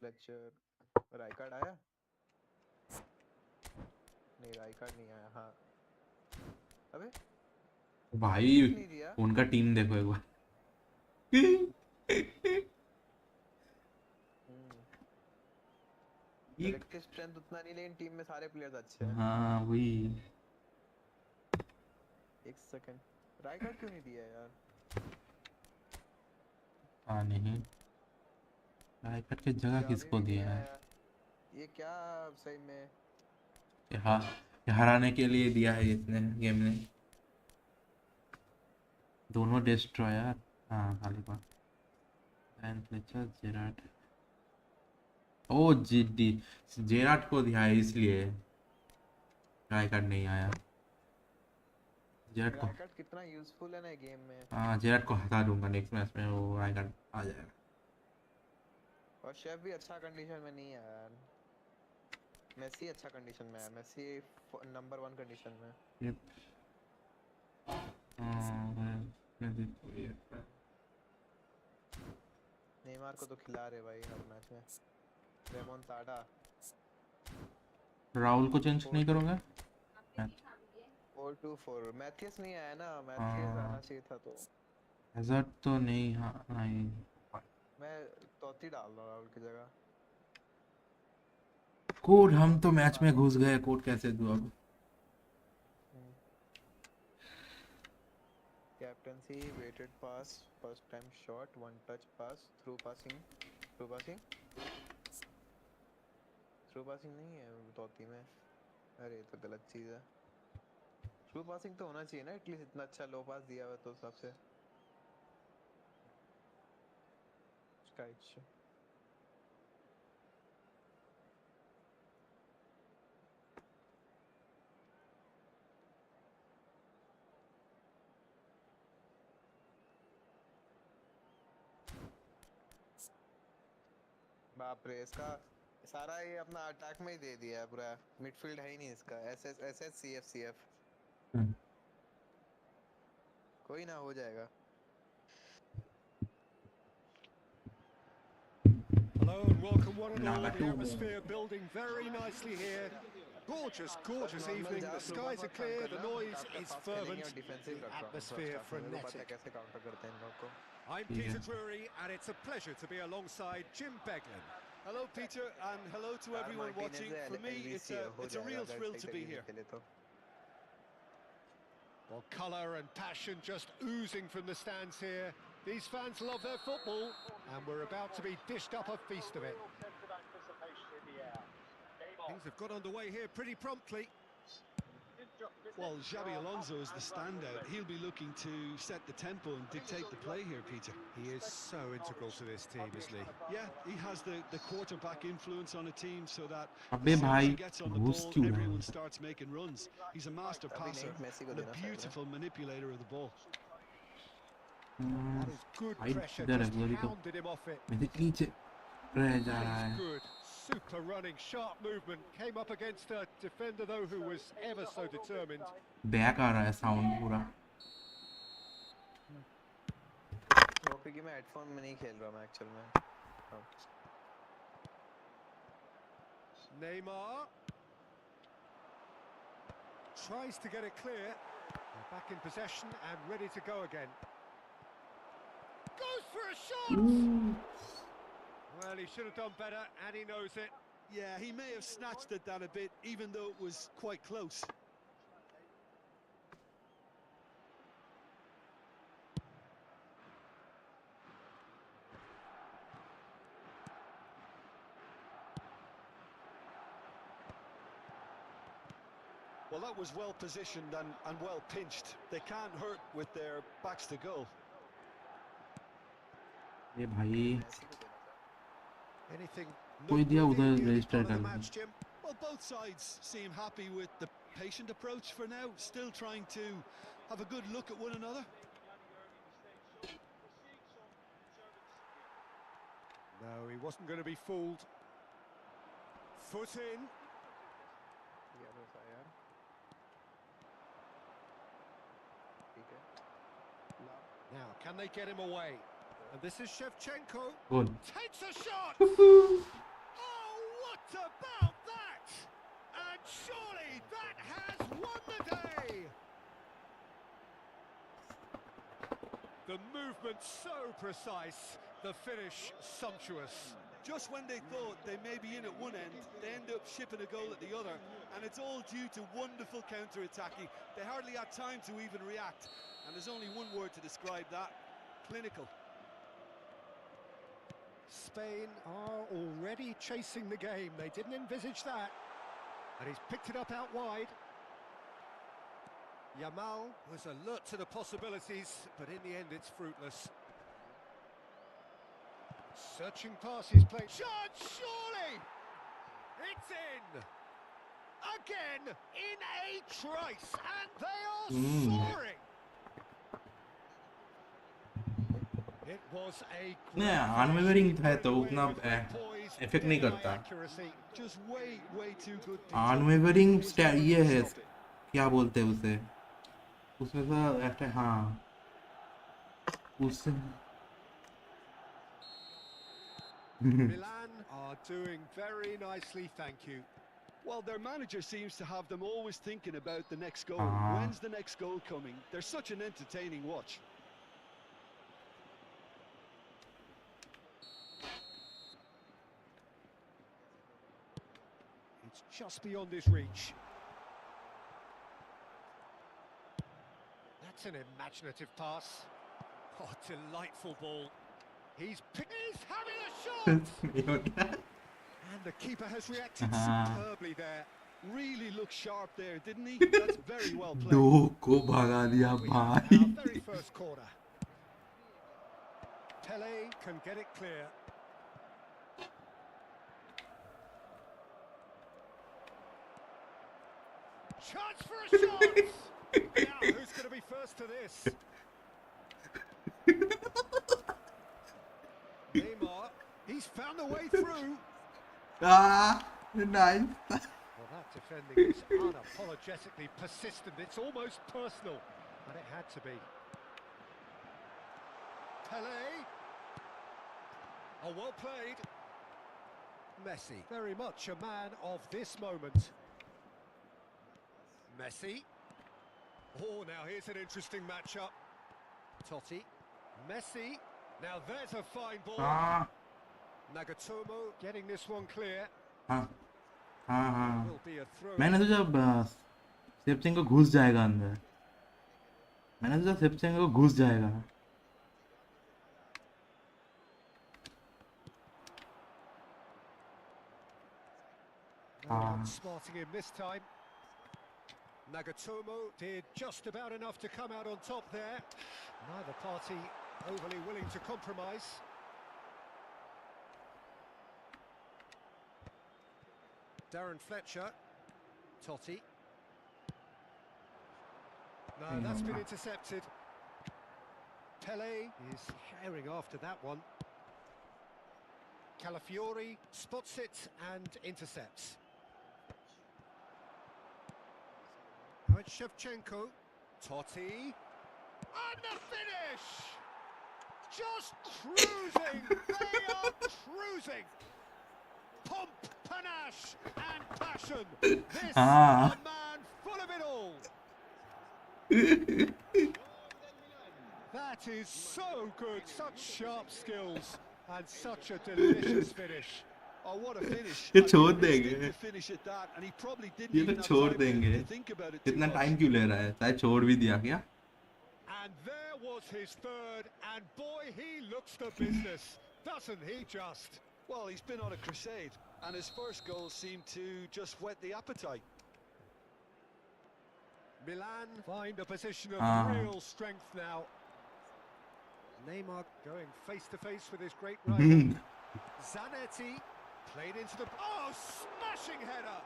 फ्लेक्चर राइकार्ड आया? नहीं राइकार्ड नहीं आया। हाँ अबे भाई क्यों नहीं दिया? उनका टीम देखो एक बार। हम्म ये कलेक्टिव स्ट्रेंथ उतना नहीं, लेकिन टीम में सारे प्लेयर्स अच्छे हैं। हाँ वही। एक सेकंड, राइकार्ड क्यों नहीं दिया यार? हाँ नहीं, आईपैड की जगह क्या अभी किसको भी नहीं दिया है? आया? ये क्या सही में? यहाँ हराने के लिए दिया है इसने, गेम ने। दोनों डिस्ट्रॉयर। हाँ खाली बात। And Fletcher जेराट। ओ जी जेराट को दिया है इसलिए ट्राई कार्ड नहीं आया। जेराट को, राइकार्ड कितना यूजफुल है ना गेम में। हाँ जेराट को हटा दूंगा नेक्स्ट मैच में, वो ट्राई कार्ड आ जाएगा। और शेफ भी अच्छा कंडीशन में नहीं है यार। मेसी अच्छा कंडीशन में है, मेसी नंबर 1 कंडीशन में। ये मैं देखो ये नेमार को तो खिला रहे भाई हर मैच में। रेमोंताडा राहुल को चेंज नहीं करूँगा। 424। मैथियस नहीं आया ना, मैथियस हाँ आना चाहिए था तो। हैजर्ड तो नहीं, हाँ नहीं। मैं तोती डाल रहा हूँ राहुल की जगह। कोड, हम तो तोती मैच खा में रहा घुस गए, कोड कैसे दूँ अब? हूँ। Captaincy weighted pass, first time shot, one touch pass, through passing. Through passing, through passing नहीं है तोती में। अरे ये तो गलत चीज है। थ्रू पासिंग तो होना चाहिए ना एटलीस्ट, इतना अच्छा लो पास दिया हुआ तो सबसे। स्काइच बाप रे, इसका सारा ये अपना अटैक में ही दे दिया है पूरा। मिडफील्ड है ही नहीं इसका। S S S S C F C F. कोई ना हो जाएगा। Hello and welcome one and all. नागा The two. atmosphere building very nicely here. Gorgeous, gorgeous normal evening. जा The slow pass skies are मत काम clear. The करना, noise is पास खेलेंगे और fervent. डिफेंसिव The रख रहा हूँ फर्स्ट atmosphere हाफ में, मेरे को पता है frenetic. कैसे काउंटर करते हैं इन लोग को। I'm ठीक Peter है। Drury, and it's a pleasure to be alongside Jim Beglin. Hello, Peter, and hello to यार everyone Martinez watching. For me, एलवीसी हो it's a जाएगा real अगर thrill सही to be तरीके से here. खेले तो। Well, colour and passion just oozing from the stands here. These fans love their football, and we're about to be dished up a feast of it. Things have got underway here pretty promptly. Well, Xabi Alonso is the standout. He'll be looking to set the tempo and dictate the play here, Peter. He is so integral to this team, isn't he? Yeah, he has the quarterback influence on a team so that अबे as soon as भाई he gets on the घुस ball, क्यों रहा everyone है? starts making runs. He's a master अभी passer नहीं, Messi को and a देना साइड में। beautiful manipulator of the ball. That is good भाई pressure, इधर है, just गोली तो hounded him off it. मेरे नीचे रह जा That रहा is है। good, super running, sharp movement. Came up against a defender though who was ever so determined. Back आ रहा है साउंड पूरा। वो क्योंकि मैं हेडफोन में नहीं खेल रहा मैं एक्चुअल में। Neymar tries to get it clear. They're back in possession and ready to go again. for a shot. Well, he should have done better, and he knows it. Yeah, he may have snatched at that a bit, even though it was quite close. Well, that was well positioned and well pinched. They can't hurt with their backs to goal. ये भाई Anything कोई दिया उधर noteworthy in the register early part of कर the they match, Jim? Well, both sides seem happy with the patient approach for now, still trying to have a good look at one another. No, he wasn't going to be fooled. Foot in. Now, can they get him away? And this is Shevchenko. Good. Takes a shot. Oh, what about that? And surely that has won the day. The movement so precise, the finish sumptuous. Just when they thought they may be in at one end, they end up shipping a goal at the other, and it's all due to wonderful counter-attacking. They hardly had time to even react, and there's only one word to describe that: clinical. Spain are already chasing the game. They didn't envisage that. And he's picked it up out wide. Yamal was alert to the possibilities, but in the end it's fruitless. Searching pass is played. Shot, surely! It's in! Again, in a trice, and they are soaring! It was a नहीं unwavering है तो उतना effect नहीं करता Just way too good. Unwavering ये है क्या बोलते हैं उसे उसमें सा ऐसे हाँ उससे Milan are doing very nicely, thank you. Well, their manager seems to have them always thinking about the next goal. When's the next goal coming? They're such an entertaining watch. It's just beyond his reach. That's an imaginative pass. Oh, delightful ball. He's having a shot! And the keeper has reacted superbly there. Really looked sharp there, didn't he? That's very well played. दो को भगा दिया भाई Our very first corner. Pele can get it clear. Chance for a shot! Now, who's going to be first to this? Neymar, he's found a way through. nice Well, that defending is unapologetically persistent. It's almost personal, but it had to be. Pele. Oh, well played. Messi, very much a man of this moment. Messi. Oh, now here's an interesting matchup. Totti. Messi. Now there's a fine ball. Nagatomo getting this one clear. Will be a throw. मैंने सोचा सेपचेंको घुस जाएगा अंदर मैंने सोचा सेपचेंको घुस जाएगा Smarting him this time. Nagatomo did just about enough to come out on top there. Neither party overly willing to compromise. Darren Fletcher. Totti. No, that's been intercepted. Pele is herring after that one. Calafiori spots it and intercepts. Now it's Shevchenko. Totti. And the finish! Just cruising! They are cruising! Pomp, panache and passion! This is a man full of it all! That That is so good, such sharp skills and such a delicious finish. Oh, what a finish. ये And छोड़ the instinct देंगे, to finish at that, and he probably didn't ये तो even have छोड़ time देंगे, to think about it too इतना much. Time क्यों ले रहा है, शायद छोड़ भी दिया क्या? And there was his third, and boy, he looks the business, doesn't he just? Well, he's been on a crusade, and his first goal seemed to just whet the appetite. Milan find a position of real strength now. Neymar going face to face with his great rival. Zanetti played into the... Oh, smashing header!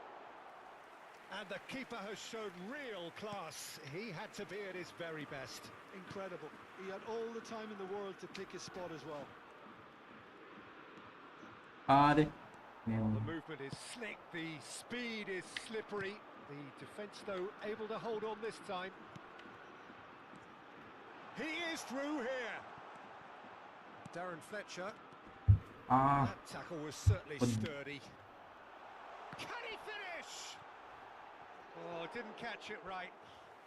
And the keeper has shown real class. He had to be at his very best. Incredible. He had all the time in the world to pick his spot as well. The movement is slick, the speed is slippery. The defence, though, able to hold on this time. He is through here. Darren Fletcher. That tackle was certainly sturdy. Can he finish? Oh, didn't catch it right.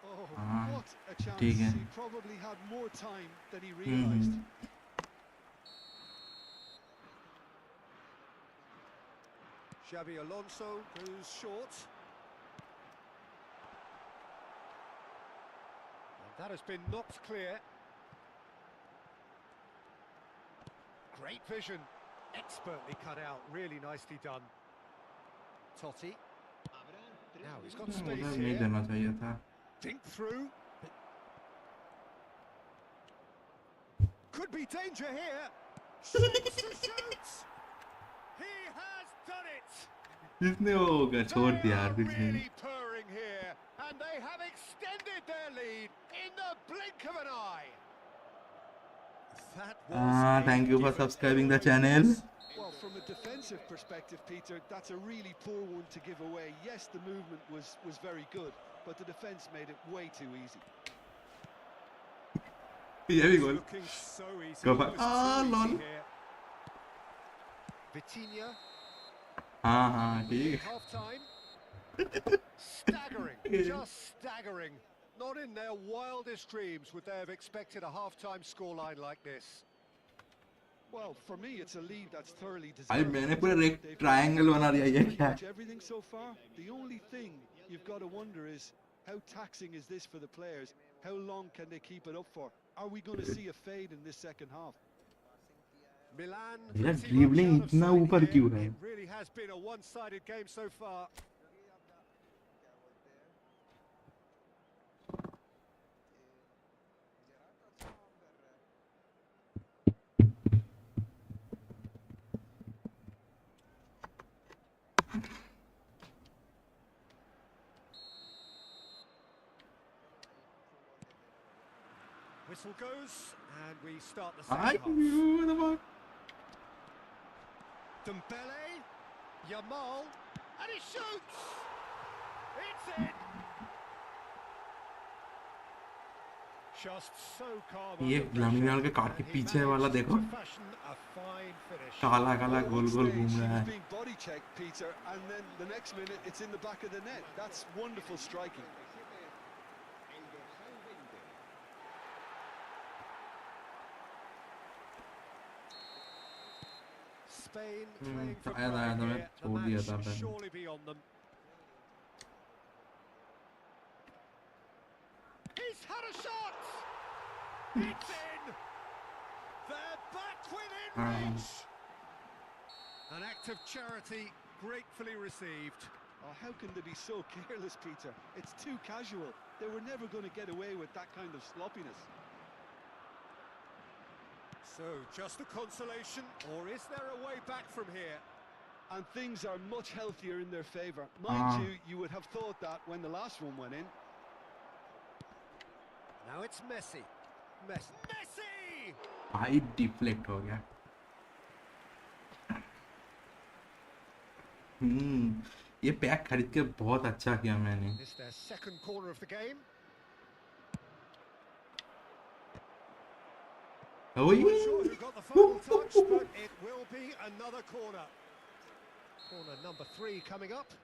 Oh, what a chance. He probably had more time than he realised. Xabi Alonso goes short. And that has been knocked clear. Great vision. Expertly cut out. Really nicely done. Totti. Now he's got space here. Think through. Could be danger here. Shoots to shoot. He has done it. इसने होगा छोड़ दिया यार कुछ नहीं. Really purring here, and they have extended their lead in the blink of an eye. Thank you for subscribing the channel. Well, from a defensive perspective, Peter, that's a really poor one to give away. Yes, the movement was very good, but the defense made it way too easy. Yeah, we go. Looking so easy. Go back. Lol. Vitinha. ठीक. Half time. Staggering, just staggering. Not in their wildest dreams would they have expected a half-time scoreline like this. Well, for me, it's a lead that's thoroughly भाई deserved. मैंने पूरा triangle बना दिया ये क्या? Everything so far. The only thing you've got to wonder is how taxing is this for the players? How long can they keep it up for? Are we going to see a fade in this second half? Milan. मेरा dribbling इतना ऊपर क्यों है? It really has been a one-sided game so far. Whistle goes, and we start the second half. Dembele, Yamal, and he shoots! It's in! Just so calm. ये लामिनाल के काट के पीछे वाला देखो. काला काला गोल गोल घूम रहा है. Being body checked, Peter, and then the next minute it's in the back of the net. That's wonderful striking. Spain playing for आया था मैं छोड़ दिया था should मैंने. surely be on them. He's had a shot. It's in. They're back within reach. An act of charity gratefully received. Oh, how can they be so careless, Peter? It's too casual. They were never going to get away with that kind of sloppiness. So, just a consolation, or is there a way back from here? And things are much healthier in their favour. Mind you, you would have thought that when the last one went in. Now it's Messi. Messi! भाई deflect हो गया. ये pack खरीद के बहुत अच्छा किया मैंने. This is their second corner of the game. Oh I'm not sure who got the final touch, but it will be another corner. Corner number 3 coming up.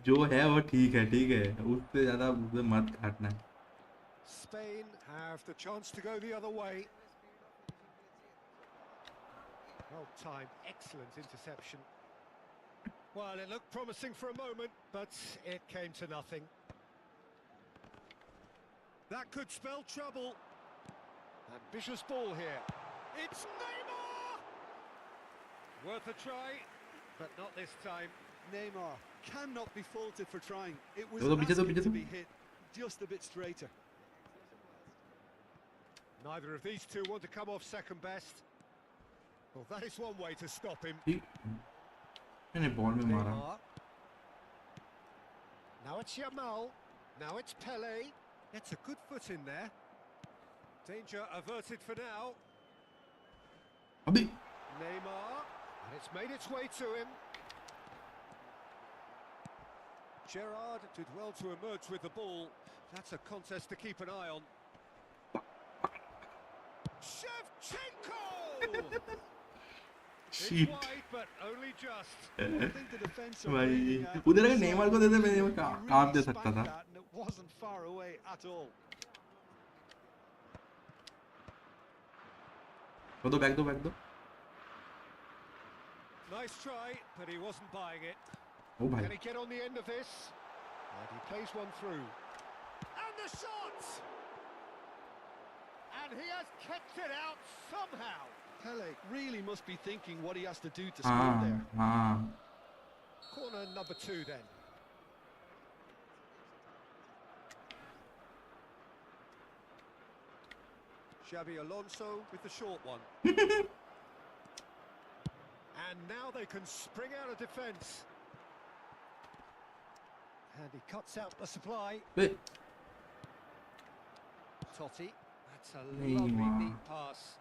जो है वो ठीक है उससे ज़्यादा उसे मत काटना. Spain have the chance to go the other way. Well timed, excellent interception. Well, it looked promising for a moment, but it came to nothing. That could spell trouble. Ambitious ball here. It's Neymar! Worth a try, but not this time. Neymar cannot be faulted for trying. It was Piche to, asking piche to to. be hit just a bit straighter. Neither of these two want to come off second best. Well, that is one way to stop him. मैंने ball में मारा. Neymar. Now it's Yamal. Now it's Pele. It's a good foot in there. Danger averted for now. अबे Neymar. And it's made its way to him. Gerrard did well to emerge with the ball. That's a contest to keep an eye on. Shevchenko! It's Shit. wide, but only just. I think the defense are भाई bringing a उधर अगर Neymar को देते मैं He काम दे really सकता spanked था. that and it wasn't far away at all. दो बैक दो. Nice try, but he wasn't buying it. ओ भाई. Can he get on the end of this? And he plays one through. And the shot! And he has kept it out somehow. Pele really must be thinking what he has to do to score हाँ there. हाँ. Corner number 2 then. Xabi Alonso with the short one. And now they can spring out of defence. And he cuts out the supply. Bay Totti. That's a Neymar. lovely neat pass.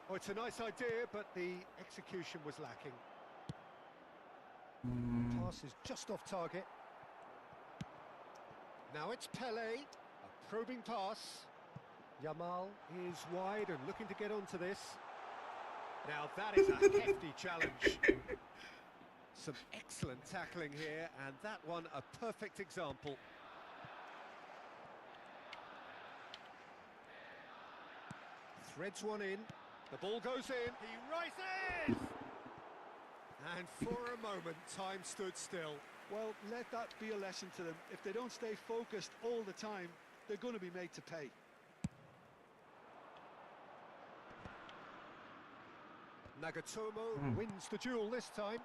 Oh, it's a nice idea, but the execution was lacking. Pass is just off target. Now it's Pele. A probing pass. Yamal is wide and looking to get onto this. Now that is a hefty challenge. Some excellent tackling here, and that one a perfect example. Threads one in. The ball goes in. He rises! And for a moment, time stood still. Well, let that be a lesson to them. If they don't stay focused all the time, they're going to be made to pay. Nagatomo wins the duel this time.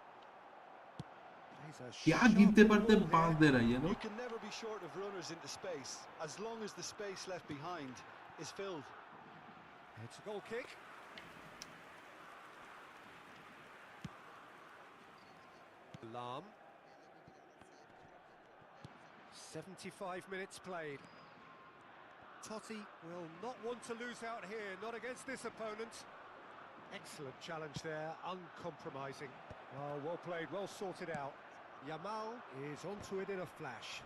He's a क्या sharp गिरते ball पड़ते here. बांध दे रही है You ना. can never be short of runners into space, as long as the space left behind is filled. It's a goal kick. Lam. 75 minutes played. Totti will not want to lose out here, not against this opponent. Excellent challenge there, uncompromising. Oh, well played, well sorted out. Yamal is onto it in a flash.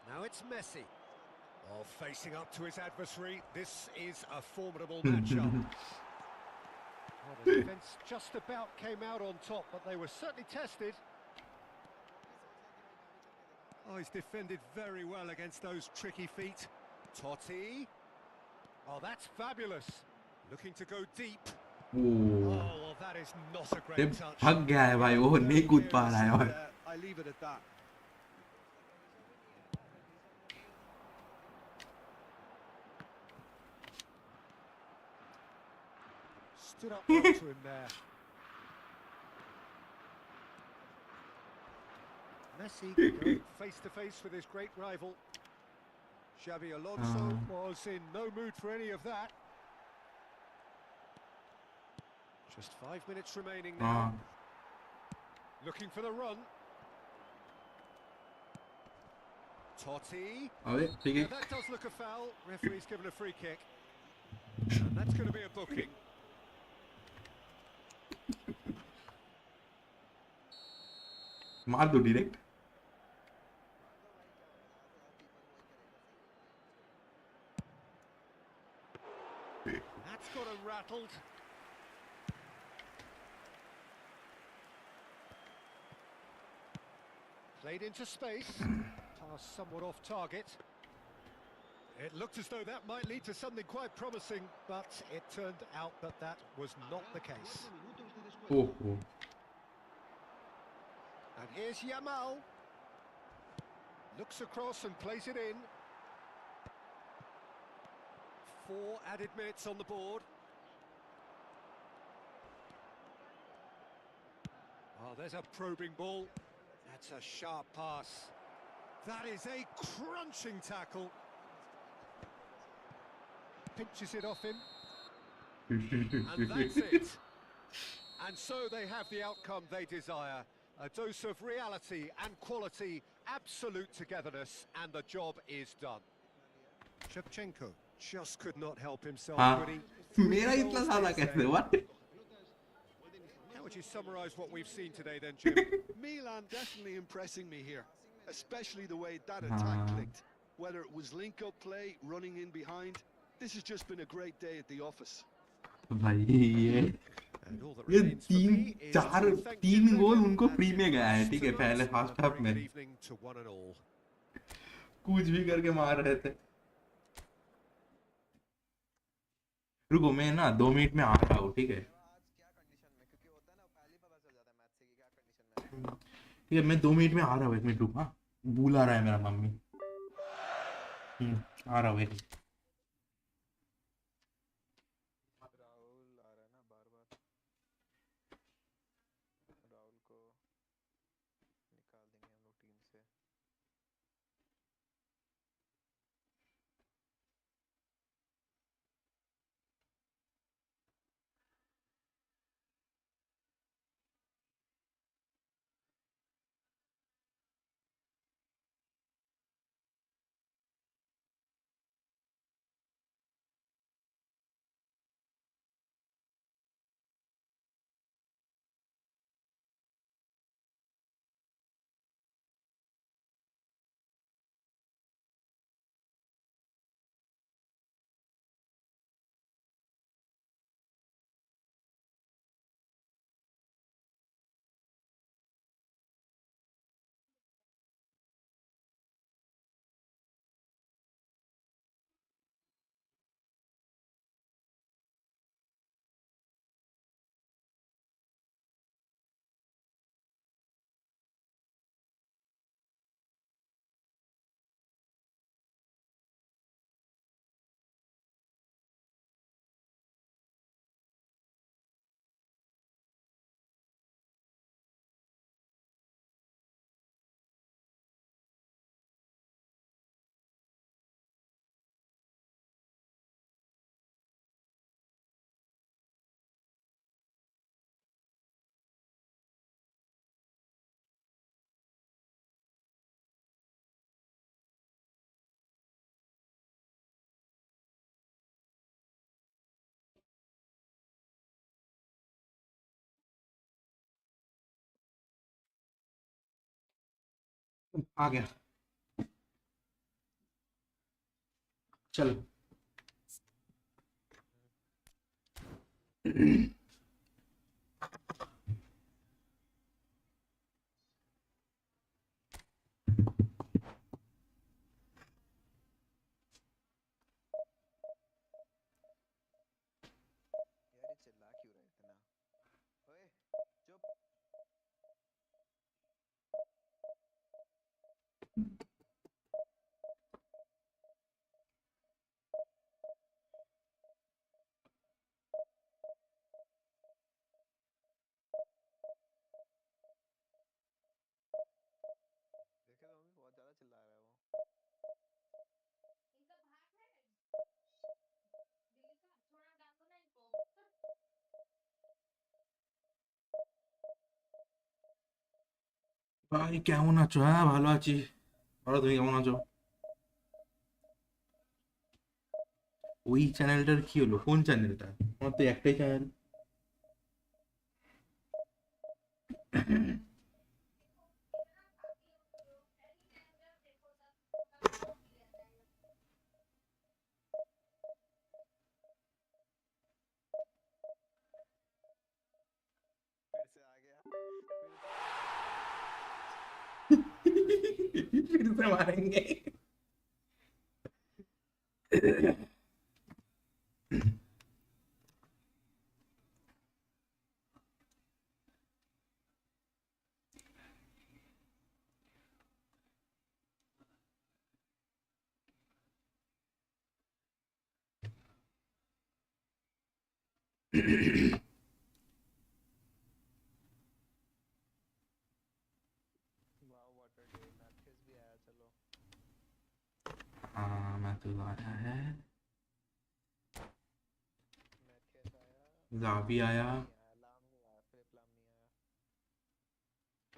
Now it's Messi. Oh, facing up to his adversary. This is a formidable matchup. Well, the defence just about came out on top, but they were certainly tested. Oh, he's defended very well against those tricky feet. Totti. Oh, that's fabulous. Looking to go deep. Oh, well, that is not a ये great touch. भाग गया है भाई, वो नहीं कूद पा रहा है. और I leave it at that. Stood up well to him there. Messi going face to face with his great rival. Xabi Alonso was in no mood for any of that. Just 5 minutes remaining now. Looking for the run. Totti. अबे ठीक Now है. that does look a foul. Referee's given a free kick. And that's going to be a booking. मार दो direct. That's got him rattled. Played into space. Pass somewhat off target. It looked as though that might lead to something quite promising, but it turned out that that was not the case. ओहो And here's Yamal. Looks across and plays it in. 4 added minutes on the board. Oh, there's a probing ball. That's a sharp pass. That is a crunching tackle. Pinches it off him. And that's it. And so they have the outcome they desire. A dose of reality and quality, absolute togetherness, and the job is done. Shevchenko just could not help himself, हाँ could he? मेरा इतना सारा कैसे हुआ How would you summarise what we've seen today then, Jim? Milan definitely impressing me here, especially the way that attack clicked. Whether it was link-up play, running in behind, this has just been a great day at the office. भाई And all that ये remains for me is चार to thank तीन Jim गोल Begley उनको and free में Jim गया है Ross ठीक है पहले tonight. First A half very में good evening to one and all. कुछ भी करके मार रहे थे रुको मैं ना 2 मिनट में आ रहा हूँ ठीक है ठीक है मैं 2 मिनट में आ रहा हूँ 1 मिनट रुक हाँ बुला रहा है मेरा मम्मी आ रहा हूँ एक राहुल आ रहा है ना बार बार राहुल को निकाल देंगे हम लोग टीम से आ गया चलो यार ये चिल्ला क्यों रहा है इतना ओए चुप देखे तो मम्मी बहुत ज्यादा चिल्ला रहा है वो ভাই কেমন আছো হ্যাঁ ভালো আছি বলো তুমি কেমন আছো ওই চ্যানেলটার কি হলো কোন চ্যানেলটা আমার তো একটাই চ্যানেল फिर से आ गया फिर से से मारेंगे। वाह व्हाट अ डे, मैथ्स भी आया। चलो हाँ मैं तो आया है, मैथ्स आया, जा भी आया। नहीं आया, लाम नहीं आया, फिलिप लाम नहीं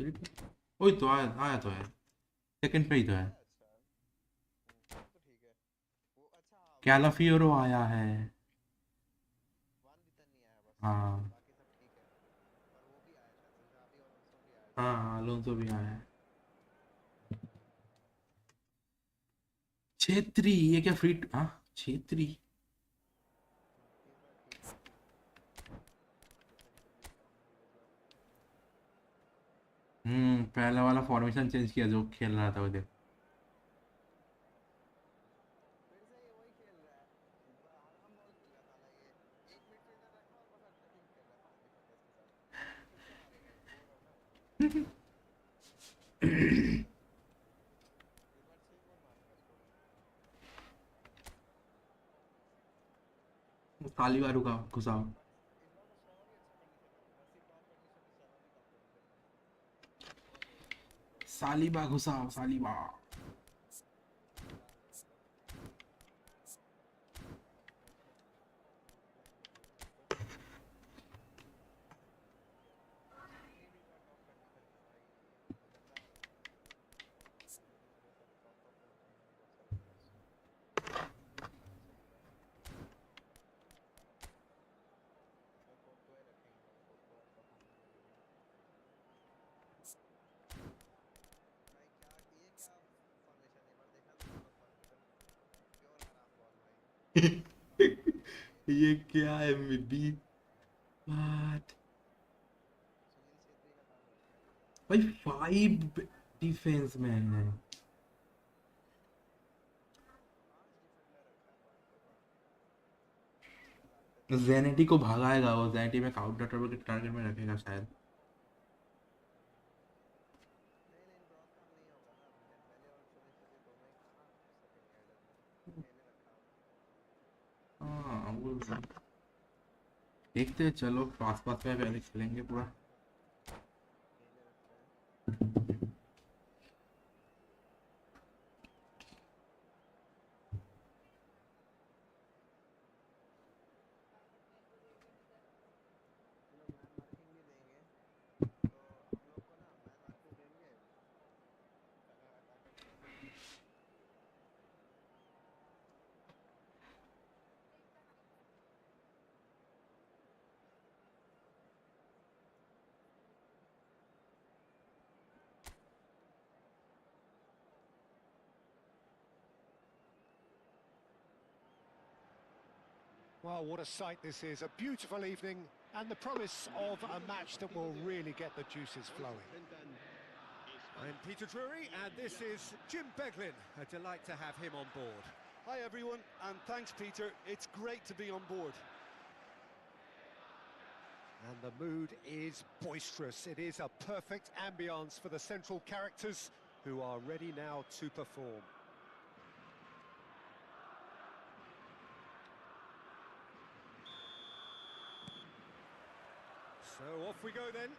आया। वही तो आया, आया तो है, सेकंड पे ही तो है। आया अच्छा, तो ठीक है। वो अच्छा हाँ, वन भी तो कैलाफियोरो नहीं आया, आया है। वन भी तो नहीं आया बस, हाँ बाकी सब ठीक है। और वो भी आया शायद से, जावी और उनसो भी आया शायद से। हाँ, अलोंसो भी आया है। छेत्री, ये क्या फ्री? हाँ छेत्री। इस बार ठीक है, डिफेंसिवली स्ट्रांग है इस बार। पहला वाला फॉर्मेशन चेंज किया जो खेल रहा था वो देख। फिर से ये वही खेल रहा है, हम बॉल खेल रहा था हालांकि ये। एक मिडफील्डर रखा और बस अटैकिंग कर रहा है 5 डिफेंडर्स के साथ। किसको मारेगा ये, 4 रन है। इस बार 6 गोल मारेगा इसको। तालीबा रुका घुसाओ। बट इस बार बर्सलोना भी अच्छा कंडीशन में है, मेसी टॉप कंडीशन में, सला भी टॉप कंडीशन में। बहुत बढ़िया बहुत बढ़िया। सालीबा घुसाओ सालीबा। डाल रहे हैं बस। लाएंगे कोई ना इसको। स्पेन इस बार टॉप कंडीशन में भाई, गंदा हाल है इनका। लेकिन अभी सब टॉप टॉप पोजीशन में है बहुत सारे प्लेयर्स। सलीबा और कोर्टोए रखेंगे भाई, कोर्टोए परफॉर्मेंस देखेंगे। भाई क्या ये क्या फॉर्मेशन है, एक बार देखना तो दोनों फॉर्मेशन, प्योर हराम बॉल भाई। ये ये क्या है मिडी? व्हाट? सुनील छेत्री का काम रखा है ये। भाई 5 डिफेंस में है। 5 डिफेंडर रखा है, बाप रे बाप। मजाक कर रहे हैं। जेनेटी को भगाएगा वो, जेनेटी में काउंटर के टारगेट में रखेगा शायद। नहीं नहीं, क्रॉस काम नहीं होगा ना, डेम्बेले और सुनील छेत्री दोनों ही कहाँ सकेंगे हेडर में। अकेले रखा है उनको। हाँ वो देखते हैं, चलो पास पास में पहले खेलेंगे पूरा। अकेले रख रहे हैं। ये लोग मैन मार्किंग भी देंगे, तो हम लोग को ना मैन मार्किंग देंगे, अटैकर छोड़ देंगे। Well, what a sight this is. A beautiful evening and the promise of a match that will really get the juices flowing. I'm Peter Drury and this is Jim Beglin. A delight to have him on board. Hi everyone, and thanks Peter. It's great to be on board. And the mood is boisterous. It is a perfect ambience for the central characters who are ready now to perform. So off we go then.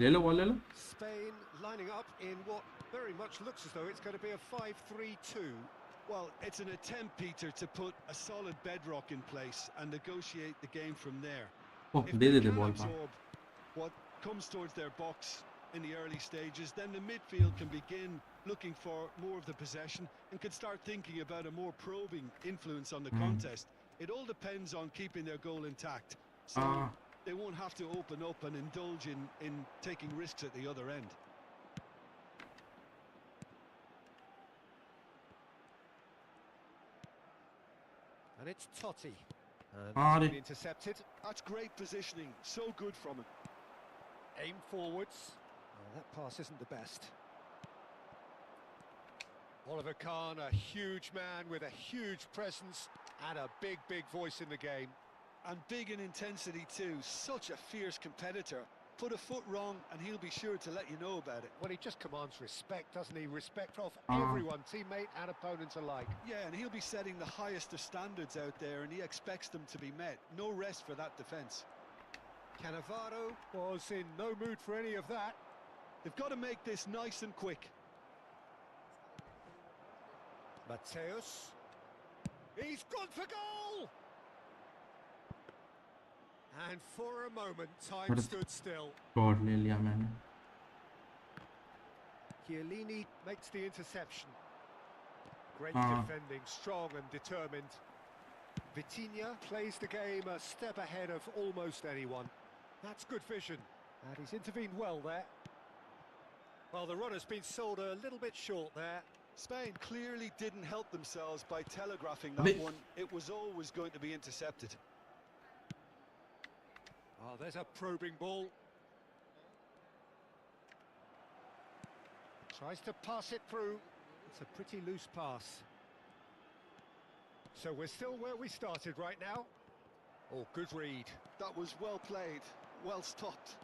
ले लो ball ले लो। Spain lining up in what very much looks as though it's going to be a 5-3-2. Well, it's an attempt, Peter, to put a solid bedrock in place and negotiate the game from there. Oh If they they they can ball पा। absorb what comes towards their box in the early stages, then the midfield can begin looking for more of the possession and can start thinking about a more probing influence on the contest. It all depends on keeping their goal intact. So they won't have to open up and indulge in taking risks at the other end. And it's Totti. And Ah, that's been re- intercepted. That's great positioning. So good from him. Aim forwards. Oh, that pass isn't the best. Oliver Kahn, a huge man with a huge presence and a big, big voice in the game. And big in intensity too. Such a fierce competitor. Put a foot wrong and he'll be sure to let you know about it. Well, he just commands respect, doesn't he? Respect of Ah. everyone, teammate and opponent alike. Yeah, and he'll be setting the highest of standards out there, and he expects them to be met. No rest for that defence. Cannavaro was in no mood for any of that. They've got to make this nice and quick. Mateus. He's gone for goal! And for a moment, time stood still. Shot ले लिया मैंने. Chiellini makes the interception. Great Ah. defending, strong and determined. Vitinha plays the game a step ahead of almost anyone. That's good vision, and he's intervened well there. Well, the run has been sold a little bit short there. Spain clearly didn't help themselves by telegraphing Abhi- that one. It was always going to be intercepted. Oh, there's a probing ball. Tries to pass it through. It's a pretty loose pass. So we're still where we started right now. Oh, good read. That was well played, well stopped.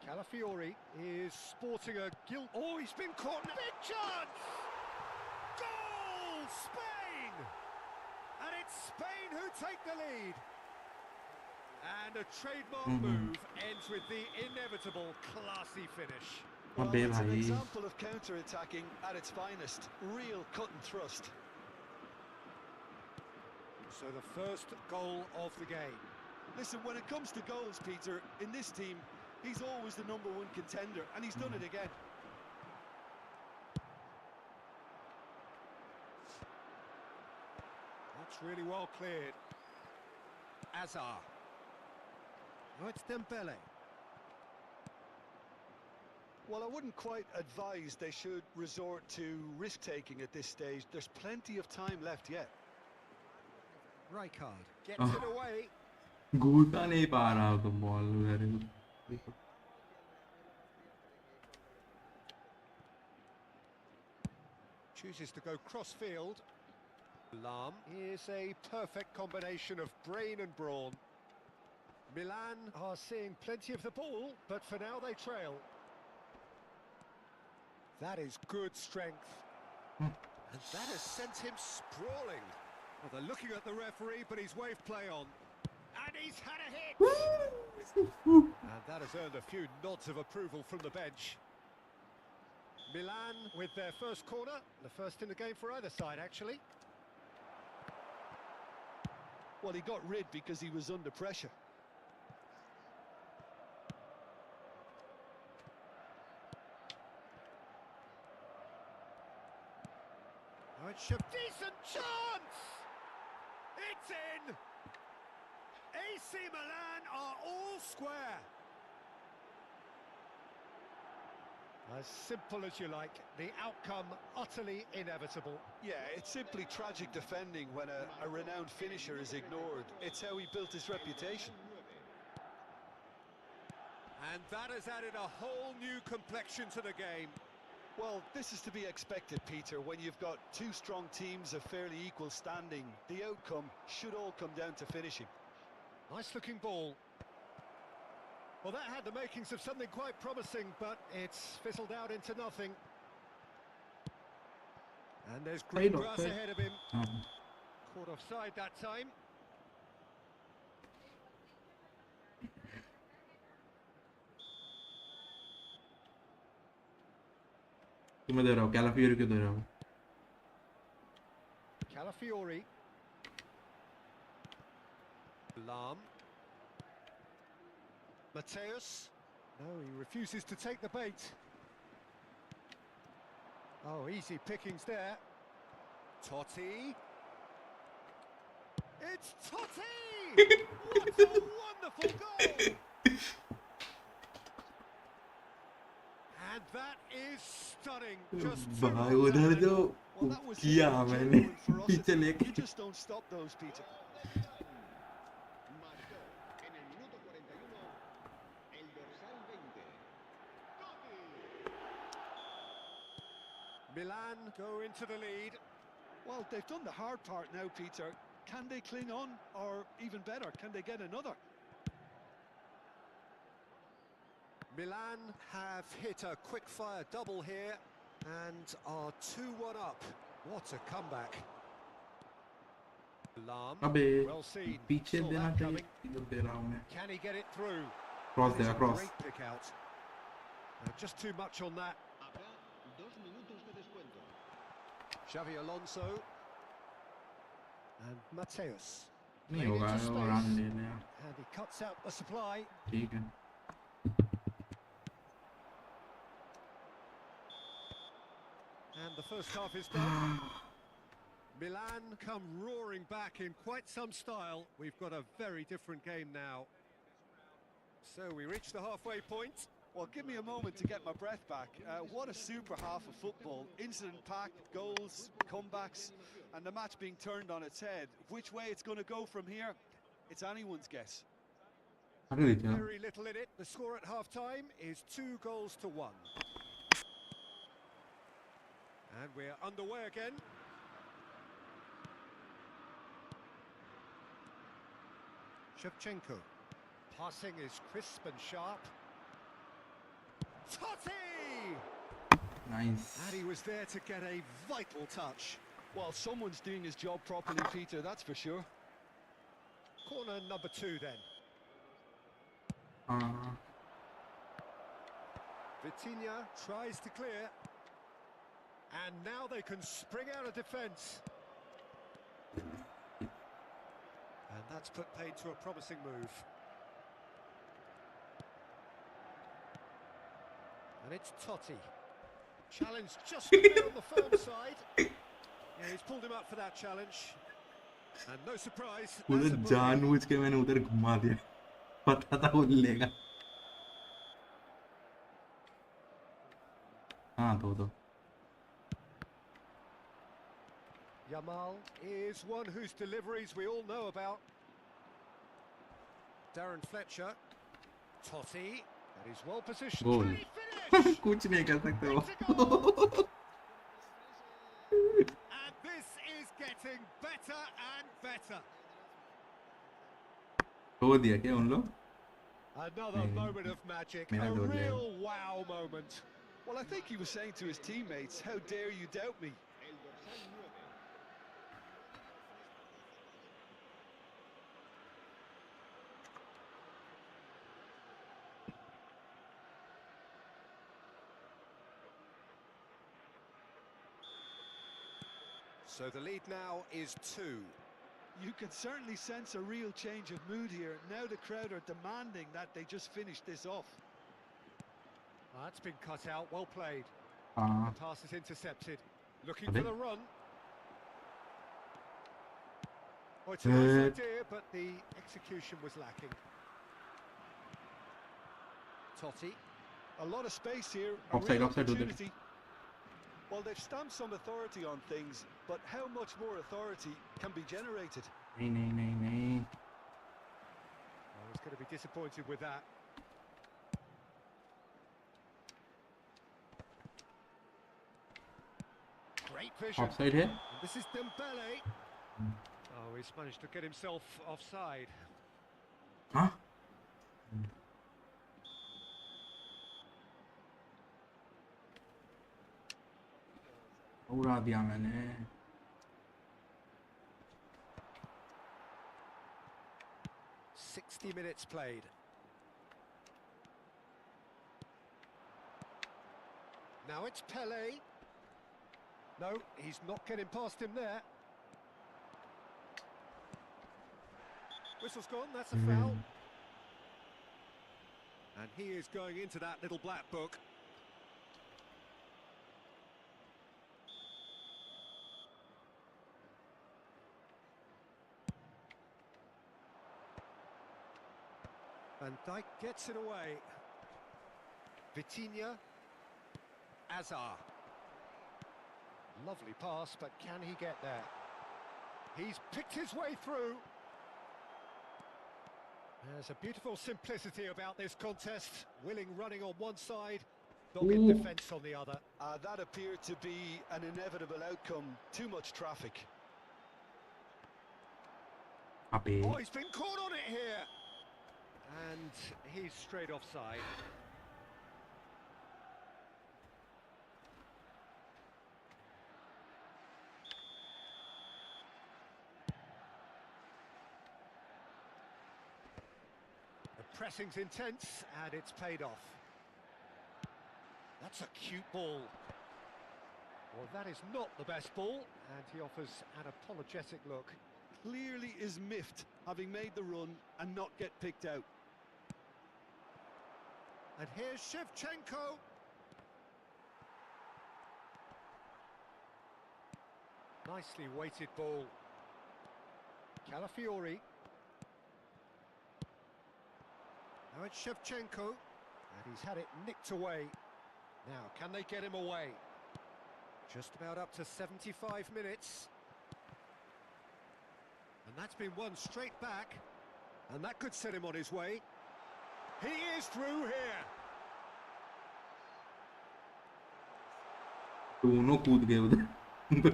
Calafiori is sporting a gilt. Oh, he's been caught. Big chance! Goal! Spain! And it's Spain who take the lead. And a trademark move ends with the inevitable classy finish. Well, अबे it's an भाई. example of counter-attacking at its finest. Real cut and thrust. So the first goal of the game. Listen, when it comes to goals, Peter, in this team, he's always the number one contender, and he's done it again. That's really well cleared. Azar. Oh, it's Dembele. Well, I wouldn't quite advise they should resort to risk-taking at this stage. There's plenty of time left yet. Rijkaard gets Oh. it away. घूसा नहीं पा रहा तो ball उधर. Chooses to go cross-field. Lam is a perfect combination of brain and brawn. Milan are seeing plenty of the ball, but for now they trail. That is good strength. And that has sent him sprawling. Well, they're looking at the referee, but he's waved play on. And he's had a hit! And that has earned a few nods of approval from the bench. Milan with their first corner, the first in the game for either side, actually. Well, he got rid because he was under pressure. Oh, it's a decent chance! It's in! AC Milan are all square. As simple as you like, the outcome utterly inevitable. Yeah, it's simply tragic defending when a renowned finisher is ignored. It's how he built his reputation. And that has added a whole new complexion to the game. Well, this is to be expected, Peter, when you've got two strong teams of fairly equal standing. The outcome should all come down to finishing. Nice looking ball. Well, that had the makings of something quite promising, but it's fizzled out into nothing. And there's green Played grass offside. ahead of him. हाँ. Caught offside that time. तुम्हें दे रहा हूँ. कैलाफियोरी को दे रहा हूँ. Calafiori. Lam. Mateus. No, he refuses to take the bait. Oh, easy pickings there. Totti. It's Totti! What a wonderful goal! And that is stunning. Just too भाई उधर जो Well, that was किया मैंने genuine ferocity. पीछे लेके. You just don't stop those, Peter. Marcó en el minuto 41 el dorsal 20. Milan go into the lead. Well, they've done the hard part now, Peter. Can they cling on, or even better, can they get another? Milan have hit a quick-fire double here and are 2-1 up. What a comeback. Lam, अबे well seen. पीछे Saw देना that चाहिए, coming. इधर दे रहा हूँ मैं. Can he get it through? Cross It's देगा a cross. great pick out. Just too much on that. Habrá 2 minutos de descuento. Xavi Alonso and Mateus. नहीं Played होगा into वो रन space. ले लिया. And he cuts out the supply. ठीक है. And the first half is done. Milan come roaring back in quite some style. We've got a very different game now. So we reach the halfway point. Well, give me a moment to get my breath back. What a super half of football. Incident-packed, goals, comebacks, and the match being turned on its head. Which way it's going to go from here, it's anyone's guess. आगे देखिए. Very little in it. The score at half-time is 2-1. And we're underway again. Shevchenko. Passing is crisp and sharp. Totti! Nice. And he was there to get a vital touch. Well, someone's doing his job properly, Peter, that's for sure. Corner number 2 then. हाँ. Vitinha tries to clear. And now they can spring out of defence. And that's put paid to a promising move. And it's Totti. Challenge just a bit on the firm side. Yeah, he's pulled him up for that challenge. And no surprise. पूरा that's a booking. जानबूझ के मैंने उधर घुमा दिया. पता था वो लेगा. हाँ दो. Yamal is one whose deliveries we all know about. Darren Fletcher. Totti. That is well positioned. Goal. Can he finish? कुछ नहीं कर सकते वो. And this is getting better and better. हो दिया क्या उन लोग? Another moment of magic. मेरा A गोल है. real wow moment. Well, I think he was saying to his teammates, how dare you doubt me? El dorsal 9. So the lead now is 2. You can certainly sense a real change of mood here. Now the crowd are demanding that they just finish this off. That's been cut out. Well played. हाँ. The pass is intercepted. Looking Abe. for the run. Oh, it's a nice idea, but the execution was lacking. Totti. A lot of space here. A Offside, real offside, opportunity. Well, they've stamped some authority on things, but how much more authority can be generated? नहीं. I was going to be disappointed with that. Great vision. Offside है. And this is Dembele. Oh, he's managed to get himself offside. हाँ. उड़ा दिया मैंने. 60 minutes played. Now it's Pele. No, he's not getting past him there. Whistle's gone, that's a foul. And he is going into that little black book. Van Dijk gets it away. Vitinha. Azar. Lovely pass, but can he get there? He's picked his way through. There's a beautiful simplicity about this contest. Willing running on one side, Dogged defence on the other. That appeared to be an inevitable outcome. Too much traffic. अबे Oh, he's been caught on it here. And he's straight offside. The pressing's intense and it's paid off. That's a cute ball. Well, that is not the best ball, and he offers an apologetic look. Clearly is miffed, having made the run and not get picked out. And here's Shevchenko. Nicely weighted ball. Calafiori. Now it's Shevchenko, and he's had it nicked away. Now, can they get him away? Just about up to 75 minutes. And that's been won straight back. And that could set him on his way. He is through here. दोनों कूद गए उधर And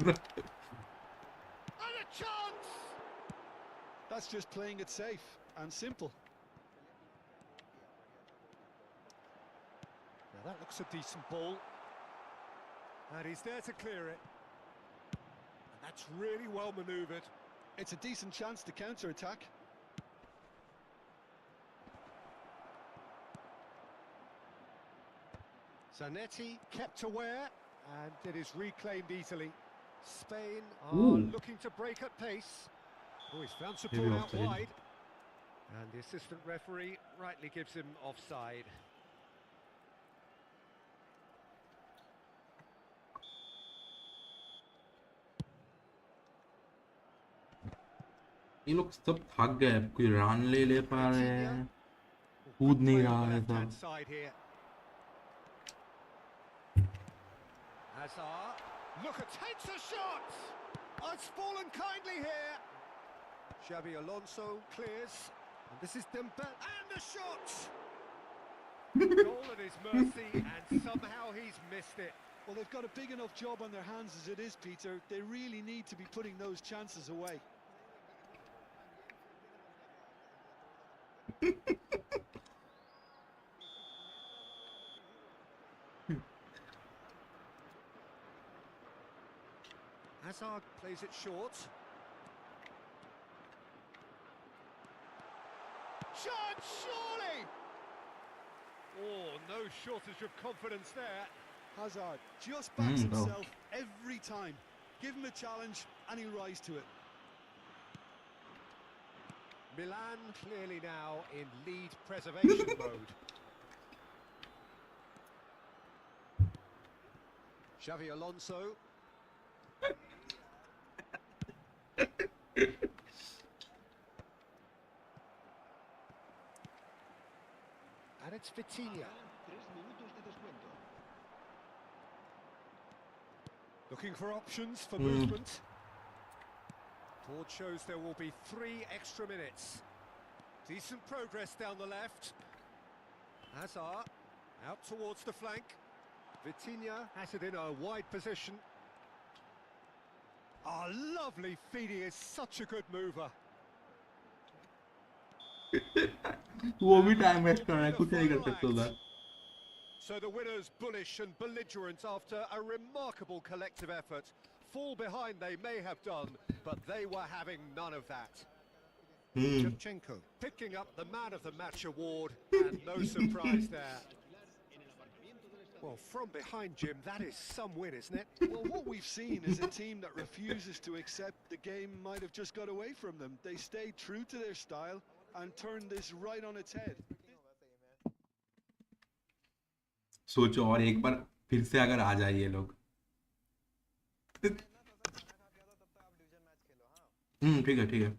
a chance! That's just playing it safe and simple. Now that looks a decent ball. And he's there to clear it. And that's really well manoeuvred. It's a decent chance to counter-attack. Zanetti kept aware, and it is reclaimed easily. Spain are Ooh. looking to break at pace. Oh, he's found Maybe support out offside. wide. And the assistant referee rightly gives him offside. ये लोग सब थक गए कोई run ले पा रहे हैं कूद नहीं रहा है सब Left-hand side here. Hazard, look, takes a shot! Oh, it's fallen kindly here. Xabi Alonso clears, and this is Dembele, and the shot! Goal at his mercy, and somehow he's missed it. Well, they've got a big enough job on their hands as it is, Peter. They really need to be putting those chances away. Hazard plays it short. Shot, surely! Oh, no shortage of confidence there. Hazard just backs no. himself every time. Give him a challenge and he'll rise to it. Milan clearly now in lead preservation mode. Xavi Alonso. And it's Vitinha. Looking for options for movement. Board shows there will be 3 extra minutes. Decent progress down the left. Hazard out towards the flank. Vitinha has it in a wide position. Oh, lovely feed. He is such a good mover. वो भी time waste कर रहा है कुछ नहीं कर सकता उधर So the winners, bullish and belligerent after a remarkable collective effort. Fall behind they may have done, but they were having none of that. Shevchenko picking up the Man of the Match award, and no surprise there. Well, from behind, Jim, that is some win, isn't it? Well, what we've seen is a team that refuses to accept the game might have just got away from them. They stayed true to their style and turned this right on its head. सोचो और एक बार फिर से अगर आ जाए ये लोग ठीक है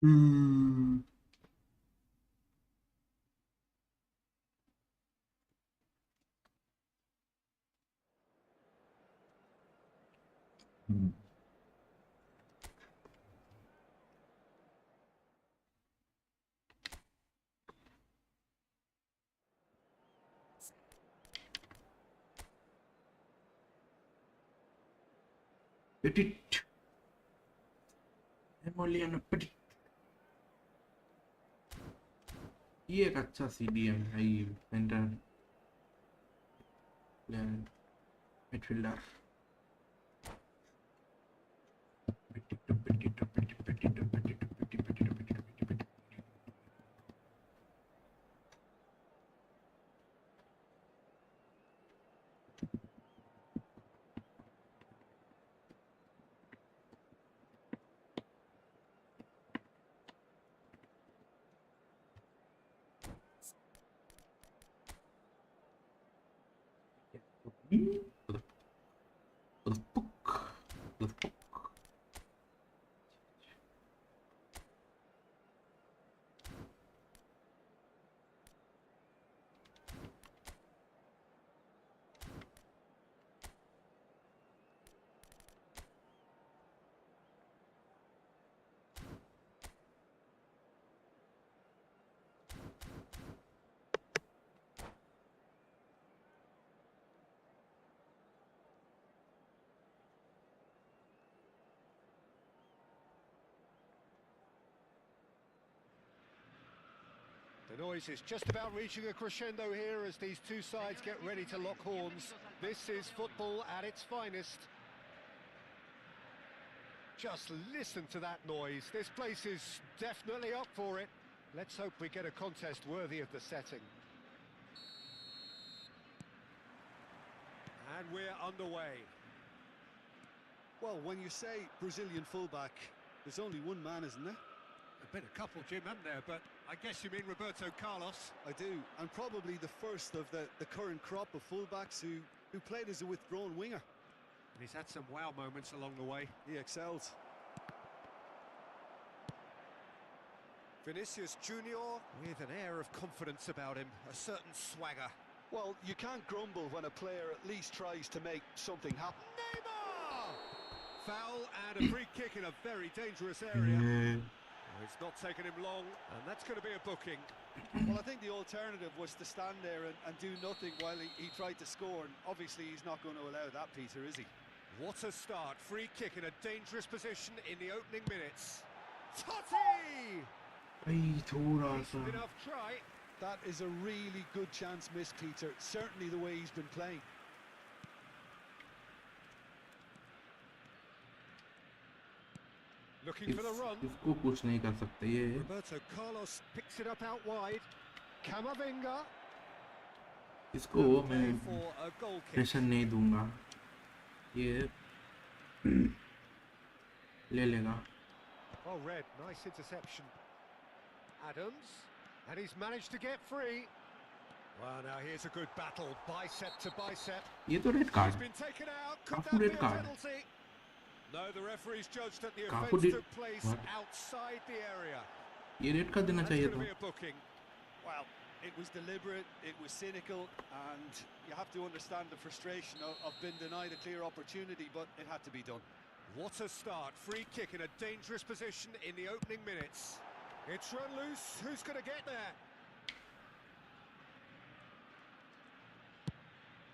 Hmm. Petit. Emolian petit. ये एक अच्छा CDM है ये centre midfielder The noise is just about reaching a crescendo here as these two sides get ready to lock horns. This is football at its finest. Just listen to that noise. This place is definitely up for it. Let's hope we get a contest worthy of the setting. And we're underway. Well, when you say Brazilian fullback, there's only one man, isn't there? There've been a couple, Jim, haven't there? But I guess you mean Roberto Carlos. I do, and probably the first of the current crop of fullbacks who played as a withdrawn winger. And he's had some wow moments along the way. He excels. Vinicius Junior. With an air of confidence about him, a certain swagger. Well, you can't grumble when a player at least tries to make something happen. Neymar! Foul and a free kick in a very dangerous area. It's not taken him long, and that's going to be a booking. Well, I think the alternative was to stand there and do nothing while he tried to score, and obviously he's not going to allow that, Peter, is he? What a start. Free kick in a dangerous position in the opening minutes. Totti! Decent enough try. That is a really good chance missed, Peter. Certainly the way he's been playing. Looking for the run. इसको कुछ नहीं कर सकते ये Roberto Carlos picks it up out wide. Camavinga. इसको मैं For a goal kick. Pressure नहीं दूंगा ये ले लेगा Oh, Red, nice interception. Adams, and he's managed to get free. Well, now here's a good battle, bicep to bicep. ये तो red He's card been taken out. Could Kafu that be red a card. penalty? No, the referee's judged that the Kafu offence did- took place what? outside the area. ये red card देना That's चाहिए going to था be a booking. Well, it was deliberate, it was cynical, and you have to understand the frustration of being denied a clear opportunity, but it had to be done. What a start. Free kick in a dangerous position in the opening minutes. It's run loose. Who's going to get there?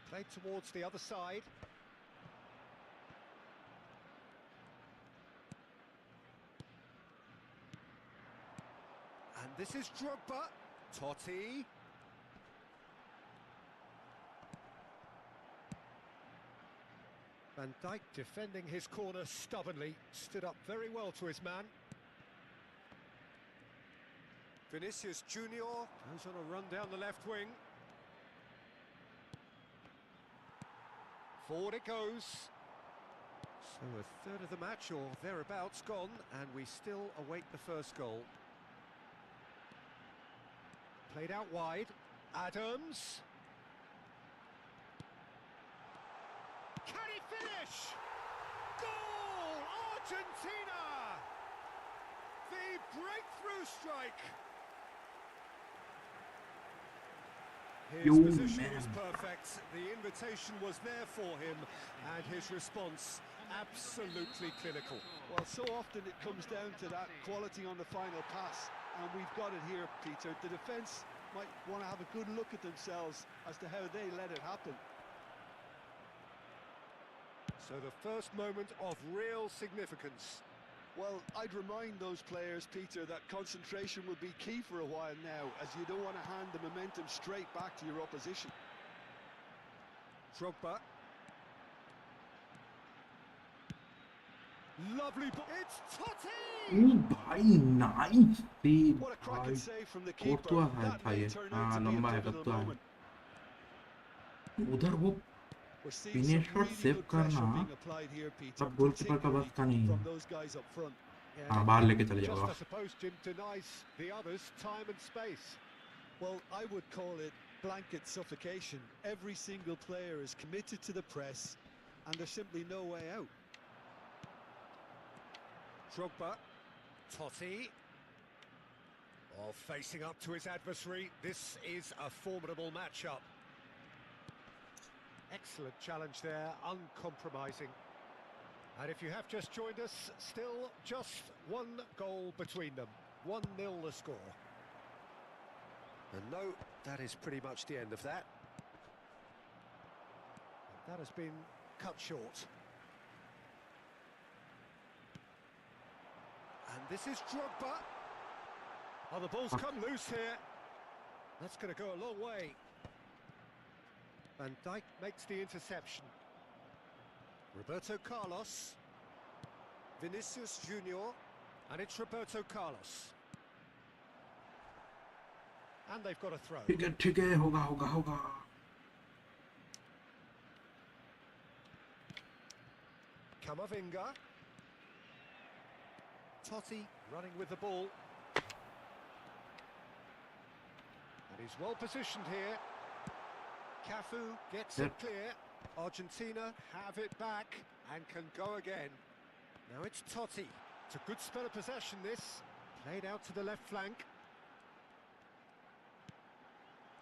Played towards the other side. And this is Drogba. Totti. Van Dijk defending his corner stubbornly, stood up very well to his man. Vinicius Junior. Goes on a run down the left wing. Forward it goes. So a third of the match or thereabouts gone, and we still await the first goal. Played out wide. Adams. Can he finish? Goal! Argentina! The breakthrough strike. His Yo, position was man. perfect. The invitation was there for him, and his response absolutely clinical. Well, so often it comes down to that quality on the final pass, and we've got it here, Peter. The defence might want to have a good look at themselves as to how they let it happen. So the first moment of real significance. Well, I'd remind those players, Peter, that concentration will be key for a while now, as you don't want to hand the momentum straight back to your opposition. Drogba. Lovely ball. It's Totti! ओ भाई nice save What a cracking भाई save from the Courtois keeper. है That था may ये turn हाँ out to be a लंबा है pivotal कत्तुआ है moment. उधर वो We're seeing Finish some shot really save good pressure करना being applied here, Peter, अब गोलकीपर का बस particularly का नहीं from है those guys up front. हाँ बाहर लेके चले Just, जाओगा I suppose, Jim denies the others time and space. Well, I would call it blanket suffocation. Every single player is committed to the press, and there's simply no way out. Drogba. Totti. Oh, facing up to his adversary. This is a formidable matchup. Excellent challenge there, uncompromising. And if you have just joined us, still just one goal between them. 1-0 the score. And no, that is pretty much the end of that. That has been cut short. And this is Drogba. Oh, the ball's come loose here. That's going to go a long way. Van Dijk makes the interception. Roberto Carlos. Vinicius Junior. And it's Roberto Carlos. And they've got a throw. ठीक है होगा होगा होगा Camavinga. Totti running with the ball. And he's well positioned here. Cafu gets it clear. Argentina have it back and can go again. Now it's Totti. It's a good spell of possession, this. Played out to the left flank.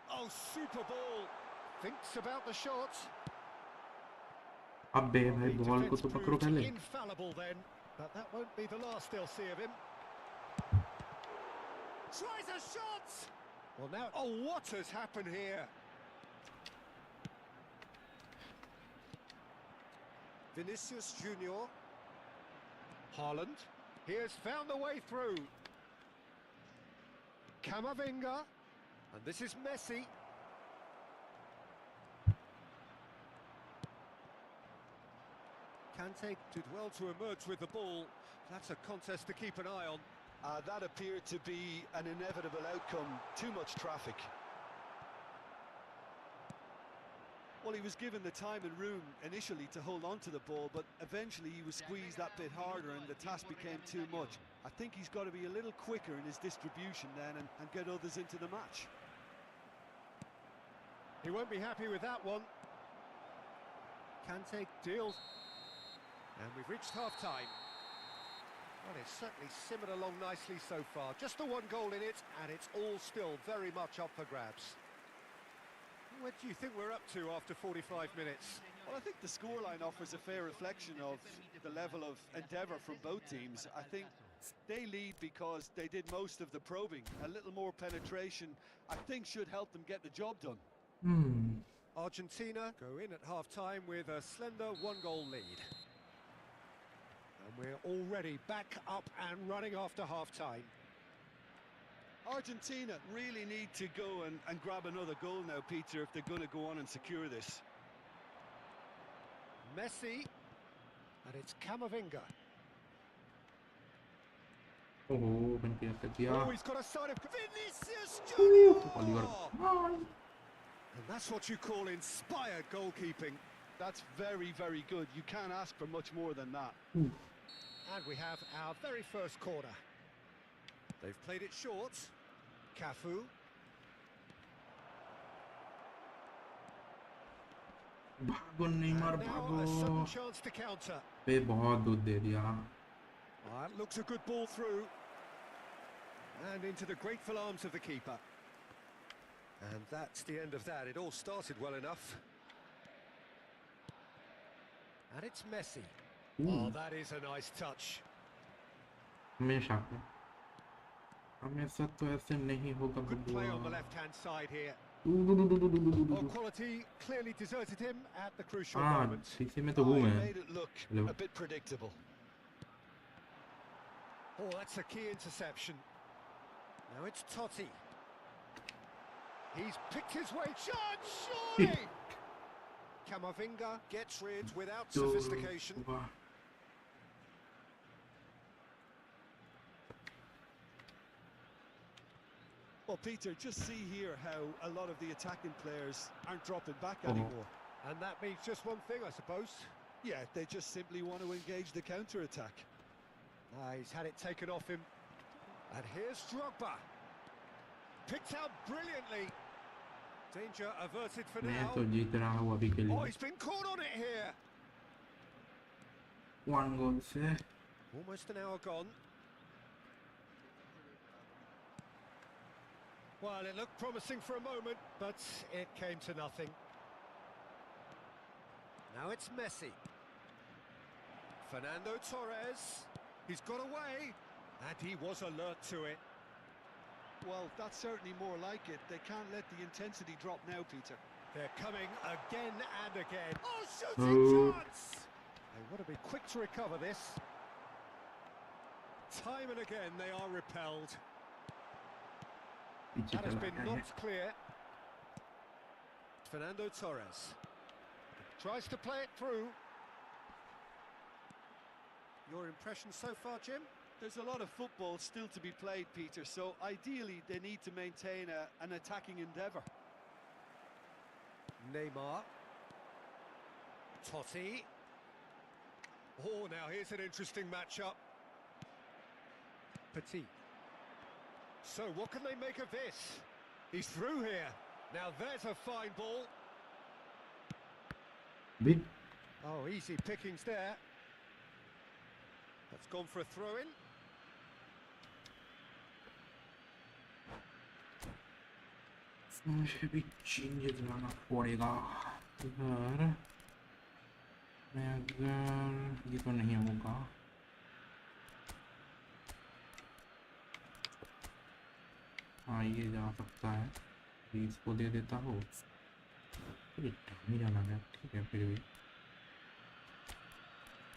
Oh, super ball. Thinks about the shot. अबे भाई The ball को defence तो पकड़ो proved पहले infallible then, but that won't be the last they'll see of him. Tries a shot! Well now, oh, what has happened here? Vinicius Junior. Haaland. He has found the way through. Camavinga. And this is Messi. Kante did well to emerge with the ball. That's a contest to keep an eye on. That appeared to be an inevitable outcome. Too much traffic. Well, he was given the time and room initially to hold on to the ball, but eventually he was squeezed that bit harder and the task became too much. I think he's got to be a little quicker in his distribution then and get others into the match. He won't be happy with that one. Kante deals. And we've reached half-time. Well, it's certainly simmered along nicely so far. Just the one goal in it, and it's all still very much up for grabs. What do you think we're up to after 45 minutes? Well, I think the scoreline offers a fair reflection of the level of endeavour from both teams. I think they lead because they did most of the probing. A little more penetration, I think, should help them get the job done. Argentina go in at half-time with a slender one-goal lead. And we're already back up and running after half-time. Argentina really need to go and grab another goal now, Peter, if they're going to go on and secure this. Messi, and it's Camavinga. ओहो बंटी कर दिया Oh, he's got a side of Vinicius Junior! Oliver And that's what you call inspired goalkeeping. That's very, very good. You can't ask for much more than that. And we have our very first corner. They've played it short. Cafu. भागो Neymar And now भागो a sudden chance to counter. बे बहुत दूध दे दिया That looks a good ball through. And into the grateful arms of the keeper. And that's the end of that. It all started well enough. And it's Messi. Oh, that is a nice touch. हमेशा को हमेशा तो ऐसे नहीं होगा Good play on the बबुआ left-hand side here. हाँ Well, quality clearly deserted him at the crucial moment. पीछे में तो Oh, हूँ he मैं made it look hello a bit predictable. Oh, that's a key interception. Now it's Totti. He's picked his way. Shot, surely! Camavinga gets rid without sophistication. Well, Peter, just see here how a lot of the attacking players aren't dropping back anymore. And that means just one thing, I suppose. Yeah, they just simply want to engage the counter-attack. He's had it taken off him. And here's Drogba. Picked out brilliantly. Danger averted for मैं now. तो जीत रहा हूँ अभी के Oh, लिए he's been caught on it here. 1 goal से Almost an hour gone. Well, it looked promising for a moment, but it came to nothing. Now it's Messi. Fernando Torres. He's got away, and he was alert to it. Well, that's certainly more like it. They can't let the intensity drop now, Peter. They're coming again and again. Oh, shooting chance! They want to be quick to recover this. Time and again they are repelled. पीछे That has चला been गया है knocked clear. Fernando Torres tries to play it through. Your impression so far, Jim? There's a lot of football still to be played, Peter, so ideally they need to maintain an attacking endeavour. Neymar. Totti. Oh, now here's an interesting matchup. Petit. So what can they make of this? He's through here. Now there's a fine ball. Big Oh, easy pickings there. That's gone for a throw-in. मुझे भी change दिलाना पड़ेगा इधर मैं अगर ये तो नहीं होगा हाँ ये जा सकता है अभी इसको दे देता हूँ नहीं जाना है ठीक है फिर भी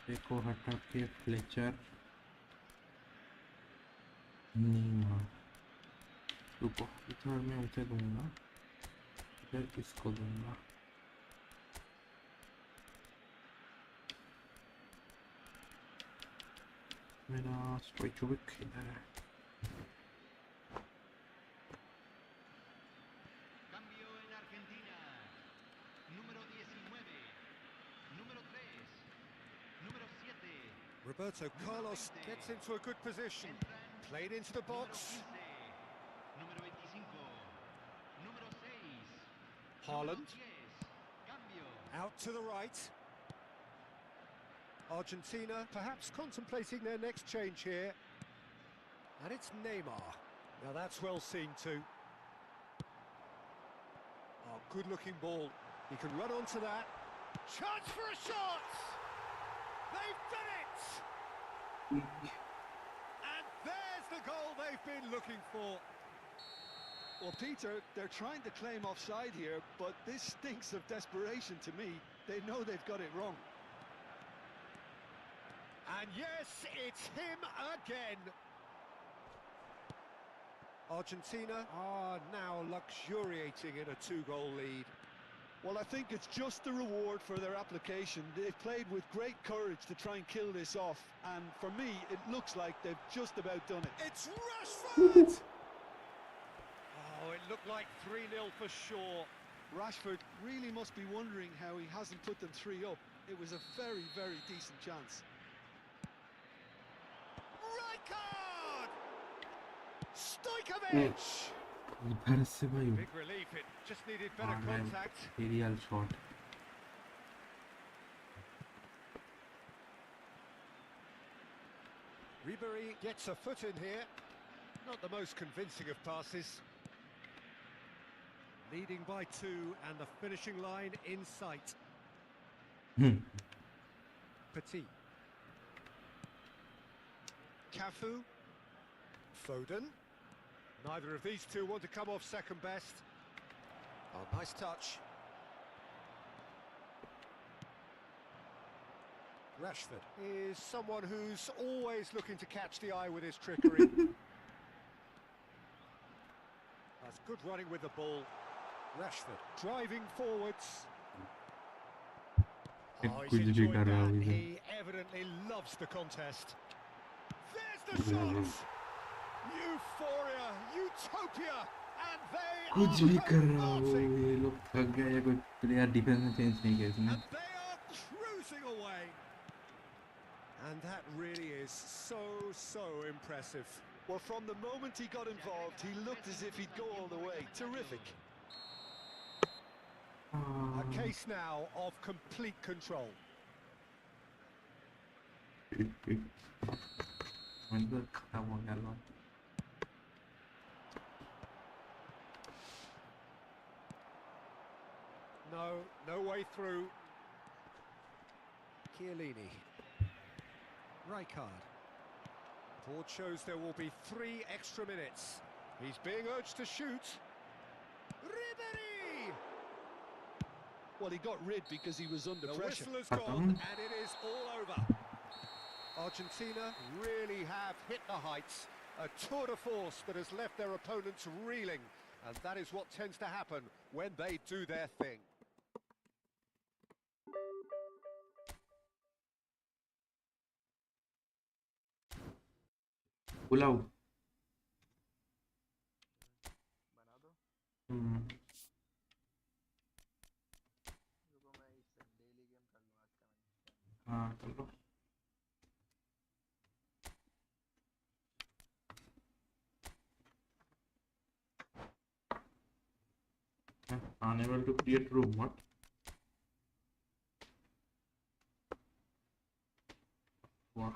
देखो हटा के फ्लेचर नीमा रुको इधर मैं उसे दूंगा इधर किसको दूंगा मेरा स्ट्राइक इधर है Cambio en Argentina. Número 19. Número 3. Número 7. Roberto Carlos gets into a good position. Played into the box. Número 25. Número 6. Haaland. 10. Cambio. Out to the right. Argentina perhaps contemplating their next change here. And it's Neymar. Now that's well seen too. Oh, good looking ball. He can run onto that. Chance for a shot! They've done it! And there's the goal they've been looking for. Well, Peter, they're trying to claim offside here, but this stinks of desperation to me. They know they've got it wrong. And yes, it's him again. Argentina are now luxuriating in a 2-goal lead. Well, I think it's just the reward for their application. They've played with great courage to try and kill this off, and for me, it looks like they've just about done it. It's Rashford! Oh, it looked like 3-0 for sure. Rashford really must be wondering how he hasn't put them 3 up. It was a very, very decent chance. Rijkaard! Stojkovic! इधर से भाई Big relief, it just needed better contact. Aerial shot Ribéry gets a foot in here. Not the most convincing of passes. Leading by 2 and the finishing line in sight. Petit. Cafu. Foden. Neither of these two want to come off second best. Oh, nice touch. Rashford is someone who's always looking to catch the eye with his trickery. That's good running with the ball. Rashford driving forwards. Oh, he's enjoying that. He evidently loves the contest. There's the shot! Euphoria, utopia, and they कुछ भी कर रहा हो converting. ये लोग थक गए या कोई प्लेयर डिफेंस में चेंज नहीं किया इसने And they are cruising away. And that really is so impressive. Well, from the moment he got involved, he looked as if he'd go all the way. Terrific. A case now of complete control. मतलब खत्म हो गया लोग No way through. Chiellini. Rijkaard. Board shows there will be 3 extra minutes. He's being urged to shoot. Ribéry! Well, he got rid because he was under The pressure. whistle has gone and it is all over. Argentina really have hit the heights. A tour de force that has left their opponents reeling. And that is what tends to happen when they do their thing. बुलाओ बना दो। हम्म रुको मैं इससे daily game कर लूँ आज का मैंने। हाँ चलो unable to create room what what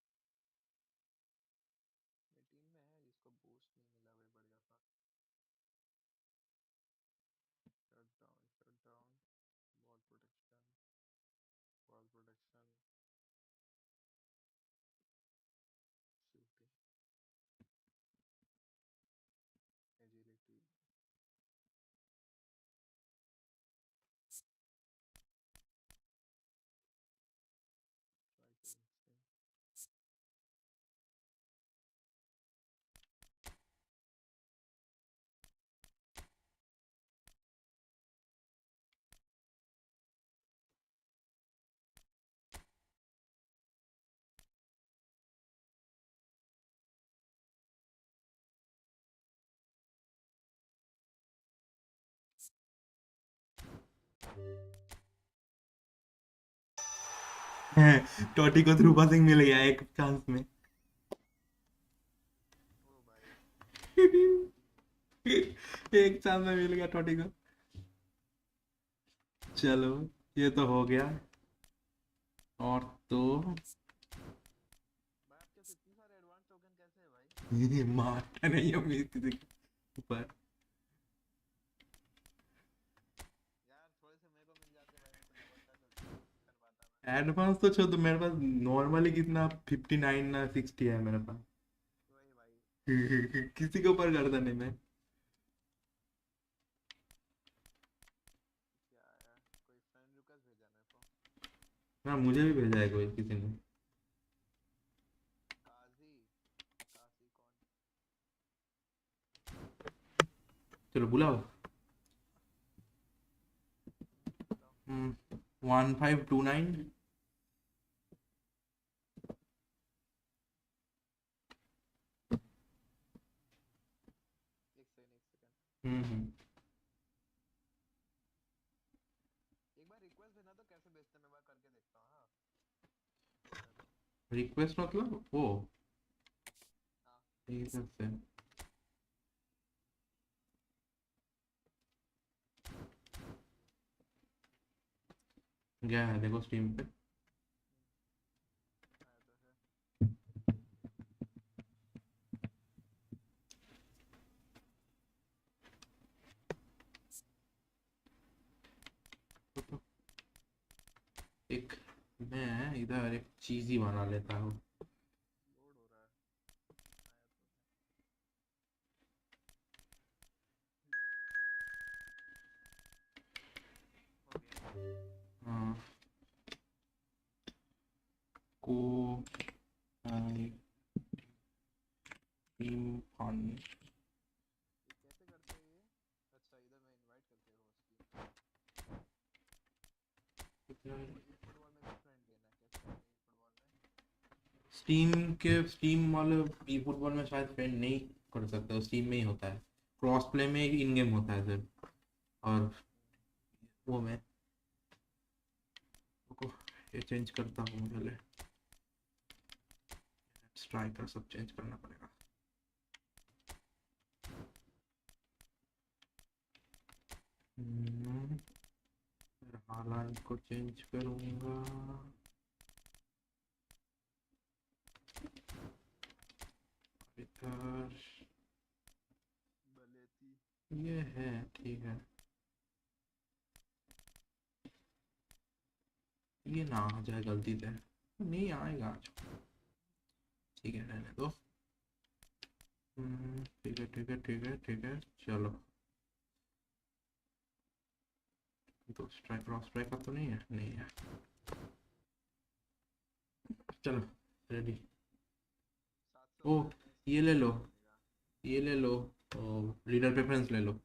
मेरी टीम में है जिसको बूस्ट नहीं मिला भाई बढ़िया सा। Shut down, ball protection, shooting, agility. Striker instinct. टोटी को थ्रू पासिंग मिल गया एक चांस में ओ भाई एक चांस में मिल गया टोटी को चलो ये तो हो गया और तो भाई आपके पास इतने सारे एडवांस टोकन कैसे है भाई? मारता नहीं है मैं किसी के ऊपर यार थोड़े से मेरे को मिल जाते भाई, मैं तो डबल कर पाता मैं। एडवांस तो छोड़ तो मेरे पास नॉर्मली कितना 59 ना 60 है मेरे पास वही भाई। किसी के ऊपर करता नहीं मैं क्या आया? कोई फ्रेंड रिक्वेस्ट भेजा मेरे को। हाँ मुझे भी भेजा है कोई किसी ने काजी काजी कौन? चलो बुलाओ 1529 एक सेकंड। हम्म एक बार रिक्वेस्ट भेजना तो कैसे भेजते हैं, मैं बार करके देखता हूँ। हाँ रिक्वेस्ट मतलब वो हाँ ठीक है से गया है, देखो स्ट्रीम पे। आया तो है। एक मैं इधर एक चीज ही बना लेता हूँ। लोड हो रहा है। आया तो है। हो गया। हाँ को टीम फन ये कैसे करते हैं ये? अच्छा इधर मैं इनवाइट करते हो उसकी। वो ई फुटबॉल में भी फ्रेंड लेना है, कैसे करते हैं ई फुटबॉल में? स्टीम वाले ई फुटबॉल में शायद फ्रेंड नहीं कर सकते, स्टीम में ही होता है। क्रॉस प्ले में इन गेम होता है सिर्फ। और वो मैं रुको, ये चेंज करता हूँ पहले। स्ट्राइकर सब चेंज करना पड़ेगा। फिर हालांकि को चेंज करूँगा। इधर बलेती। ये है ठीक है, ये ना आ जाए गलती से, नहीं आएगा आज। ठीक है रहने दो। ठीक है ठीक है ठीक है ठीक है चलो। तो स्ट्राइक क्रॉस स्ट्राइक का तो नहीं है, नहीं है। चलो रेडी। 700 ओ में ये ले लो, मिलेगा। ये ले लो, लीडर प्रेफरेंस ले लो।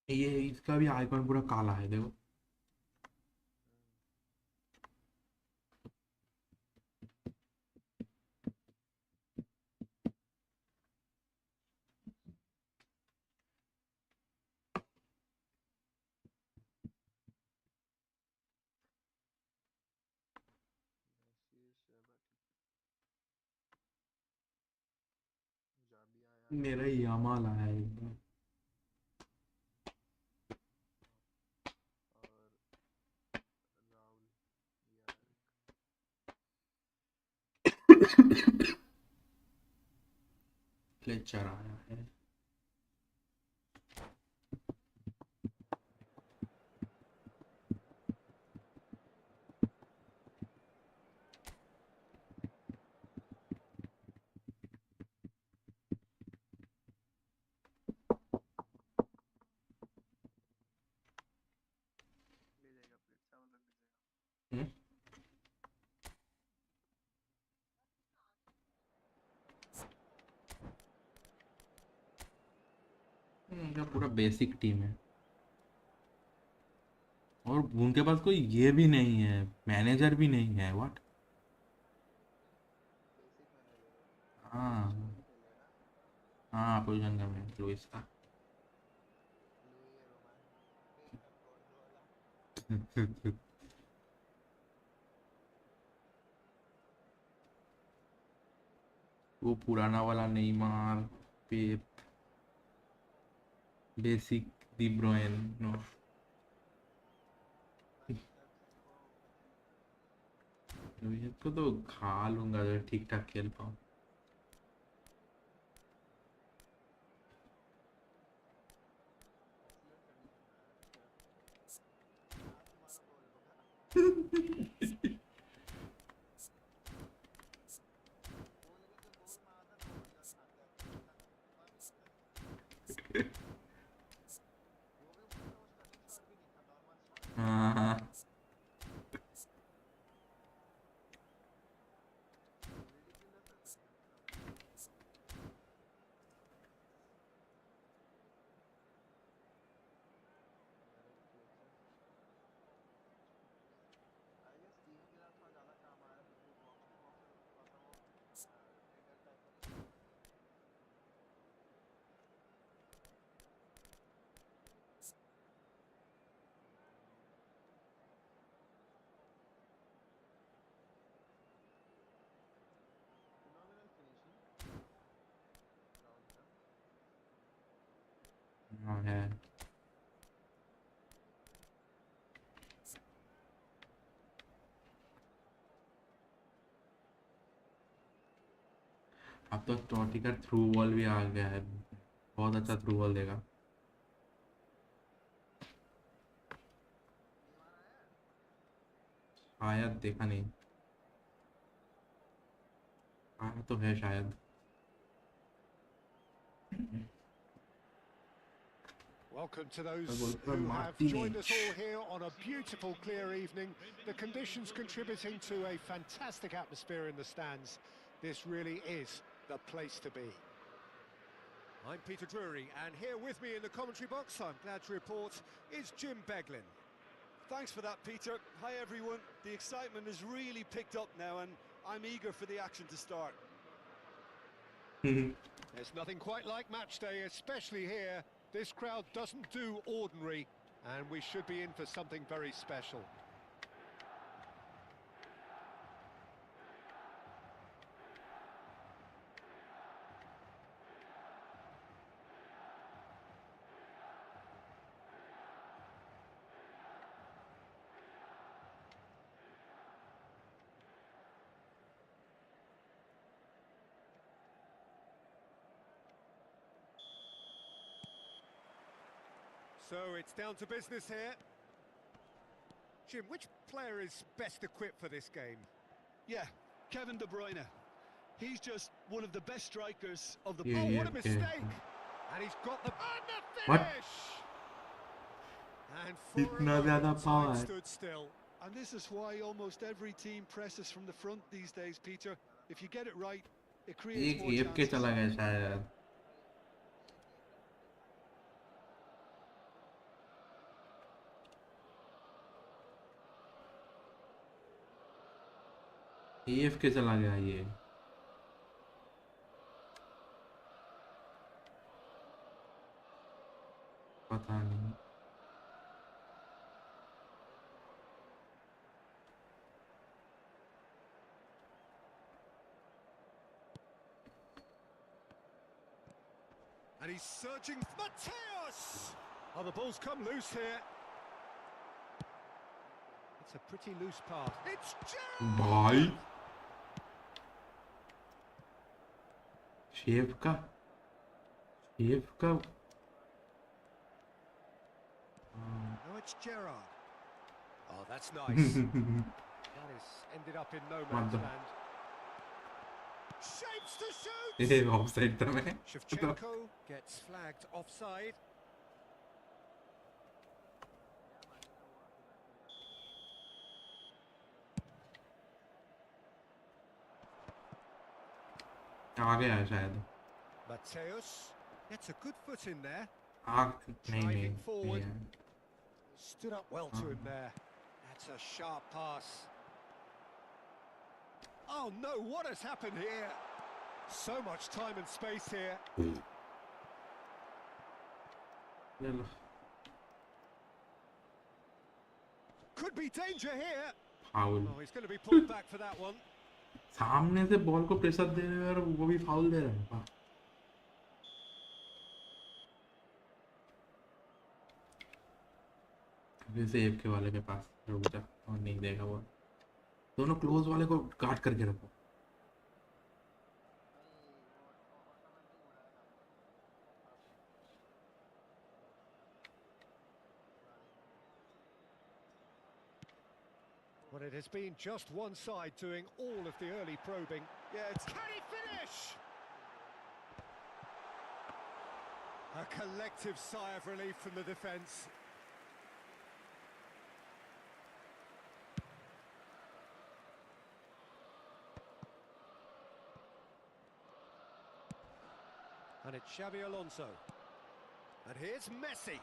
ये इसका भी आइकॉन पूरा काला है देखो। जाबी आया। मेरा यामाल आया है एकदम। और राहुल यार फ्लेचर आया है। ले जाएगा, प्लेट चावल रख दीजिएगा। हम्म, इनका पूरा बेसिक टीम है और उनके पास कोई ये भी नहीं है, मैनेजर भी नहीं है। व्हाट? बेसिक मैनेजर है। हाँ कुछ नहीं खेलेगा। हाँ पोजीशन कम है लुइस का। लुई रोमान पेपर कोड वाला वो पुराना वाला नेमार, पेप, बेसिक, डी ब्रुयन नो। लुइस को तो खा लूंगा अगर ठीक ठाक खेल पाऊँ। हाँ हाँ है। अब तो टॉटी का थ्रू बॉल भी आ गया है, बहुत अच्छा थ्रू बॉल देगा। शायद देखा नहीं, आया तो है शायद। Welcome to those goalkeeper who have joined us Martinez. all here on a beautiful, clear evening. The conditions contributing to a fantastic atmosphere in the stands. This really is the place to be. I'm Peter Drury, and here with me in the commentary box, I'm glad to report, is Jim Beglin. Thanks for that, Peter. Hi, everyone. The excitement has really picked up now, and I'm eager for the action to start. There's nothing quite like match day, especially here. This crowd doesn't do ordinary, and we should be in for something very special. So it's down to business here. Jim, which player is best equipped for this game? Yeah, Kevin De Bruyne. He's just one of the best strikers of the... Oh, what a ये mistake! And he's got the... And the What? finish! And for a इतना moment, ज्यादा time power. stood still. And this is why almost every team presses from the front these days, Peter. If you get it right, it creates एक more F के chances. चला गया शायद। F के चला गया ये। पता नहीं। And he's surging. Mateus! Oh, the ball's come loose here. It's a pretty loose pass. It's Gerrard! भाई शेफ का No, it's Gerrard. Oh, that's nice. That is ended up in no man's Mother. land. Shapes to shoot! ये offside था मैं। Shevchenko gets flagged offside. आ गया है शायद। Mateus gets a good foot in there. नहीं Driving forward. है। Stood up well to him there. That's a sharp pass. Oh no, what has happened here? So much time and space here. चलो Could be danger here. Foul, Oh, he's going to be pulled back for that one. सामने से ball को pressure दे रहे हैं और वो भी foul दे रहे हैं। वाह। अभी से एक के वाले के पास रुक जा, और नहीं देगा वो। दोनों क्लोज वाले को काट करके रखो। Well, it has been just one side doing all of the early probing. Yeah, it's... Can he finish? A collective sigh of relief from the defence. And it's Xabi Alonso. And here's Messi.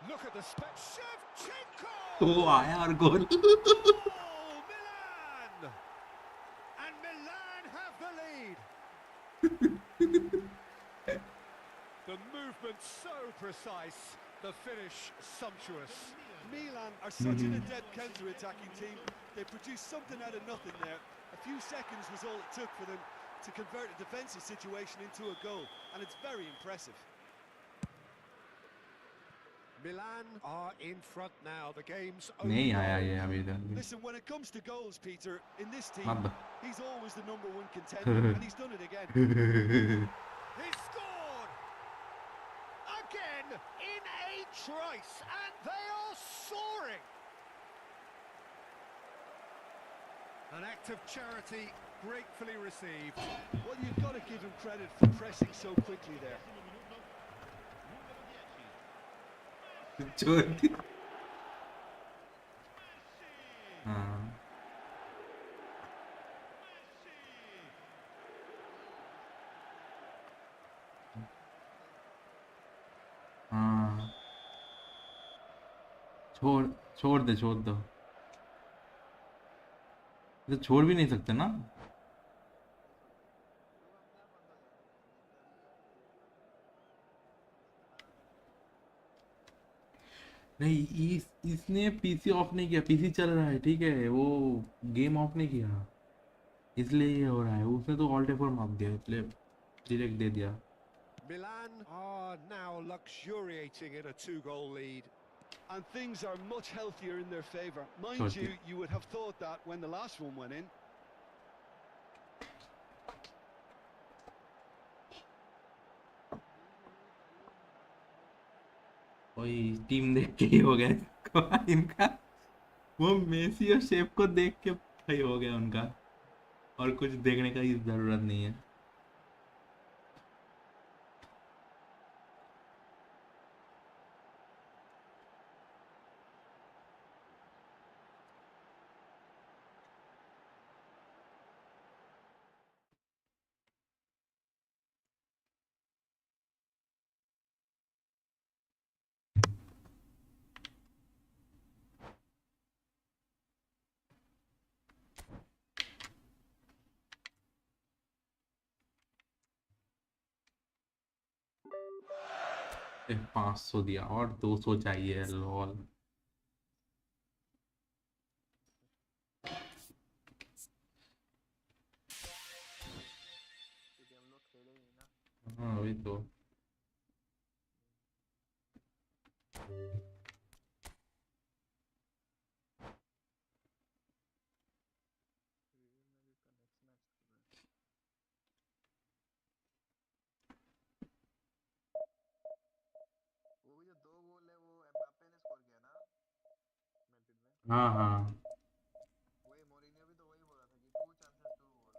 Look at the Shevchenko! वो आया और गोल। Oh, Milan! And Milan have the lead. The movement so precise, the finish sumptuous. Milan are such an adept counter-attacking team. They produced something out of nothing there. A few seconds was all it took for them to convert a defensive situation into a goal, and it's very impressive. Milan are in front now. The game's नहीं आया over. ये अभी तक। Listen, when it comes to goals, Peter, in this team, मत दो। he's always the #1 contender, and he's done it again. He scored again in a trice, and they are soaring. An act of charity gratefully received. Well, you've got to give him credit for pressing so quickly there. छोड़ दी। हाँ हाँ, छोड़ छोड़ दे, छोड़ दो। तो छोड़ भी नहीं सकते ना। नहीं, इसने पीसी ऑफ नहीं किया, पीसी चल रहा है ठीक है, वो गेम ऑफ नहीं किया, इसलिए ये हो रहा है। उसने तो ऑल्ट F4 मार दिया, इसलिए डायरेक्ट दे दिया। Milan are now luxuriating in a 2-goal lead. And things are much healthier in their favour. Mind Totally. you, you would have thought that when the last one went in. वही team देख के ही हो गया इनका। वो Messi और chef को देख के भाई हो गया उनका, और कुछ देखने का ही जरूरत नहीं है। ए, 500 दिया और 200 चाहिए, लॉल। क्योंकि हम लोग खेले ही ना। हाँ वही तो। वो जो 2 गोल है वो एम्बाप्पे ने स्कोर किया ना मैड्रिड में। हाँ हाँ। वही मोरिनियो भी तो वही बोला था कि 2 चांसेस 2 गोल।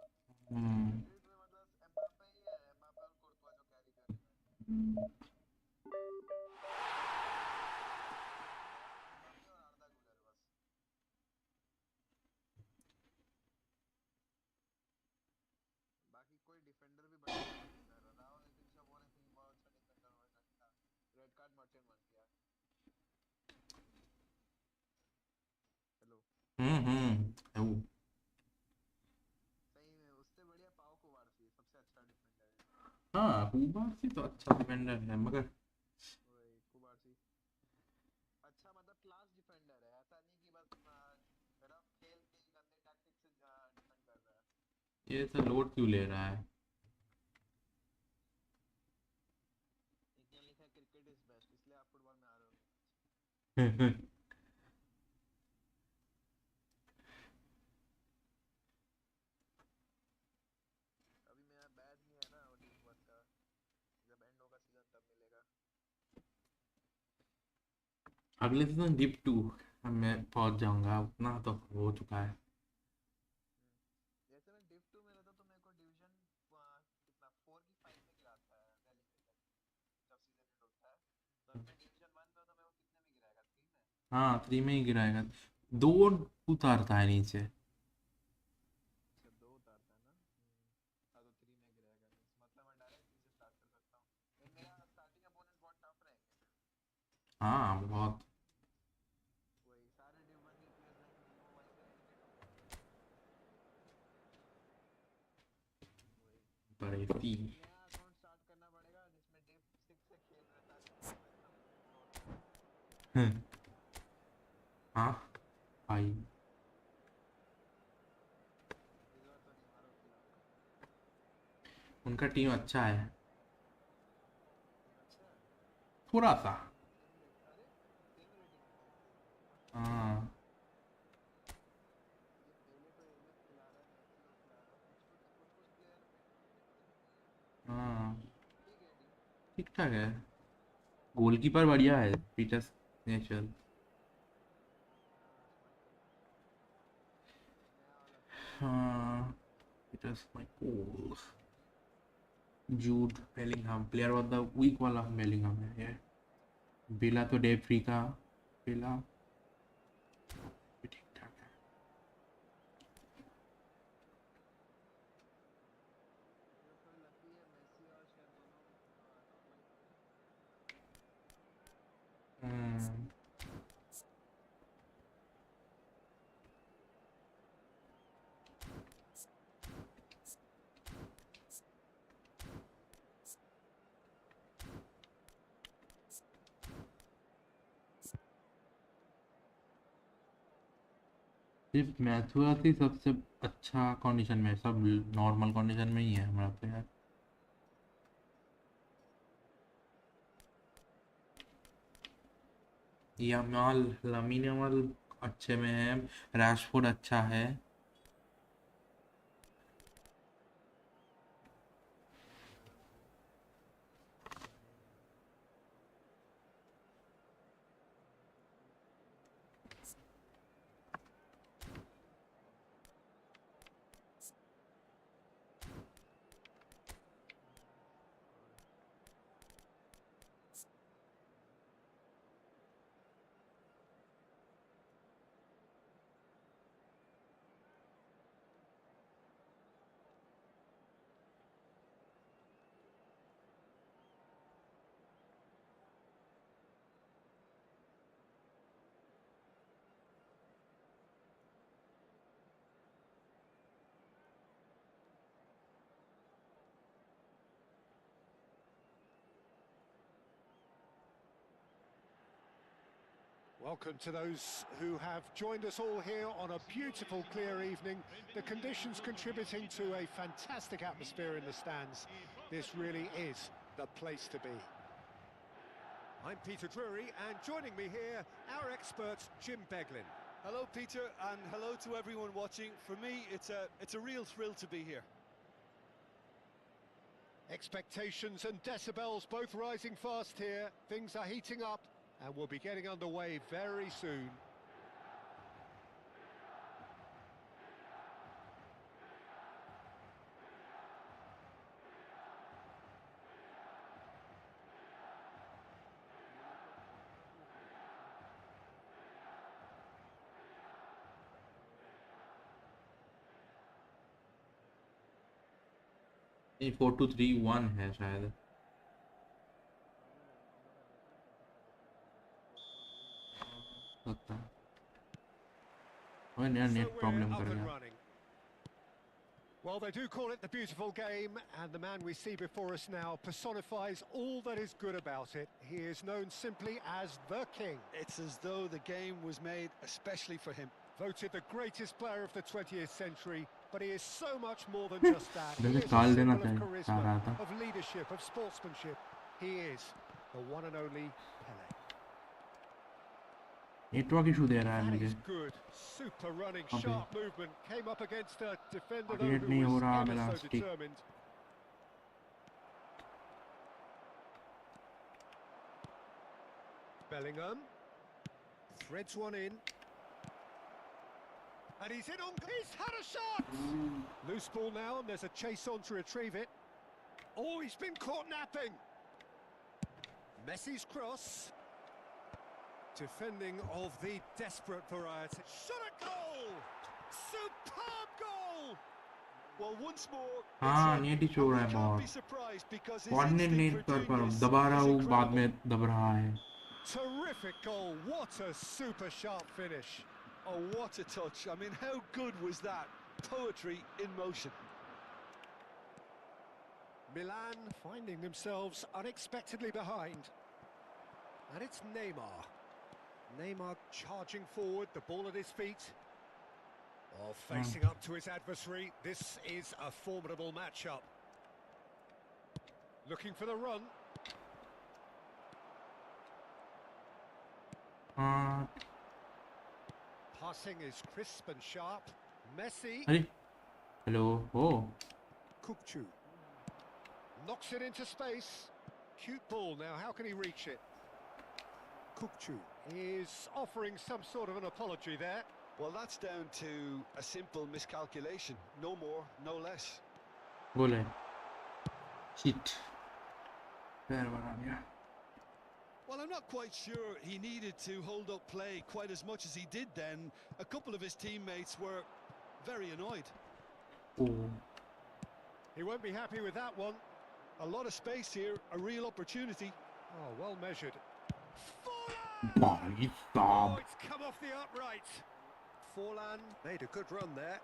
हम्म। मैड्रिड में मतलब एम्बाप्पे ही है, एम्बाप्पे और कोर्तुआ जो कैरी कर रहे हैं। एम्बाप्पे और आर्दा गुलर बस। बाकी कोई डिफेंडर भी बढ़िया नहीं है इधर। राहुल एक दिन बोले थे कि बहुत अच्छा डिफेंडर हो सकता। रेड कार्ड मर्चेंट बन गया। हेलो। वो सही में उससे बढ़िया पाओ को वारसी सबसे अच्छा डिफेंडर है। हाँ, कुबारसी तो अच्छा डिफेंडर है, मगर वही कुबारसी ये तो लोड क्यों ले रहा है? एक यहाँ लिखा है क्रिकेट इज बेस्ट, इसलिए आप फुटबॉल में आ रहे हो। अभी मेरा बैच नहीं है ना वो लीग वन का, जब एंड होगा सीजन तब मिलेगा। अगले सीजन डिप 2 मैं पहुंच जाऊंगा, उतना तो हो चुका है। जैसे मैं डिव 2 में रहता तो मेरे को डिवीजन कितना 4 की 5 में गिराता है रेलीगेटेड, जब सीजन एंड होता है। तो अभी मैं डिवीजन 1 में हूं, तो मेरे को कितने में गिराएगा, 3 में? हाँ 3 में ही गिराएगा, 2 उतारता है नीचे। अच्छा 2 उतारता है ना। हाँ तो 3 में गिराएगा, मींस मतलब मैं डायरेक्ट 3 से स्टार्ट कर सकता हूँ। लेकिन मेरा स्टार्टिंग अपोनेंट बहुत टफ रहेंगे। हाँ बहुत। वही सारे डिव 1 के प्लेयर्स रहेंगे जिनको वहीं से रेलीगेट होके आना है। वही बड़े सी। एक नया अकाउंट स्टार्ट करना पड़ेगा जिसमें डिव 6 से खेल रहे सारे प्लेयर एकदम नॉर्मल। हाँ भाई। इस बार तो नहीं मारो खिलाफ। उनका टीम अच्छा है टीम अच्छा है। थोड़ा सा। सेम रेट, अरे सेम रेटिंग है क्या इनकी? हाँ ये पहले तो एलएफ खिला रहा है, मैथ्यू खिला रहा है, और कुछ कुछ प्लेयर मिड में चल रहे हैं। हाँ ठीक है टीम। ठीक ठाक है। गोलकीपर बढ़िया है पीटर्स नेचुरल। हाँ स्माइकल, नया वाला प्लेयर। हाँ Peters Michael. Jude Bellingham player of the week वाला बेलिंगहम है ये। बेला तो डे फ्री का। बेला भी ठीक ठाक है। ये लोग थोड़े लकी है, मेसी और शायद दोनों नॉर्मल पे है। हम्म, सिर्फ मैथुआस ही सबसे अच्छा कंडीशन में, सब नॉर्मल कंडीशन में ही है हमारा प्लेयर। यामाल लामिन यामाल अच्छे में है। रैशफोर्ड अच्छा है। Welcome to those who have joined us all here on a beautiful, clear evening. The conditions contributing to a fantastic atmosphere in the stands. This really is the place to be. I'm Peter Drury, and joining me here, our expert, Jim Beglin. Hello, Peter, and hello to everyone watching. For me, it's a real thrill to be here. Expectations and decibels both rising fast here. Things are heating up, and we'll be getting underway very soon. ये 4231 है शायद। लगता है और नया So net we're problem up कर and गया। running. Well, they do call it the beautiful game, and the man we see before us now personifies all that is good about it. He is known simply as the King. It's as though the game was made especially for him. Voted the greatest player of the 20th century, But he is so much more than just that. He जैसे is a काल देना symbol of चाह रहा charisma, था. of leadership, of sportsmanship. He is the one and only Pele. Network issue दे रहा है That मुझे. is good. Super running, अबे. sharp movement. Came up against a defender though Coordinate who नहीं हो was रहा ever मेरा so stick. determined. Bellingham threads one in. And he's in on. He's had a shot! Loose ball now, and there's a chase on to retrieve it. Oh, he's been caught napping. Messi's cross. Defending of the desperate variety. Shot a goal! Superb goal! Well, once more, हाँ it's net a- issue हो रहा है we can't be बहुत. surprised because his coordinate instinct net for पर doing this दबा रहा is हूँ बाद incredible. में दब रहा है. Terrific goal. What a super sharp finish. Oh, what a touch. I mean, how good was that? Poetry in motion. Milan finding themselves unexpectedly behind. And it's Neymar. Neymar charging forward, the ball at his feet. Oh, facing up to his adversary. This is a formidable matchup. Looking for the run. हाँ. Passing is crisp and sharp. Messi. अरे. Hello. Oh. Kukçu. Knocks it into space. Cute ball now. How can he reach it? Kukçu is offering some sort of an apology there. Well, that's down to a simple miscalculation. No more, no less. गोल है. Shit. पैर बना दिया. Well, I'm not quite sure he needed to hold up play quite as much as he did then. A couple of his teammates were very annoyed. O. He won't be happy with that one. A lot of space here, a real opportunity. Oh, well measured. भाई Oh, साहब. it's come off the upright. Forlan made a good run there.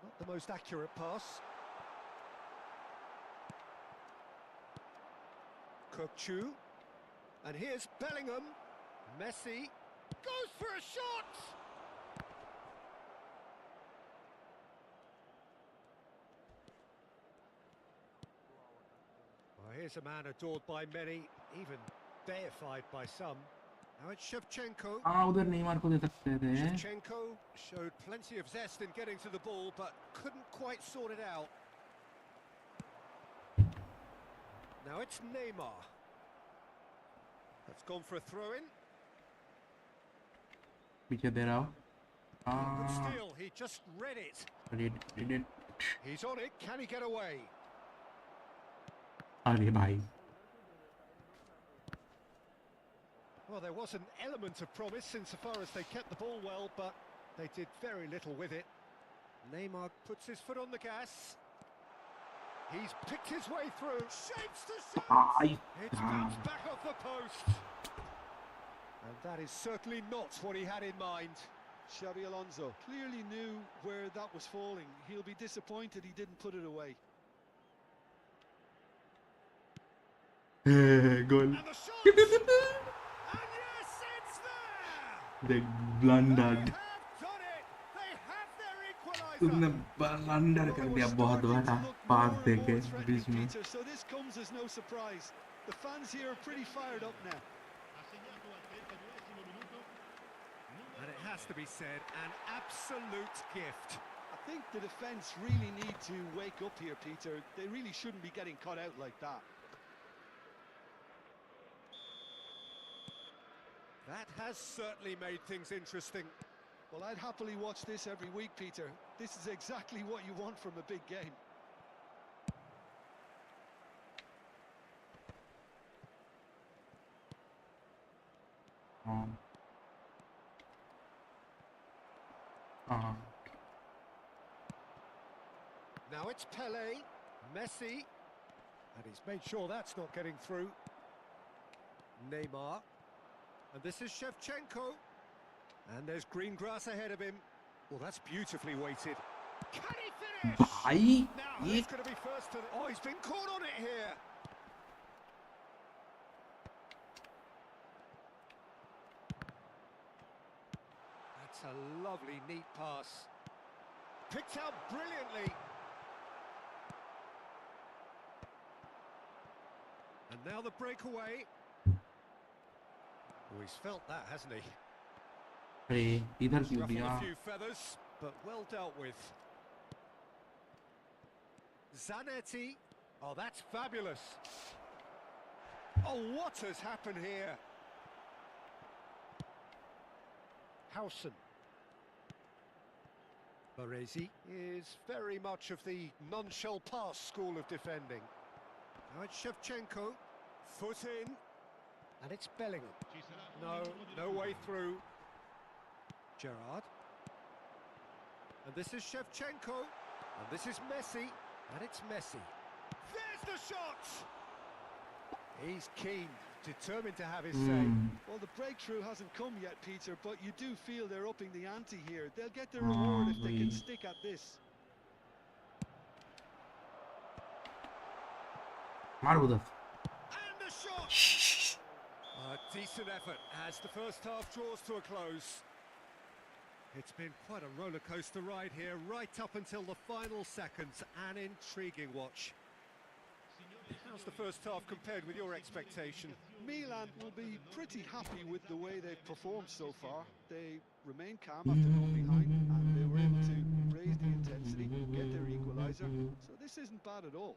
Not the most accurate pass. Kukçu. And here's Bellingham. Messi goes for a shot. Well, here's a man adored by many, even deified by some. Now it's Shevchenko. हाँ उधर Neymar को दे सकते थे. Shevchenko showed plenty of zest in getting to the ball, but couldn't quite sort it out. Now it's Neymar. That's gone for a throw-in. पीछे दे रहा हूँ. Good हाँ. steal, he just read it. Did it. He's on it, can he get away? अरे भाई. Well, there was an element of promise insofar as they kept the ball well, but they did very little with it. Neymar puts his foot on the gas. He's picked his way through. Shapes to shoot! भाई. It's bounced back off the post. And that is certainly not what he had in mind. Xabi Alonso clearly knew where that was falling. He'll be disappointed he didn't put it away. Goal. And the shot! And yes, it's there! They blundered. They have done it! They have their equaliser! तुमने blunder कर दिया बहुत बड़ा पास देके बीच में. Peter, so this comes as no surprise. The fans here are pretty fired up now. And it has to be said, an absolute gift. I think the defence really need to wake up here, Peter. They really shouldn't be getting caught out like that. That has certainly made things interesting. Well, I'd happily watch this every week, Peter. This is exactly what you want from a big game. Now it's Pele, Messi, and he's made sure that's not getting through. Neymar, and this is Shevchenko, and there's green grass ahead of him. Well, that's beautifully weighted. Can he finish? भाई Now ये he's going to be first to the... Oh, he's been caught on it here. That's a lovely, neat pass. Picked out brilliantly. And now the breakaway. Oh, he's felt that, hasn't he? अरे इधर क्यों Ruffled दिया? a few feathers, but well dealt with. Zanetti. Oh, that's fabulous. Oh, what has happened here? Howson. Baresi is very much of the non-shell pass school of defending. Now it's Shevchenko. Foot in. And it's Bellingham. No way through. Gerrard. And this is Shevchenko. And this is Messi. And it's Messi. There's the shot! He's keen, determined to have his say. Well, the breakthrough hasn't come yet, Peter, but you do feel they're upping the ante here. They'll get their reward if they can stick at this. मार उधर. And the shot! A decent effort as the first half draws to a close. It's been quite a roller coaster ride here, right up until the final seconds. An intriguing watch. How's the first half compared with your expectation? Milan will be pretty happy with the way they've performed so far. They remain calm after going behind, and they were able to raise the intensity, get their equaliser. So this isn't bad at all.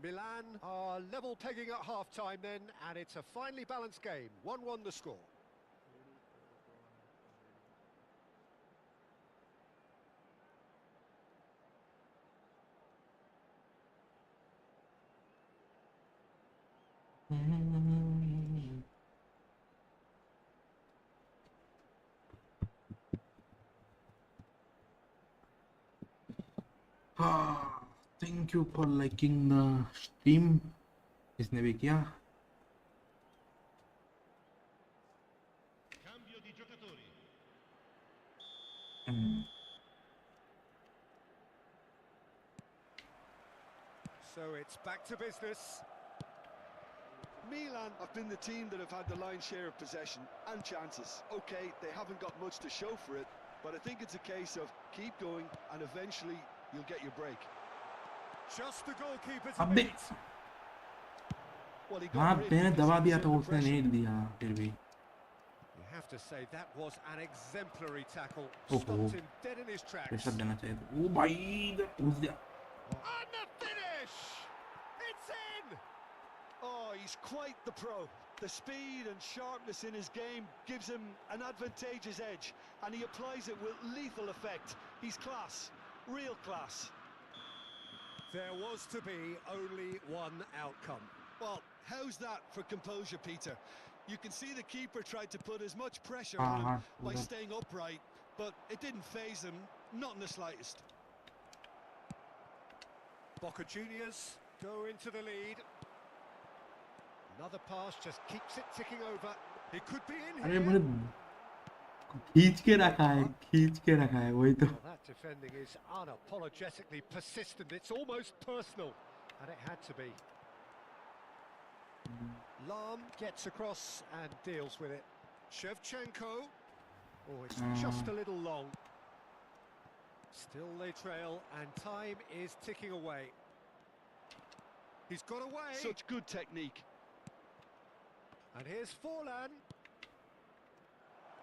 Milan are level pegging at half-time then, and it's a finely balanced game. 1-1 the score. Thank you for liking the stream. इसने भी किया. Cambio di giocatori. So it's back to business. Milan have been the team that have had the lion's share of possession and chances. Okay, they haven't got much to show for it, but I think it's a case of keep going and eventually you'll get your break. Just the goalkeeper to अबे beat. Well, he हाँ got rid मैंने of दबा his दिया तो under उसने pressure. नहीं दिया फिर भी. You have to say that was an exemplary tackle. ओहो. Stopped him dead in his tracks. Pressure देना चाहिए था. ओ भाई इधर घुस दिया. And the finish! It's in! Oh, he's quite the pro. The speed and sharpness in his game gives him an advantageous edge, and he applies it with lethal effect. He's class, real class. There was to be only one outcome. Well, how's that for composure, Peter? You can see the keeper tried to put as much pressure on him by staying upright, but it didn't faze him, not in the slightest. Boca Juniors go into the lead. Another pass just keeps it ticking over. It could be in अरे here. मुझे खींच के रखा है वही तो. Well, that defending is unapologetically persistent. It's almost personal, and it had to be. Lam gets across and deals with it. Shevchenko. Oh, it's just a little long. Still they trail, and time is ticking away. He's got away. Such good technique. And here's Forlan.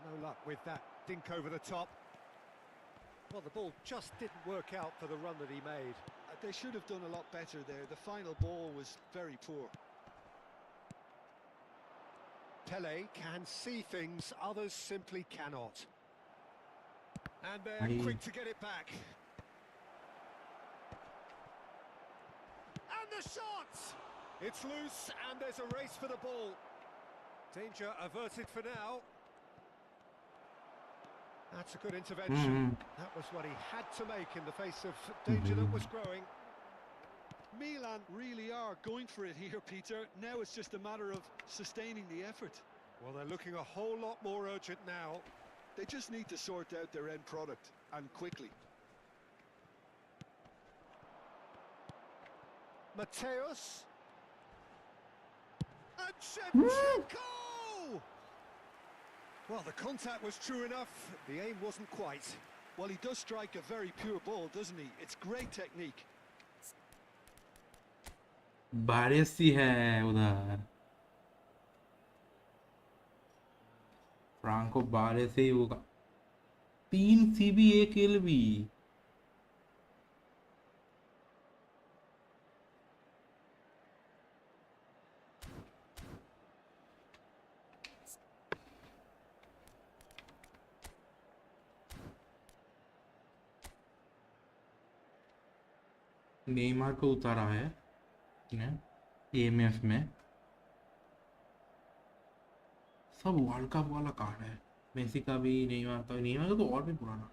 No luck with that dink over the top. Well, the ball just didn't work out for the run that he made. They should have done a lot better there. The final ball was very poor. Pele can see things others simply cannot. And they're quick to get it back. And the shot! It's loose and there's a race for the ball. Danger averted for now. That's a good intervention. That was what he had to make in the face of danger that was growing. Milan really are going for it here, Peter. Now it's just a matter of sustaining the effort. Well, they're looking a whole lot more urgent now. They just need to sort out their end product, and quickly. Mateus. And Shevchenko! Well, the contact was true enough. The aim wasn't quite. Well, he does strike a very pure ball, doesn't he? It's great technique. बारिश सी है उधर, Franco बारिश से ही होगा। 3 CB 1 LB। Neymar को उतारा है AMF में। सब वर्ल्ड कप वाला कार्ड है, मेसी का भी, नेमार का तो और भी पुराना।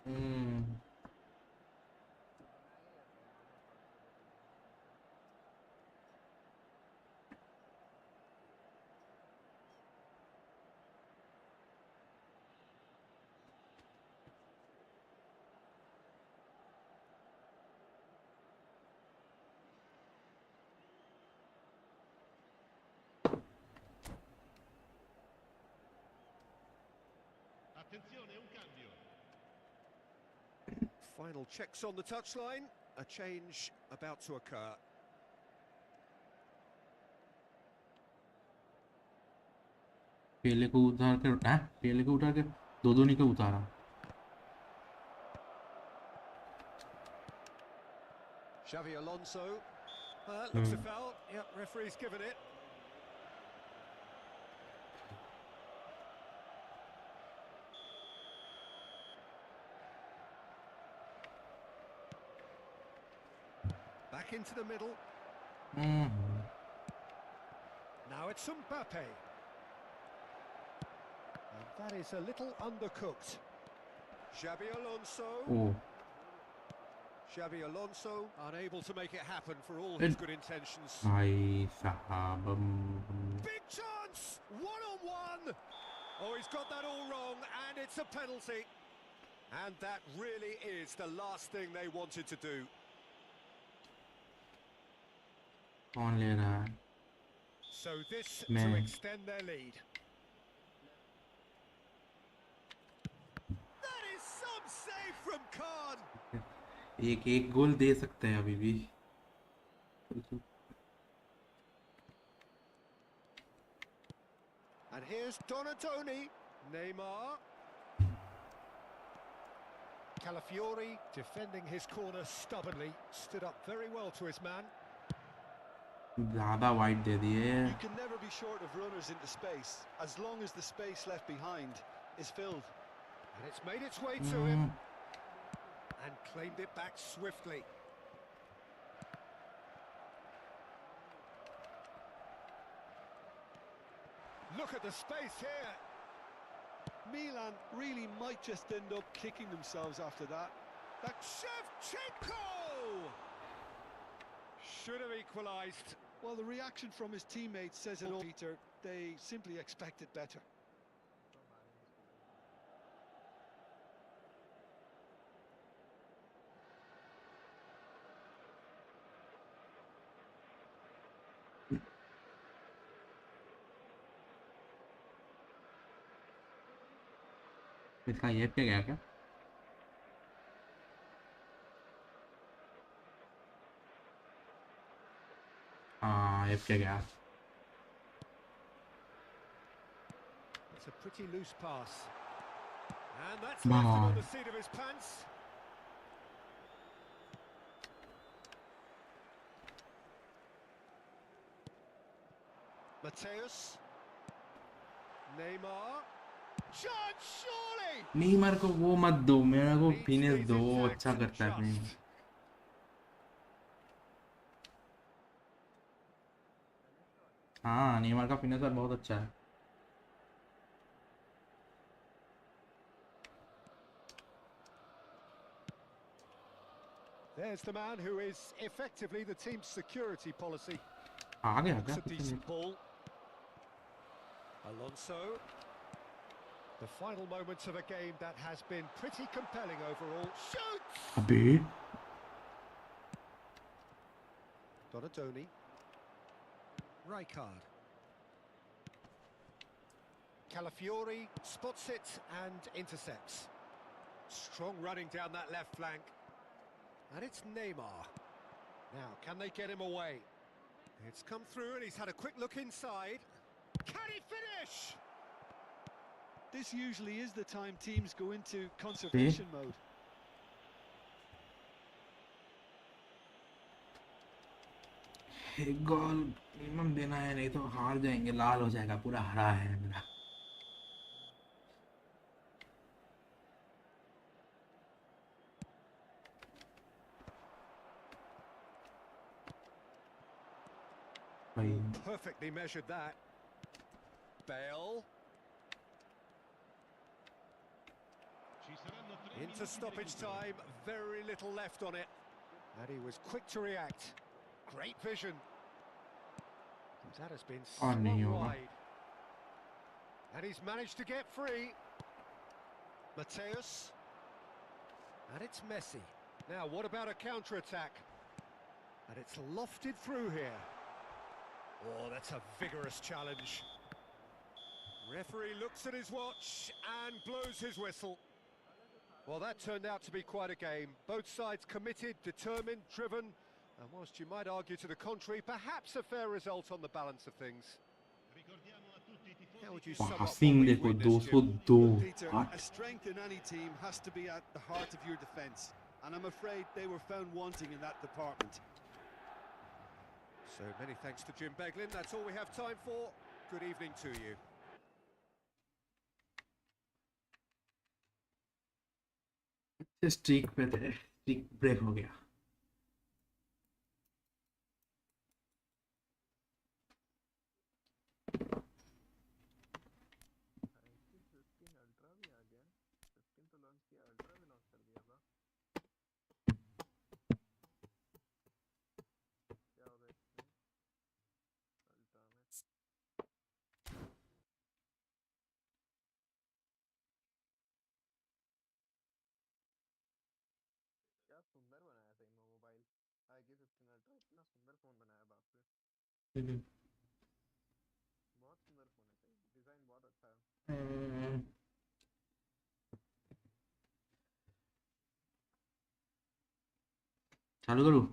हम्म। Attenzione, un cambio. Final checks on the touchline. A change about to occur. पेले को उतार कर, पेले को उतार के दो नहीं को उतारा। Xavi Alonso. Looks a foul. Yep, referee's given it. Back into the middle. Now it's Mbappe. And that is a little undercooked. Xabi Alonso. O Xabi Alonso unable to make it happen for all his good intentions. भाई साहब, Big chance! One-on-one! Oh, he's got that all wrong, and it's a penalty. And that really is the last thing they wanted to do. कौन ले रहा है? So this to Man. extend their lead. That is some save from Khan. एक गोल दे सकते हैं अभी भी। And here's Donatoni, Neymar. Calafiori defending his corner stubbornly, stood up very well to his man. ज़्यादा वाइड दे दिए। You can never be short of runners into space, as long as the space left behind is filled. And it's made its way to him. And claimed it back swiftly. Look at the space here. Milan really might just end up kicking themselves after that. That's Shevchenko! Should have equalised. Well, the reaction from his teammates says it all, Peter. They simply expected better. इसका ये क्या गया क्या? हाँ, ये क्या गया? It's a pretty loose pass. And that's left him on the seat of his pants. Mateus. Neymar. Chance, surely! Neymar को वो मत दो, मेरा को फिनिश दो, अच्छा करता है नहीं। हाँ, नेमार का फिनिशर बहुत अच्छा है। There's the man who is effectively the team's security policy. आ गया क्या? It's a decent ball. Alonso. The final moments of a game that has been pretty compelling overall. Shoots! अबे Donatoni. Rijkaard. Calafiori spots it and intercepts. Strong running down that left flank. And it's Neymar. Now, can they get him away? It's come through and he's had a quick look inside. Can he finish? This usually is the time teams go into conservation mode. एक गोल minimum देना है, नहीं तो हार जाएंगे, लाल हो जाएगा, पूरा हरा है मेरा। भाई Perfectly measured that. Bale. Into stoppage time, very little left on it. And he was quick to react. Great vision. That has been swung wide. And he's managed to get free. Mateus. And it's Messi. Now, what about a counter-attack? And it's lofted through here. Oh, that's a vigorous challenge. Referee looks at his watch and blows his whistle. Well, that turned out to be quite a game. Both sides committed, determined, driven, and whilst you might argue to the contrary, perhaps a fair result on the balance of things. How would you sum up what passing we've देखो witnessed, Jim? 202 Look, Peter, हट a strength in any team has to be at the heart of your defence, and I'm afraid they were found wanting in that department. So many thanks to Jim Beglin. That's all we have time for. Good evening to you. Streak पे थे, streak break हो गया। चालू करूँ?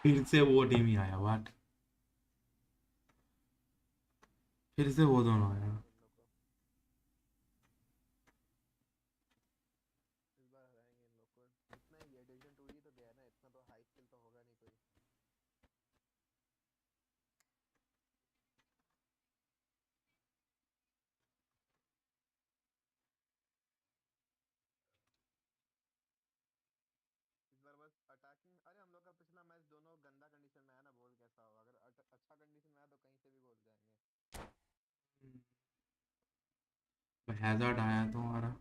फिर से वो team ही आया, व्हाट? फिर से वो दोनों आया। हैज़ार्ड आया तुम्हारा।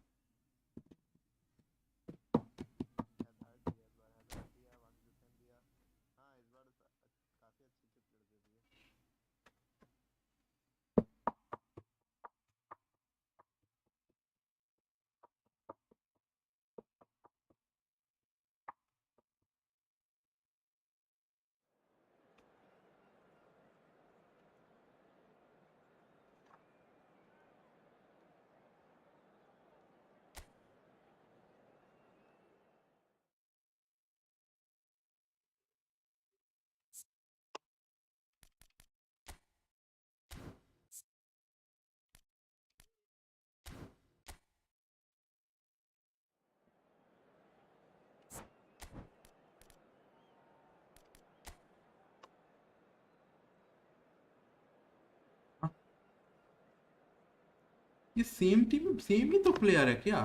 ये सेम टीम, सेम ही तो प्लेयर है क्या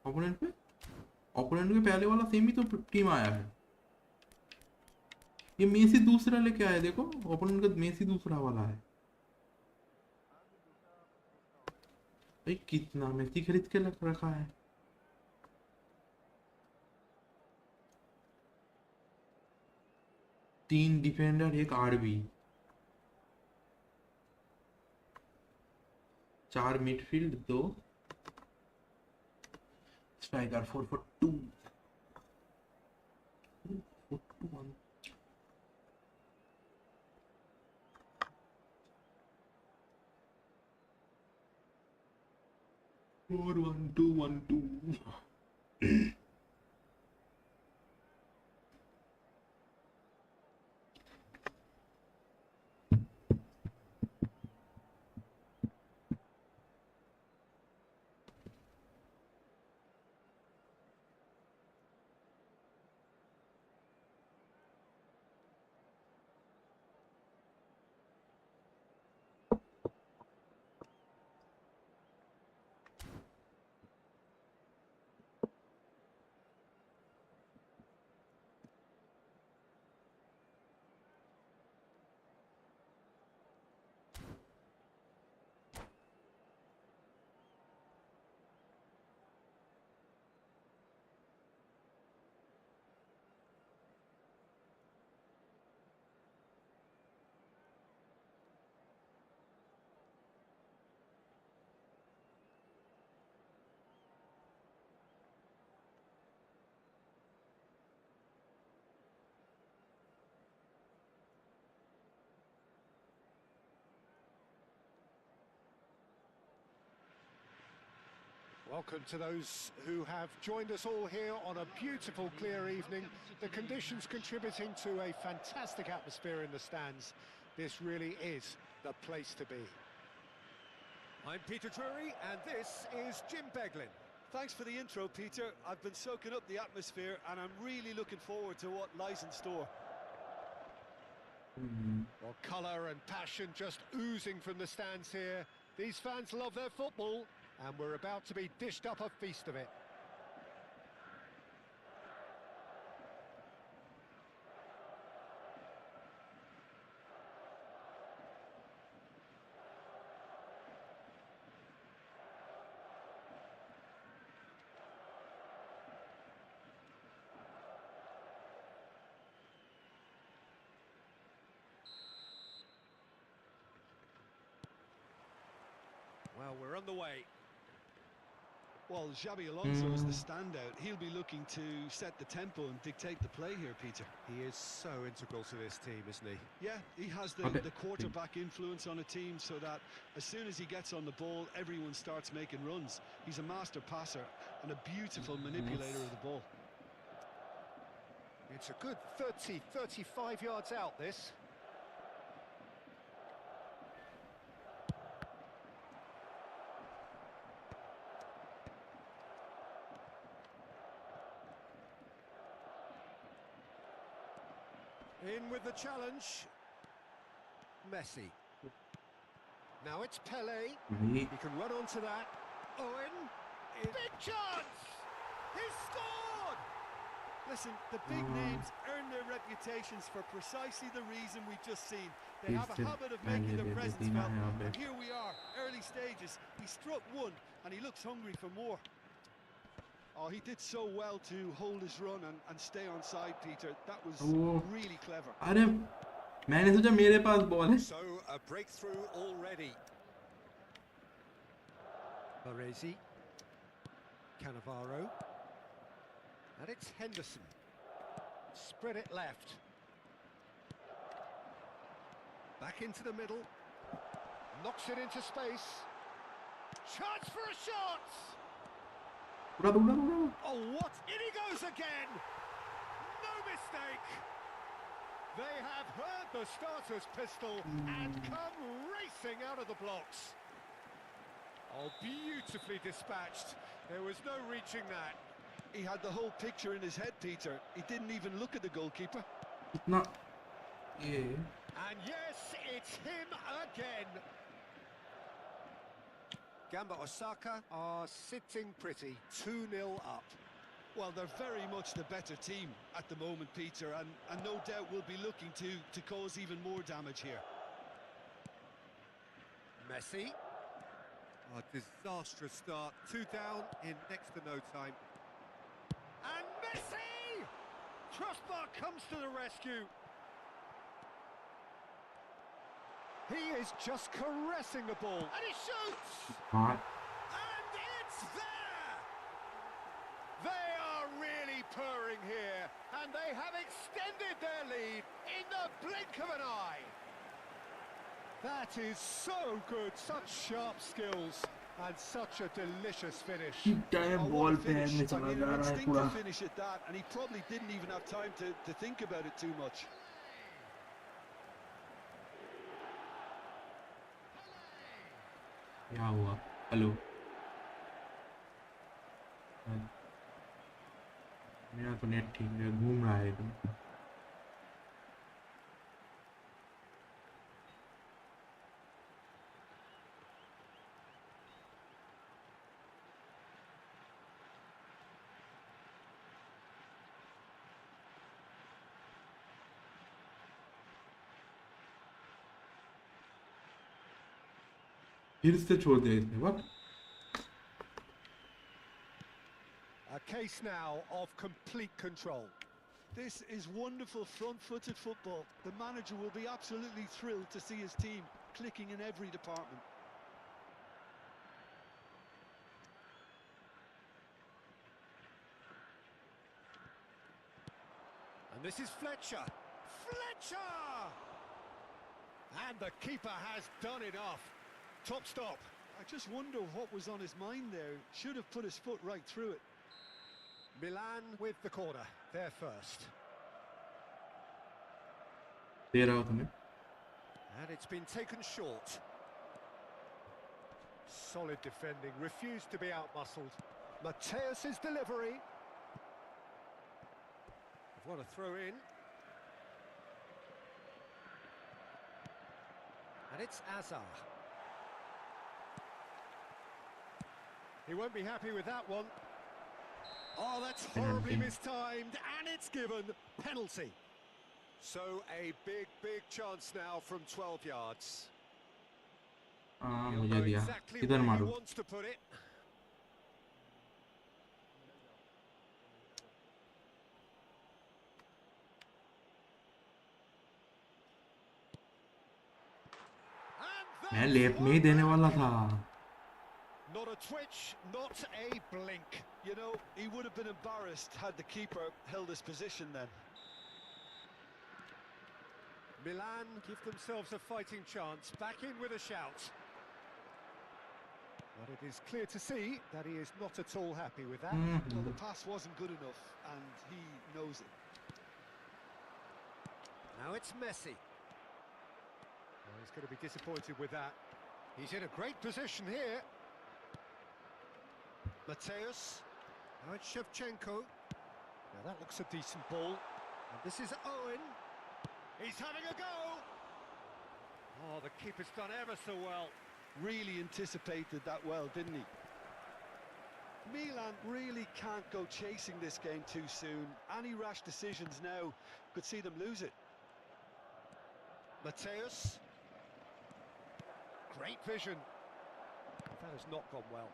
ओपोनेंट पे? ओपोनेंट के पहले वाला सेम ही तो टीम आया है। ये मेसी दूसरा लेके आया, देखो ओपोनेंट का मेसी दूसरा वाला है। भाई कितना मेसी खरीद के रख रखा है। 3 defender, 1 RB, 4 midfield, 2 striker, 4-4-2 4-2-1। 4-1-2-1-2। Welcome to those who have joined us all here on a beautiful, clear evening. The conditions contributing to a fantastic atmosphere in the stands. This really is the place to be. I'm Peter Drury, and this is Jim Beglin. Thanks for the intro, Peter. I've been soaking up the atmosphere, and I'm really looking forward to what lies in store. Well, colour and passion just oozing from the stands here. These fans love their football, and we're about to be dished up a feast of it. Well, we're on the way. Well, Xabi Alonso is the standout. He'll be looking to set the tempo and dictate the play here, Peter. He is so integral to this team, isn't he? Yeah, he has the quarterback influence on a team so that as soon as he gets on the ball, everyone starts making runs. He's a master passer and a beautiful manipulator of the ball. It's a good 30, 35 yards out, this. In with the challenge. Messi. Now it's Pele. He can run onto that. Owen. Big chance! He scored! Listen, the big names earn their reputations for precisely the reason we've just seen. They have a habit of making their presence felt, and here we are, early stages. He struck one, and he looks hungry for more. Oh, he did so well to hold his run and stay on side, Peter. That was really clever. अरे मैंने सोचा मेरे पास ball है। So a breakthrough already. Baresi, Cannavaro, and it's Henderson. Spread it left. Back into the middle. Knocks it into space. Chance for a shot! उड़ा दो, उड़ा दो, उड़ा दो। Oh, what? In he goes again! No mistake! They have heard the starter's pistol and come racing out of the blocks. Oh, beautifully dispatched. There was no reaching that. He had the whole picture in his head, Peter. He didn't even look at the goalkeeper. इतना ये And yes, it's him again. Gamba Osaka are sitting pretty, 2-0 up. Well, they're very much the better team at the moment, Peter, and no doubt will be looking to cause even more damage here. Messi. A disastrous start. 2 down in next to no time. And Messi! Crossbar comes to the rescue. He is just caressing the ball. And he shoots! Smart. And it's there! They are really purring here. And they have extended their lead in the blink of an eye. That is so good, such sharp skills, and such a delicious finish. Time Oh, ball what a पे hand finish. में I चला mean, जा an रहा है instinctive पूरा. finish at that, and he probably didn't even have time to think about it too much. क्या हुआ? Hello. मेरा तो नेट ठीक है, घूम रहा है एकदम. फिर से छोड़ दिया इसने. What? A case now of complete control. This is wonderful front-footed football. The manager will be absolutely thrilled to see his team clicking in every department. And this is Fletcher. Fletcher! And the keeper has done enough. Top stop. I just wonder what was on his mind there. Should have put his foot right through it. Milan with the corner. They're first. दे रहा हूँ तुम्हें. And it's been taken short. Solid defending. Refused to be outmuscled. Mateus's delivery. What a throw in. And it's Azar. He won't be happy with that one. Oh, that's horribly mistimed, and it's given penalty. So a big chance now from 12 yards. हाँ He'll मुझे know दिया. exactly किधर where he मारूं? wants to put it. मैं left में ही देने वाला था. Not a twitch, not a blink. You know, he would have been embarrassed had the keeper held his position then. Milan give themselves a fighting chance, back in with a shout. But it is clear to see that he is not at all happy with that. Well, the pass wasn't good enough, and he knows it. Now it's Messi. Oh, he's going to be disappointed with that. He's in a great position here. Mateus. Now it's Shevchenko. Now that looks a decent ball. And this is Owen. He's having a go. Oh, the keeper's done ever so well. Really anticipated that well, didn't he? Milan really can't go chasing this game too soon. Any rash decisions now could see them lose it. Mateus. Great vision. That has not gone well.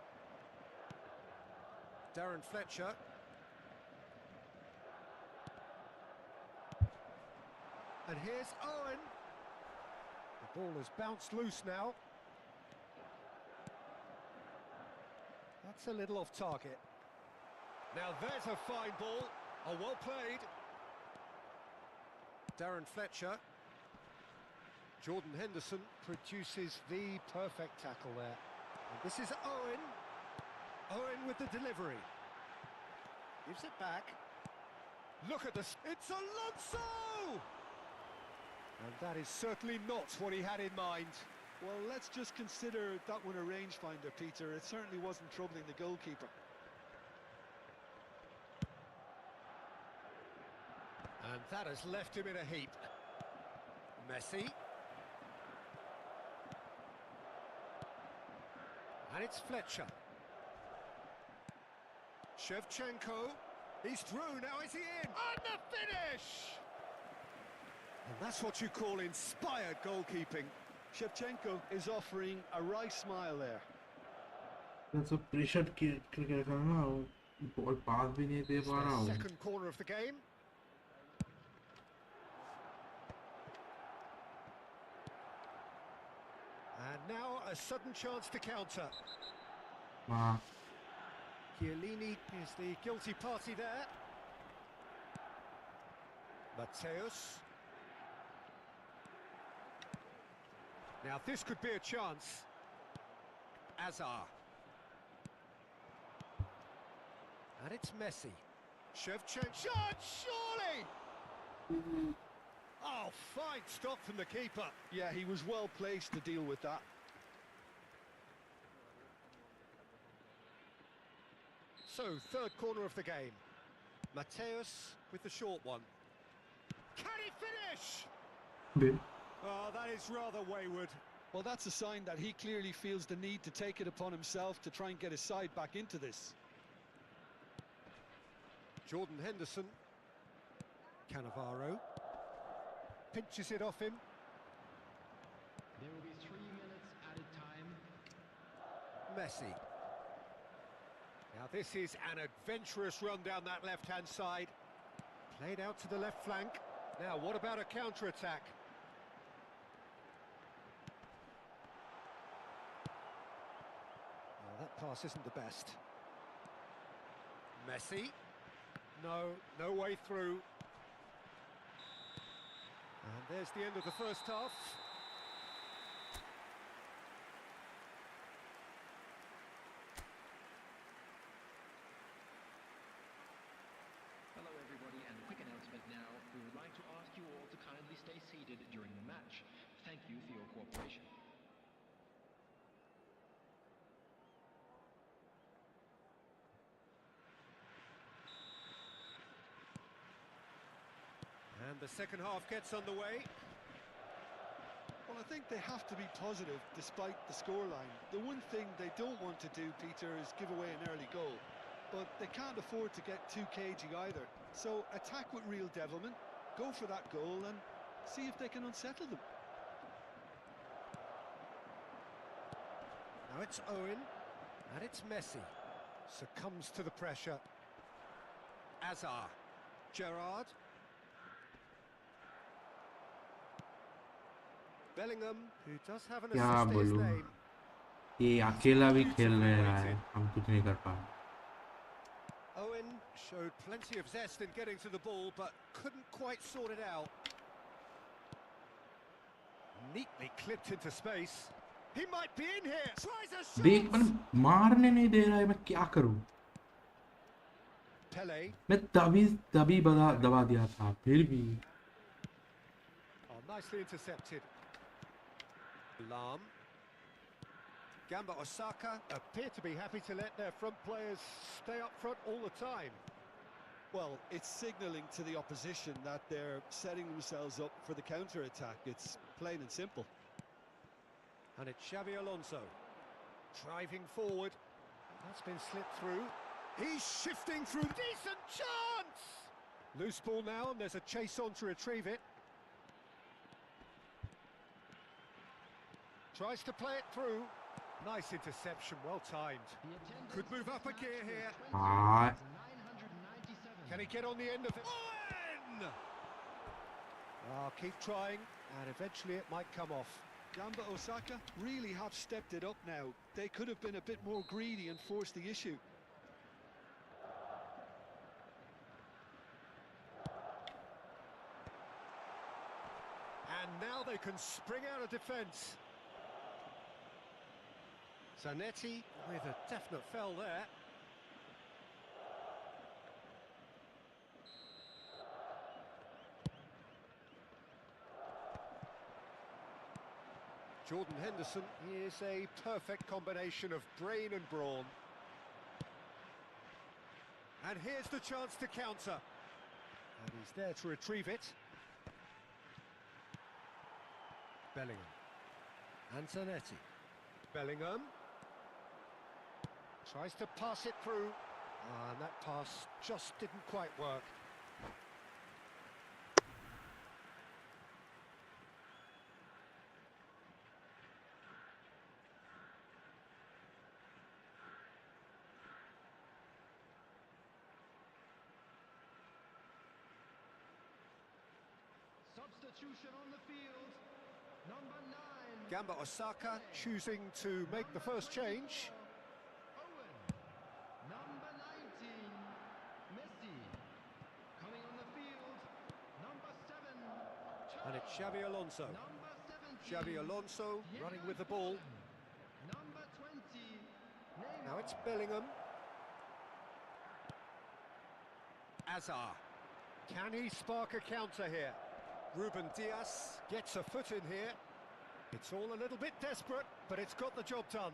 Darren Fletcher. And here's Owen. The ball has bounced loose now. That's a little off target. Now there's a fine ball. Oh, well played. Darren Fletcher. Jordan Henderson produces the perfect tackle there. And this is Owen. Owen with the delivery. Gives it back. Look at this. It's Alonso! And that is certainly not what he had in mind. Well, let's just consider that one a rangefinder, Peter. It certainly wasn't troubling the goalkeeper. And that has left him in a heap. Messi. And it's Fletcher. Shevchenko. He's through, now is he in? And the finish! And that's what you call inspired goalkeeping. Shevchenko is offering a wry smile there. That's a pressure cricket का ना ball pass भी नहीं दे It's पा their रहा हूँ. second corner of the game. And now a sudden chance to counter. हाँ. Chiellini is the guilty party there. Mateus. Now this could be a chance. Azar. And it's Messi. Shevchenko. Shot, surely! Oh, fine stop from the keeper. Yeah, he was well placed to deal with that. So, third corner of the game. Mateus with the short one. Can he finish? Bit. Oh, that is rather wayward. Well, that's a sign that he clearly feels the need to take it upon himself to try and get his side back into this. Jordan Henderson. Cannavaro. Pinches it off him. There will be 3 minutes added time. Messi. Now this is an adventurous run down that left-hand side. Played out to the left flank. Now what about a counter-attack? Well, that pass isn't the best. Messi. No way through. And there's the end of the first half. Hello everybody, and a quick announcement now. We would like to ask you all to kindly stay seated during the match. Thank you for your cooperation. And the second half gets underway. Well, I think they have to be positive despite the scoreline. The one thing they don't want to do, Peter, is give away an early goal. But they can't afford to get too cagey either. So attack with real devilment, go for that goal and see if they can unsettle them. Now it's Owen, and it's Messi. Succumbs to the pressure. Azar. Gerrard. Bellingham, who does have an क्या assist to his बोलूं? name. ये अकेला भी खेल रहा है. हम कुछ नहीं कर पा. Owen showed plenty of zest in getting to the ball, but couldn't quite sort it out. Neatly clipped into space. He might be in here. Tries a shot. देख मैंने मारने नहीं दे रहा है. मैं क्या करूं? Pele. मैं तभी दबा दिया था. फिर भी. Oh, nicely intercepted. Lam. Gamba Osaka appear to be happy to let their front players stay up front all the time. Well, it's signalling to the opposition that they're setting themselves up for the counter-attack. It's plain and simple. And it's Xabi Alonso. Driving forward. That's been slipped through. He's shifting through. Decent chance! Loose ball now, and there's a chase on to retrieve it. Tries to play it through. Nice interception, well timed. Could move up a gear here. हाँ. Can he get on the end of it? Owen! Oh, keep trying, and eventually it might come off. Gamba Osaka really have stepped it up now. They could have been a bit more greedy and forced the issue. And now they can spring out of defence. Zanetti with a definite foul there. Jordan Henderson is a perfect combination of brain and brawn. And here's the chance to counter. And he's there to retrieve it. Bellingham. And Zanetti. Bellingham. Tries to pass it through, and that pass just didn't quite work. Substitution on the field. Number 9. Gamba Osaka choosing to make the first change. Owen. Number 19. Messi. Coming on the field. Number 7. And it's Xabi Alonso. Number 17. Xabi Alonso running with the ball. Number 20. Neymar. Now it's Bellingham. Azar. Can he spark a counter here? Ruben Diaz gets a foot in here. It's all a little bit desperate, but it's got the job done.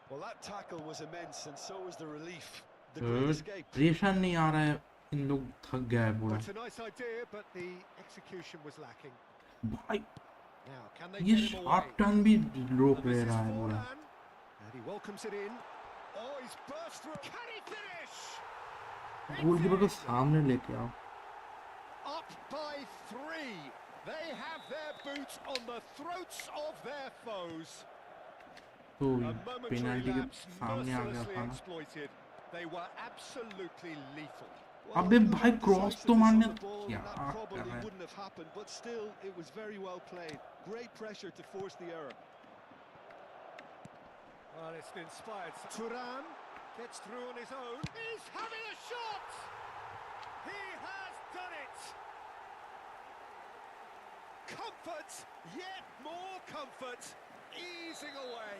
Well, that tackle was immense, and so was the relief. The great escape. Ration नहीं आ रहा है, इन लोग थक गए हैं पूरा. It's a nice idea, but the execution was lacking. भाई Now, can they ये get him away? Sharp turn भी रोक And ले this is रहा है पूरा. Forlan, and he welcomes it in. Oh, he's burst through. Can he finish? Goalkeeper को सामने लेके आओ. Up by 3. They have their boots on the throats of their foes. तो A momentary पेनल्टी के lapse सामने आ गया mercilessly था ना. exploited. They were absolutely lethal. अबे भाई क्रॉस तो मारने क्या That कर probably रहा है. wouldn't have happened, but still, it was very well played. Great pressure to force the error. Well, it's an inspired. Thuram gets through on his own. He's having a shot! He has done it! Comfort, yet more comfort, easing away.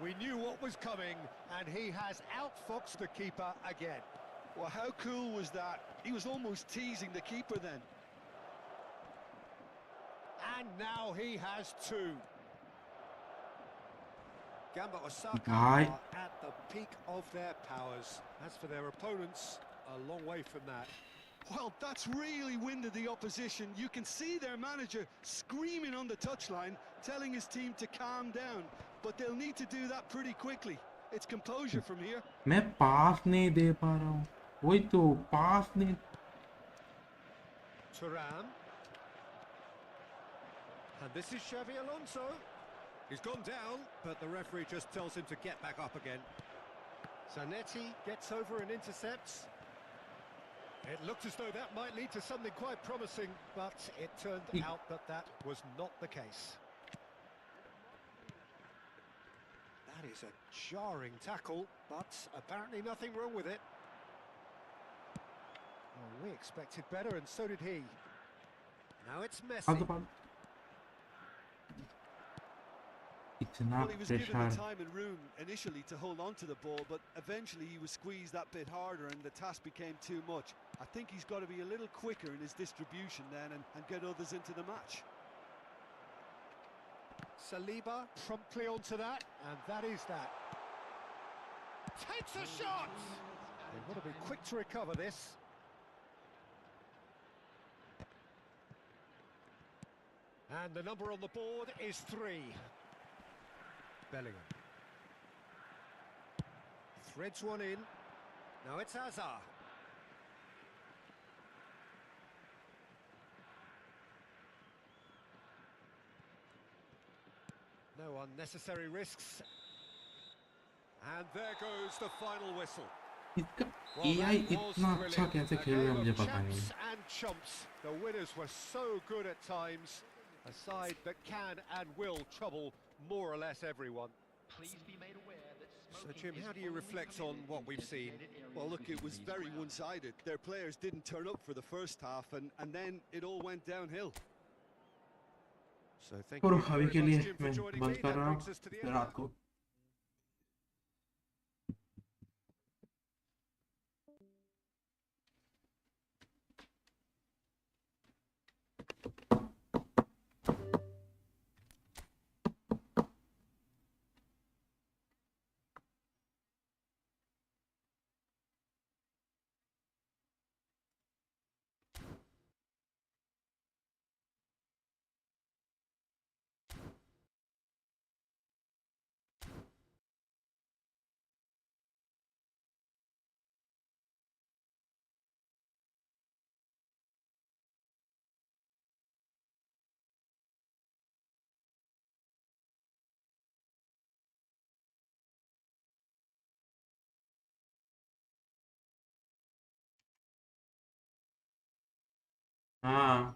We knew what was coming, and he has outfoxed the keeper again. Well, how cool was that? He was almost teasing the keeper then. And now he has two. Gamba Osaka Right. are at the peak of their powers. As for their opponents, a long way from that. Well, that's really winded the opposition. You can see their manager screaming on the touchline, telling his team to calm down. But they'll need to do that pretty quickly. It's composure from here. मैं पास नहीं दे पा रहा हूँ. वही तो पास नहीं. Thuram. And this is Xabi Alonso. He's gone down, but the referee just tells him to get back up again. Zanetti gets over and intercepts. It looked as though that might lead to something quite promising, but it turned out that that was not the case. That is a jarring tackle, but apparently nothing wrong with it. Well, we expected better, and so did he. Now it's Messi. इतना Well, he was given pressure. the time and room initially to hold on to the ball, but eventually he was squeezed that bit harder and the task became too much. I think he's got to be a little quicker in his distribution then and get others into the match. Saliba promptly onto that, and that is that. Takes a shot! They've got to be quick to recover this. And the number on the board is 3. Bellingham. Threads one in. Now it's Azar. No unnecessary risks. And there goes the final whistle. इसका Well, AI that was इतना अच्छा brilliant. कैसे A खेल रहा है game मुझे of पता नहीं. chaps and chumps. The winners were so good at times. A side that can and will trouble more or less everyone. Please be made aware that So, smoking Jim, is how do you only reflect on permitted what in we've seen? designated areas Well, look, it within was these very grounds. one-sided. Their players didn't turn up for the first half, and then it all went downhill. So thank और you अभी very के लिए much, Jim, for मैं joining बंद me. कर That रहा brings us to the हूँ end. रात को. हाँ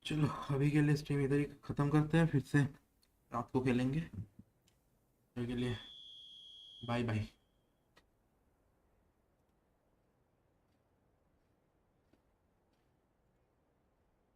चलो अभी के लिए स्ट्रीम इधर ही ख़त्म करते हैं, फिर से रात को खेलेंगे। अभी के लिए बाय बाय।